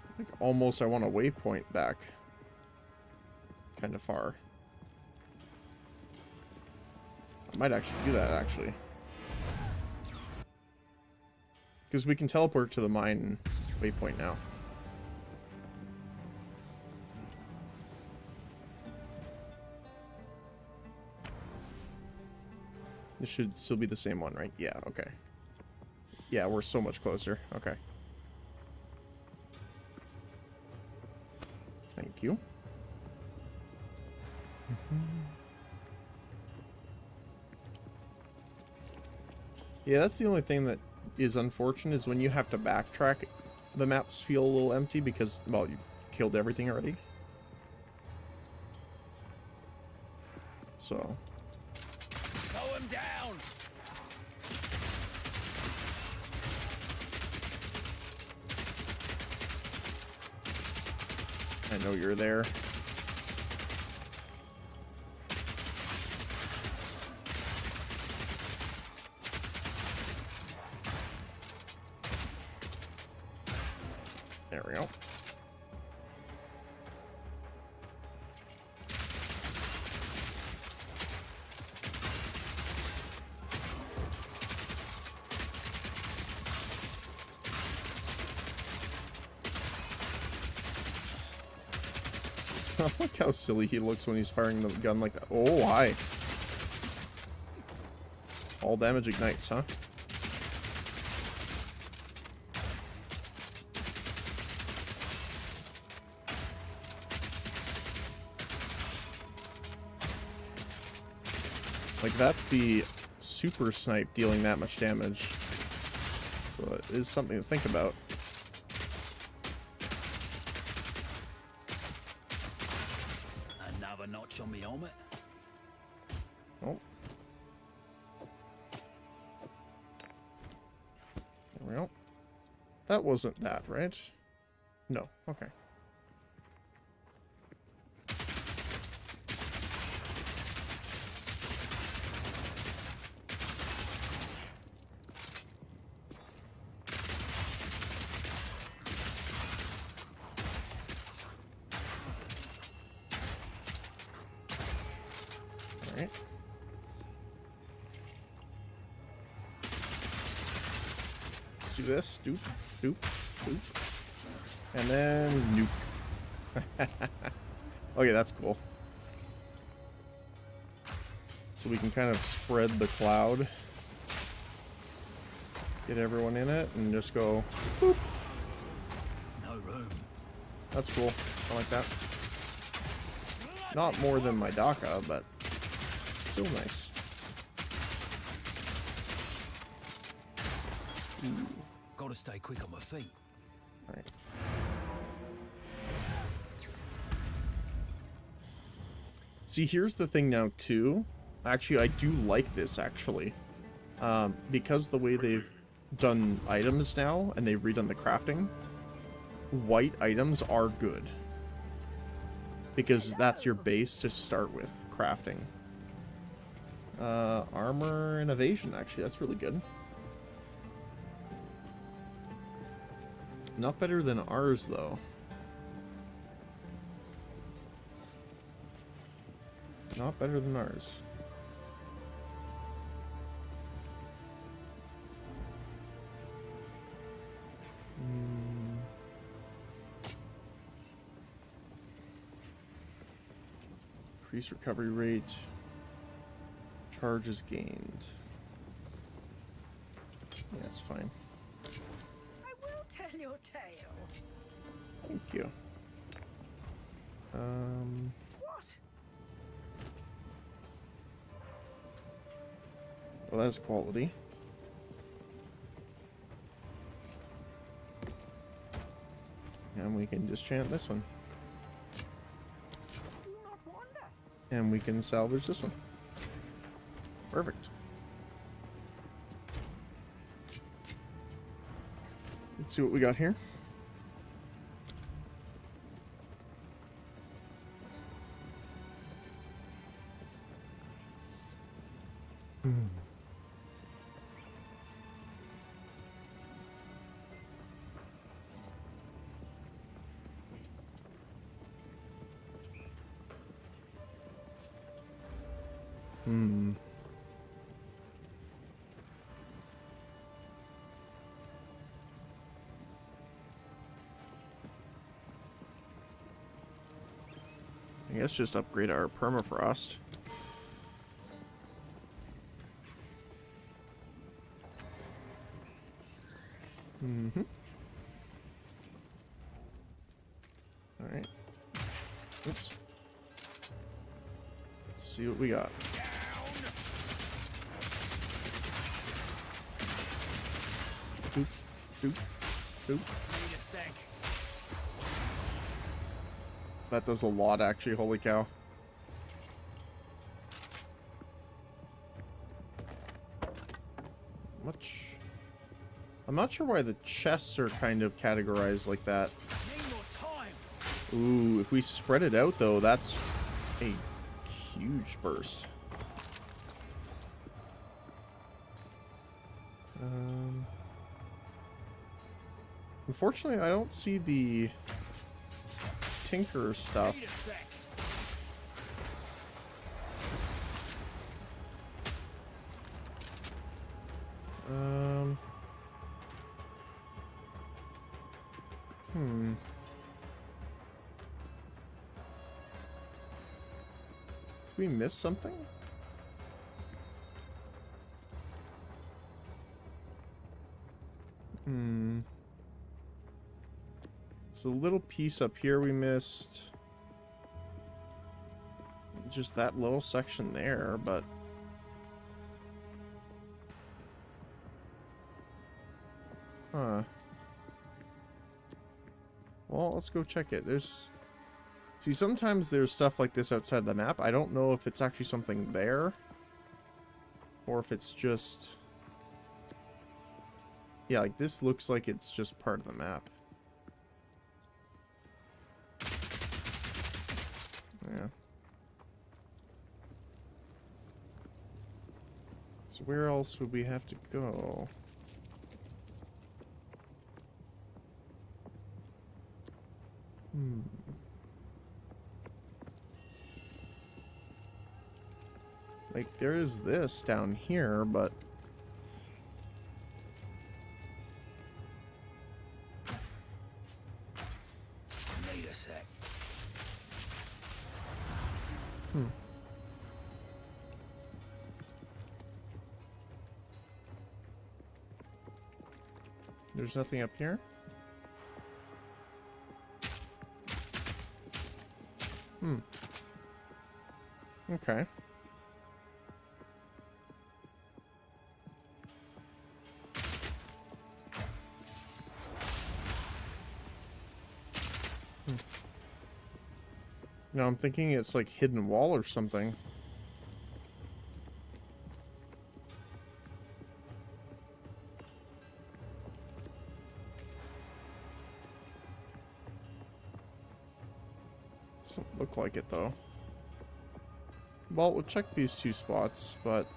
I think almost I want a waypoint back. Kind of far. I might actually do that, actually. Because we can teleport to the mine waypoint now. This should still be the same one, right? Yeah, okay. Yeah, we're so much closer. Okay. Thank you. Yeah, that's the only thing that is unfortunate, is when you have to backtrack, the maps feel a little empty because, well, you killed everything already. So. Throw him down! I know you're there. There we go. Look how silly he looks when he's firing the gun like that. Oh, hi. All damage ignites, huh? Like, that's the super snipe dealing that much damage. So it is something to think about. Another notch on me helmet. Oh. There we go. That wasn't that, right? No. Okay. Alright. Let's do this. Doop, doop, doop. And then nuke. Okay, that's cool. So we can kind of spread the cloud. Get everyone in it and just go boop. No room. That's cool. I like that. Not more than my Daka, but still nice. Ooh. Gotta stay quick on my feet. Alright. See, here's the thing now, too. Actually, I do like this, actually. Because the way they've done items now, and they've redone the crafting, white items are good. Because that's your base to start with, crafting. Armor and evasion, actually, that's really good. Not better than ours, though. Not better than ours. Increased recovery rate. Charges gained. Yeah, that's fine. I will tell your tale. Thank you. What? Well, that's quality. And we can dischant this one. Do not wander. And we can salvage this one. Perfect. Let's see what we got here. I guess just upgrade our permafrost. Alright. Oops. Let's see what we got. Doop, doop, doop. That does a lot, actually. Holy cow. Much. I'm not sure why the chests are kind of categorized like that. Ooh, if we spread it out, though, that's a huge burst. Unfortunately, I don't see the Tinker stuff. Did we miss something? It's a little piece up here we missed. Just that little section there, but... Huh. Well, let's go check it. There's... See, sometimes there's stuff like this outside the map. I don't know if it's actually something there. Or if it's just... Yeah, like this looks like it's just part of the map. Yeah. So where else would we have to go? Like, there is this down here, but... Need a sec. There's nothing up here? Okay. No, I'm thinking it's like hidden wall or something. Doesn't look like it though. Well, we'll check these two spots, but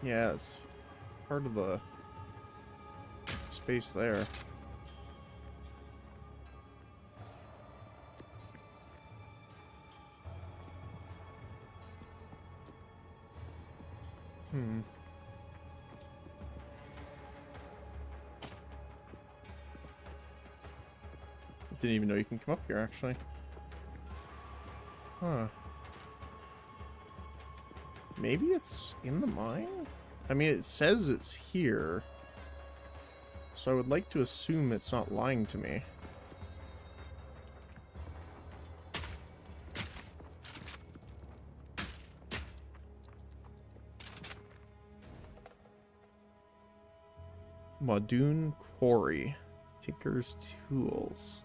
yeah, it's part of the space there. Didn't even know you can come up here, actually. Huh. Maybe it's in the mine? I mean, it says it's here. So I would like to assume it's not lying to me. Madoon Quarry. Tinker's Tools.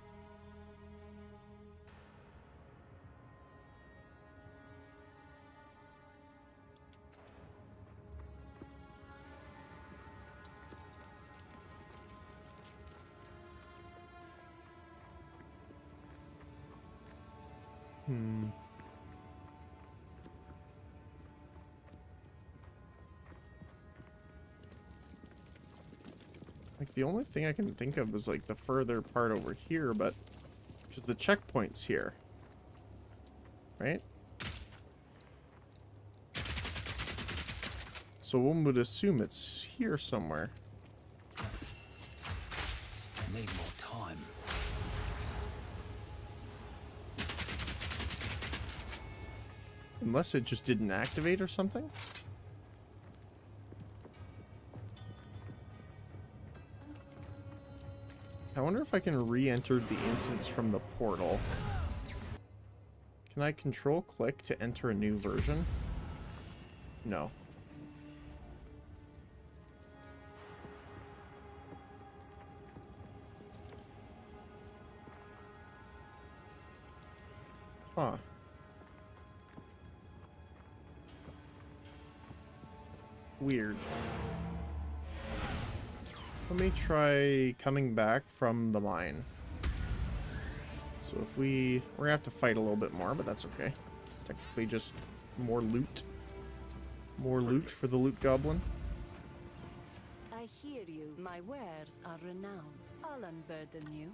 Like, the only thing I can think of is, like, the further part over here, but... because the checkpoint's here. Right? So one would assume it's here somewhere. Need more time. Unless it just didn't activate or something? I wonder if I can re-enter the instance from the portal. Can I control-click to enter a new version? No. Huh. Weird. Let me try coming back from the mine. So if we're gonna have to fight a little bit more, but that's okay. Technically just more loot. More loot for the loot goblin. I hear you. My wares are renowned. I'll unburden you.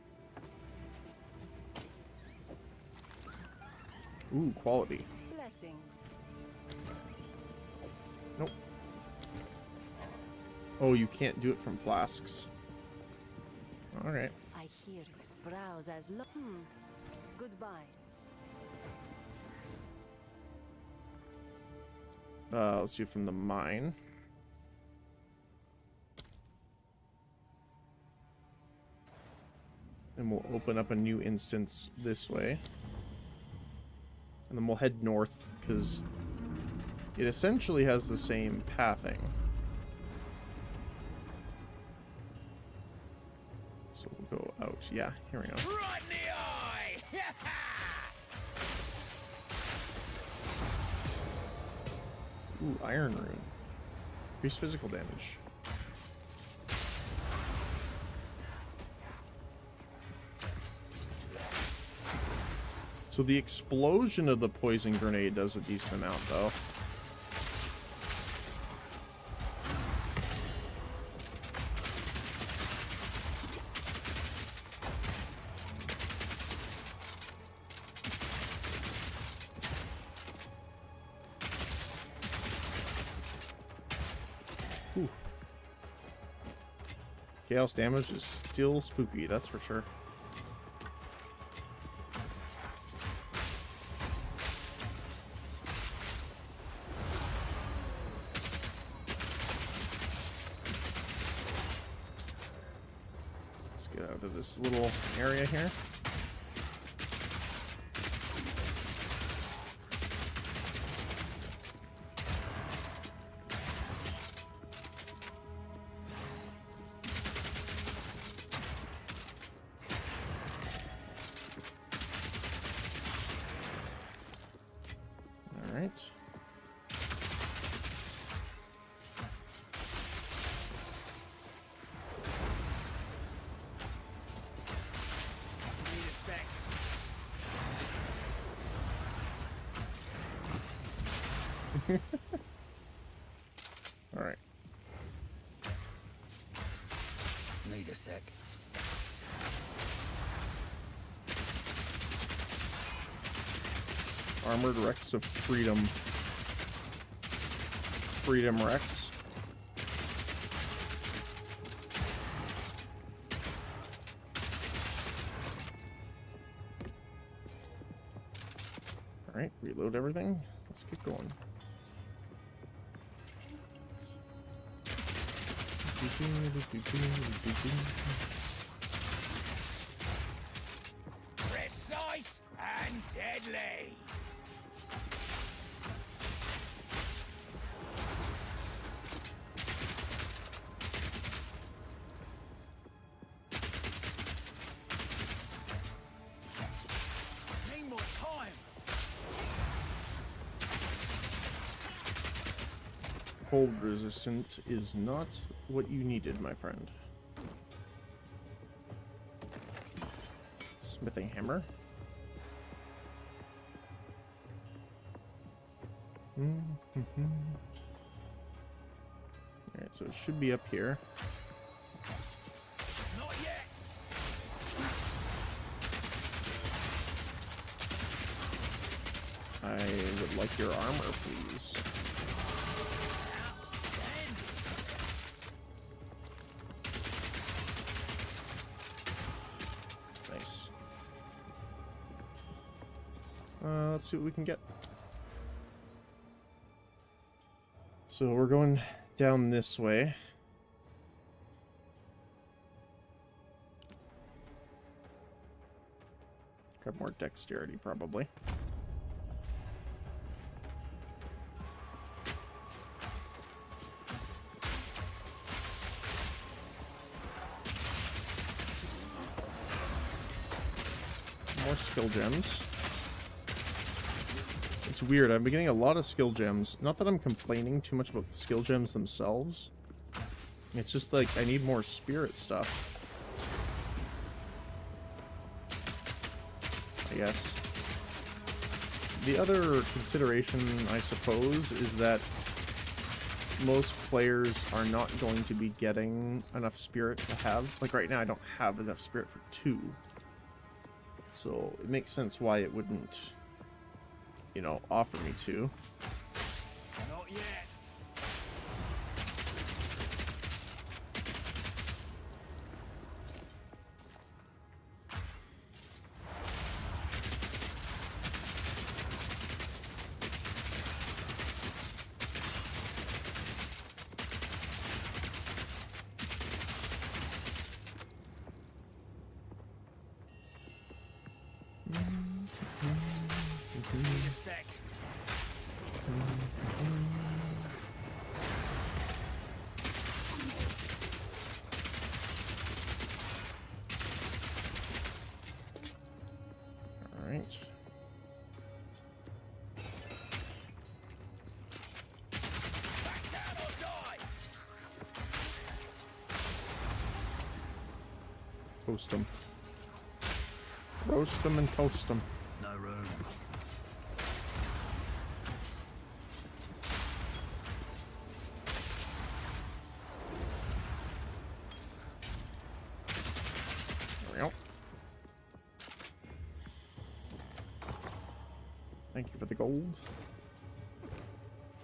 Ooh, quality. Blessings. Nope. Oh, you can't do it from flasks. Alright. I hear you. Browse as Goodbye. Let's do it from the mine. And we'll open up a new instance this way. And then we'll head north, because it essentially has the same pathing. So we'll go out. Yeah, here we go. Right in the eye! Ooh, Iron Rune. Increased physical damage. So the explosion of the poison grenade does a decent amount, though. Whew. Chaos damage is still spooky, that's for sure. Let's get out of this little area here. Alright. Need a sec. Alright. Need a sec. Armored Rex of Freedom. Freedom Rex. Alright, reload everything. Let's get going. Precise and deadly. Need more time. Cold resistant is not what you needed, my friend. Smithing hammer. Alright, so it should be up here. Not yet. I would like your armor, please. Outstanding. Nice. Let's see what we can get. So we're going down this way. Got more dexterity, probably. More skill gems. It's weird, I've been getting a lot of skill gems. Not that I'm complaining too much about the skill gems themselves. It's just like, I need more spirit stuff. I guess. The other consideration, I suppose, is that most players are not going to be getting enough spirit to have. Like right now, I don't have enough spirit for 2. So it makes sense why it wouldn't, you know, offer me to. Not yet. Need a sec. Alright. Back down or die. Toast them. Roast them and toast them. No room. Well. Thank you for the gold.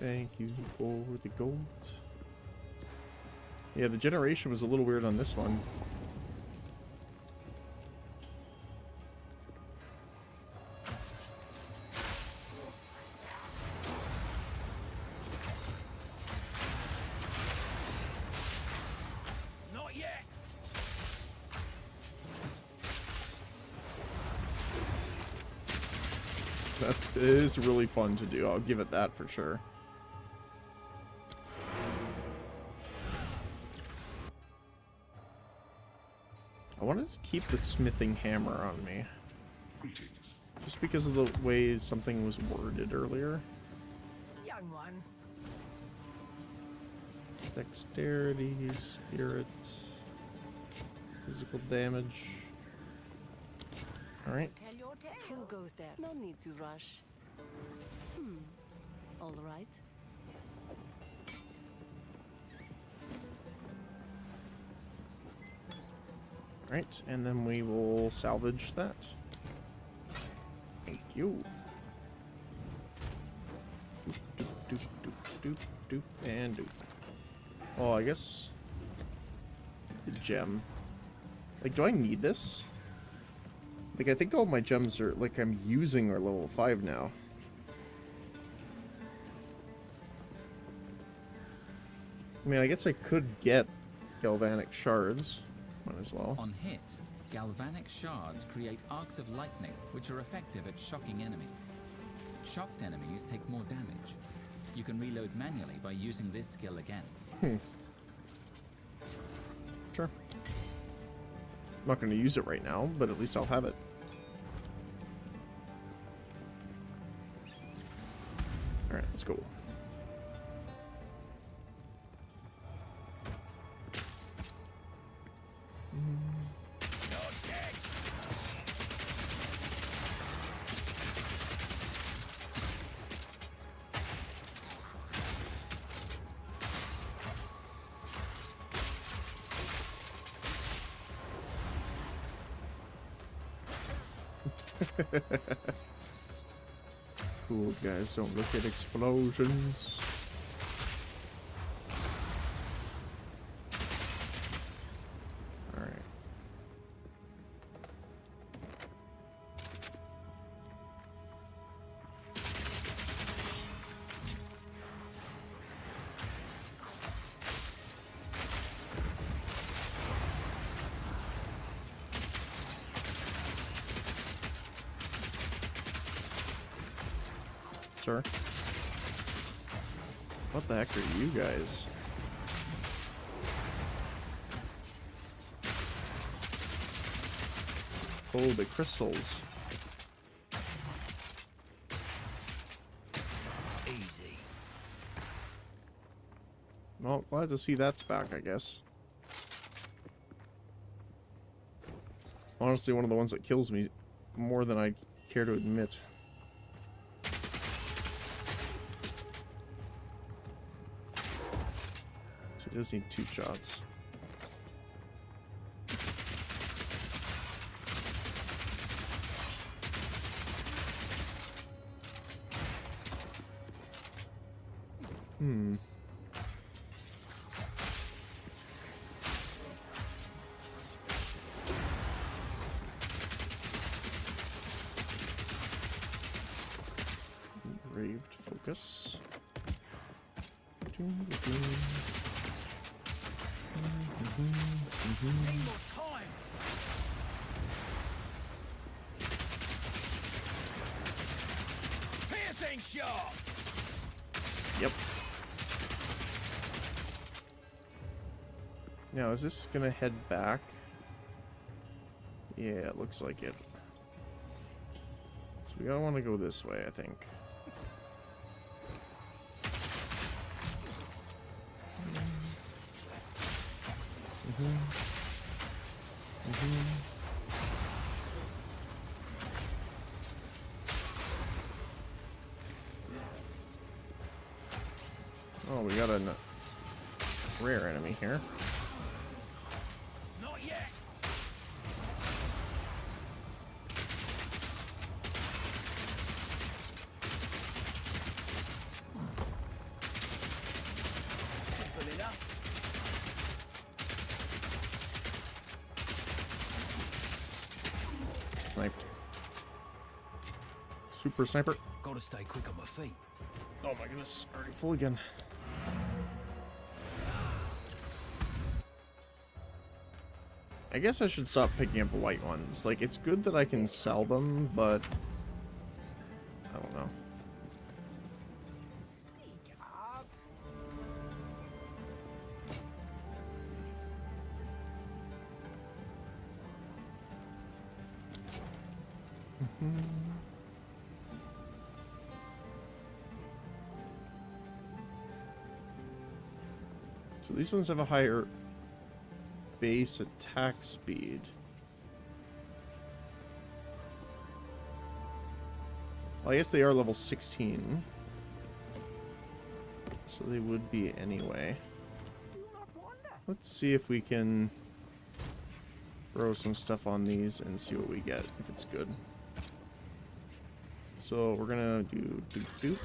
Thank you for the gold. Yeah, the generation was a little weird on this one. Not yet. It is really fun to do, I'll give it that for sure. I wanted to keep the smithing hammer on me. Greetings. Just because of the way something was worded earlier. Down one. Dexterity, spirit, physical damage. Alright. Tell your tale. Who goes there? No need to rush. All right. Right, and then we will salvage that. Thank you. Doop, doop, doop, doop, doop, and doop. Oh, I guess the gem. Like, do I need this? Like, I think all my gems are, like, I'm using are level 5 now. I mean, I guess I could get galvanic shards. Might as well. On hit, galvanic shards create arcs of lightning, which are effective at shocking enemies. Shocked enemies take more damage. You can reload manually by using this skill again. Sure. I'm not going to use it right now, but at least I'll have it. Alright, let's go. Cool guys, don't look at explosions. Alright. Sir? What the heck are you guys? Oh, the crystals. Easy. Well, glad to see that's back, I guess. Honestly, one of the ones that kills me more than I care to admit. She does need 2 shots. Engraved focus. Need more time. Piercing shot. Yep. Now, is this gonna head back? Yeah, it looks like it. So we gotta want to go this way, I think. Oh, we got a rare enemy here. Not yet. Simple enough. Sniped. Super sniper. Gotta stay quick on my feet. Oh my goodness, already full again. I guess I should stop picking up white ones. Like, it's good that I can sell them, but I don't know. Speak up. So these ones have a higher base attack speed. Well, I guess they are level 16. So they would be anyway. Let's see if we can throw some stuff on these and see what we get, if it's good. So we're gonna do doop doop.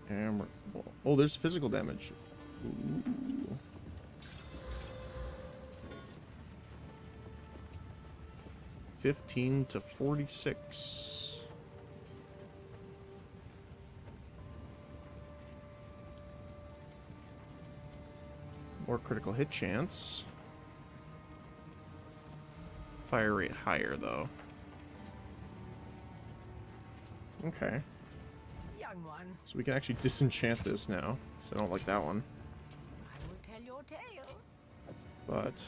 And oh, there's physical damage. Ooh. $15 to 46. More critical hit chance. Fire rate higher, though. Okay. Young one, So we can actually disenchant this now. So I don't like that one. I will tell your tale. But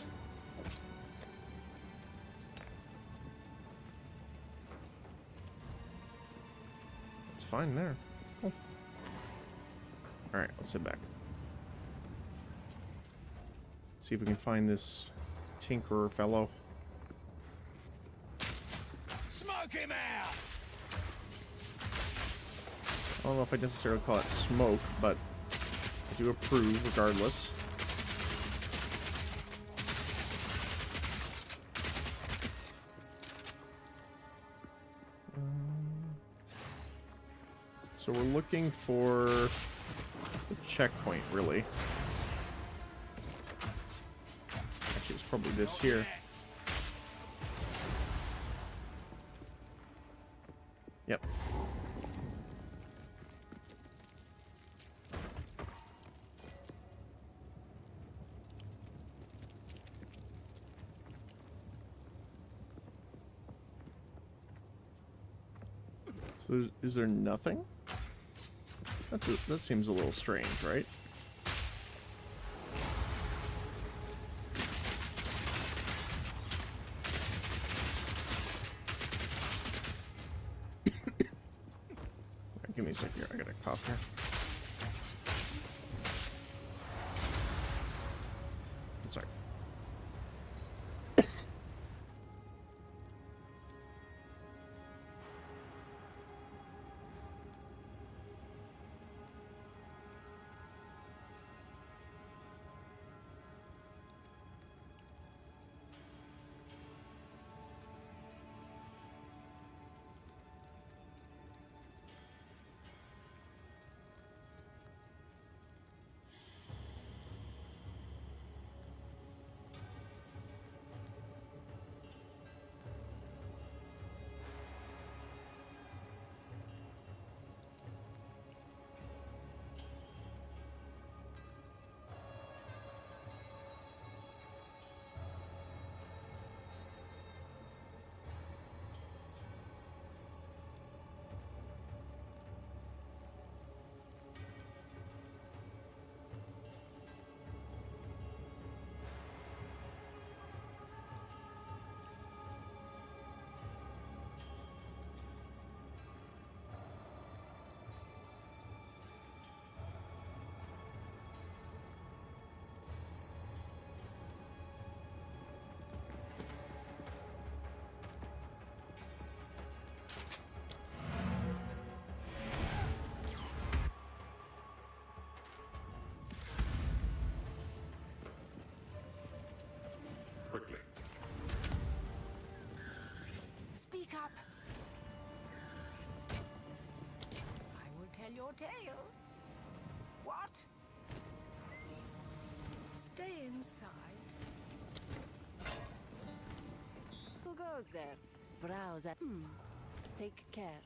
it's fine there. Cool. Alright, let's head back. See if we can find this tinkerer fellow. Smoke him out! I don't know if I necessarily call it smoke, but I do approve regardless. So we're looking for the checkpoint, really. Actually, it's probably this here. Yep. So is there nothing? That seems a little strange, right? Give me a sec here. I gotta cough here. Sorry. Quickly. Speak up. I will tell your tale. What? Stay inside. Who goes there? Browse at... Take care.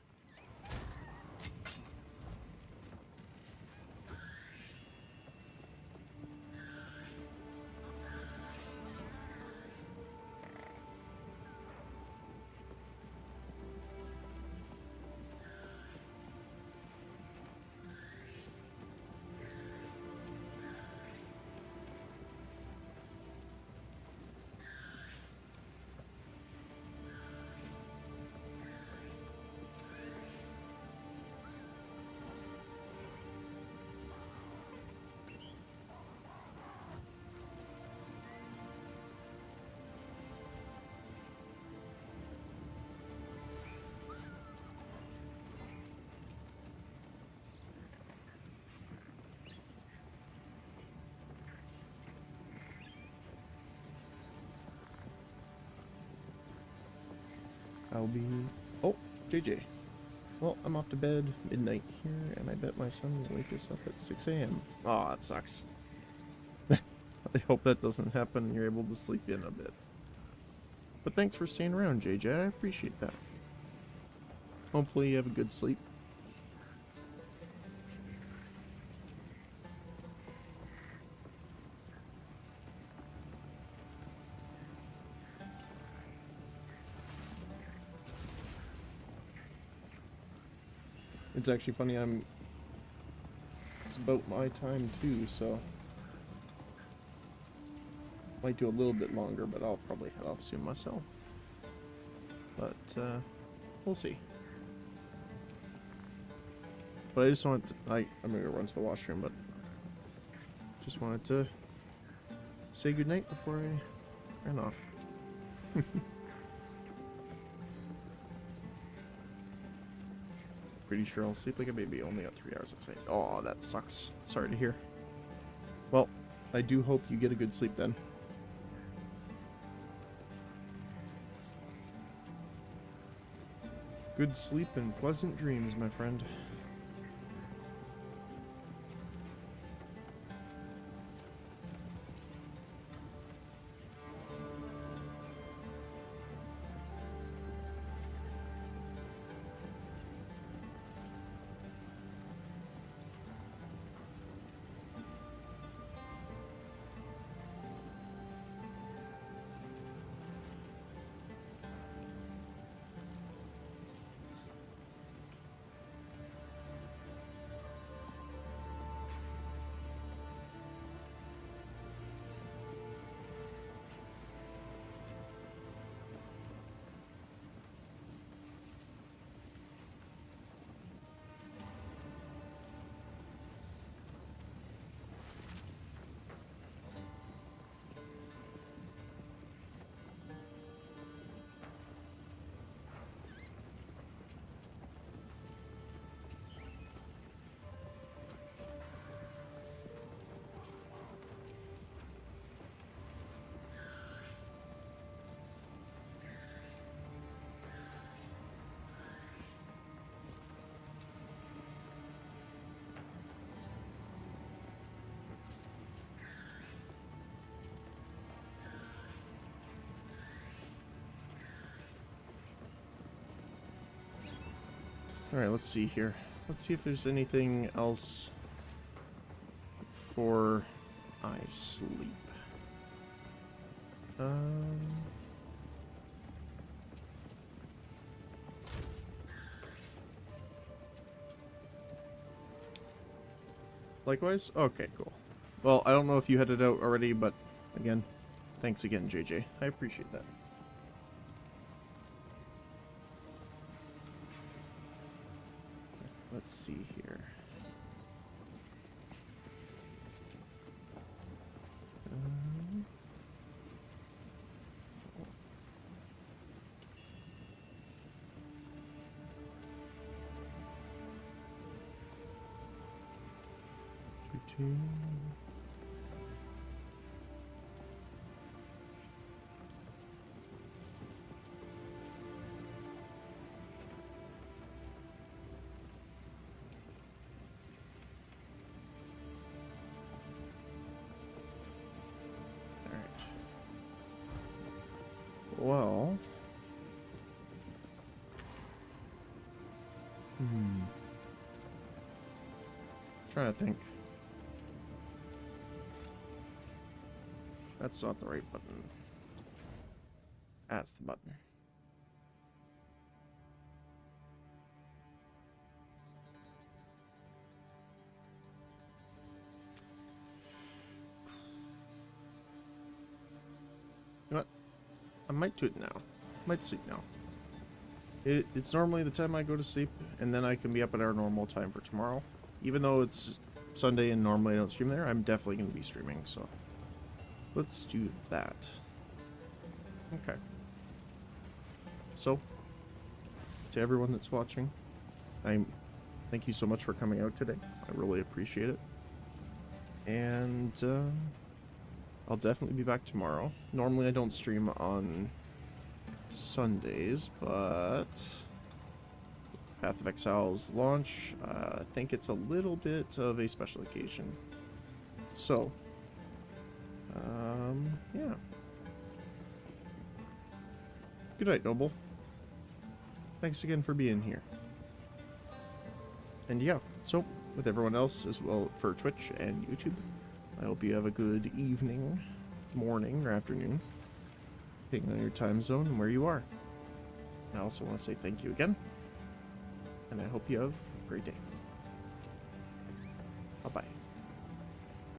I'll be... Oh, JJ. Well, I'm off to bed, midnight here, and I bet my son will wake us up at 6 a.m. Aw, that sucks. I hope that doesn't happen and you're able to sleep in a bit. But thanks for staying around, JJ. I appreciate that. Hopefully you have a good sleep. It's actually funny, it's about my time too, so might do a little bit longer, but I'll probably head off soon myself. But we'll see. But I just wanted to, I'm gonna go run to the washroom, but just wanted to say goodnight before I ran off. Pretty sure I'll sleep like a baby. Only got 3 hours of sleep. Oh, that sucks. Sorry to hear. Well, I do hope you get a good sleep then. Good sleep and pleasant dreams, my friend. Alright, let's see here. Let's see if there's anything else before I sleep. Likewise? Okay, cool. Well, I don't know if you headed out already, but again, thanks again, JJ. I appreciate that. Let's see here. Two. Well, trying to think. That's not the right button. That's the button. You know what? I might do it now. Might sleep now. It's normally the time I go to sleep, and then I can be up at our normal time for tomorrow. Even though it's Sunday and normally I don't stream there, I'm definitely going to be streaming, so let's do that. Okay. So, to everyone that's watching, thank you so much for coming out today. I really appreciate it. And I'll definitely be back tomorrow. Normally I don't stream on Sundays, but Path of Exile's launch, I think it's a little bit of a special occasion. So, yeah. Good night, Noble. Thanks again for being here. And yeah, so with everyone else as well for Twitch and YouTube, I hope you have a good evening, morning, or afternoon, depending on your time zone and where you are. I also want to say thank you again, and I hope you have a great day. Bye-bye.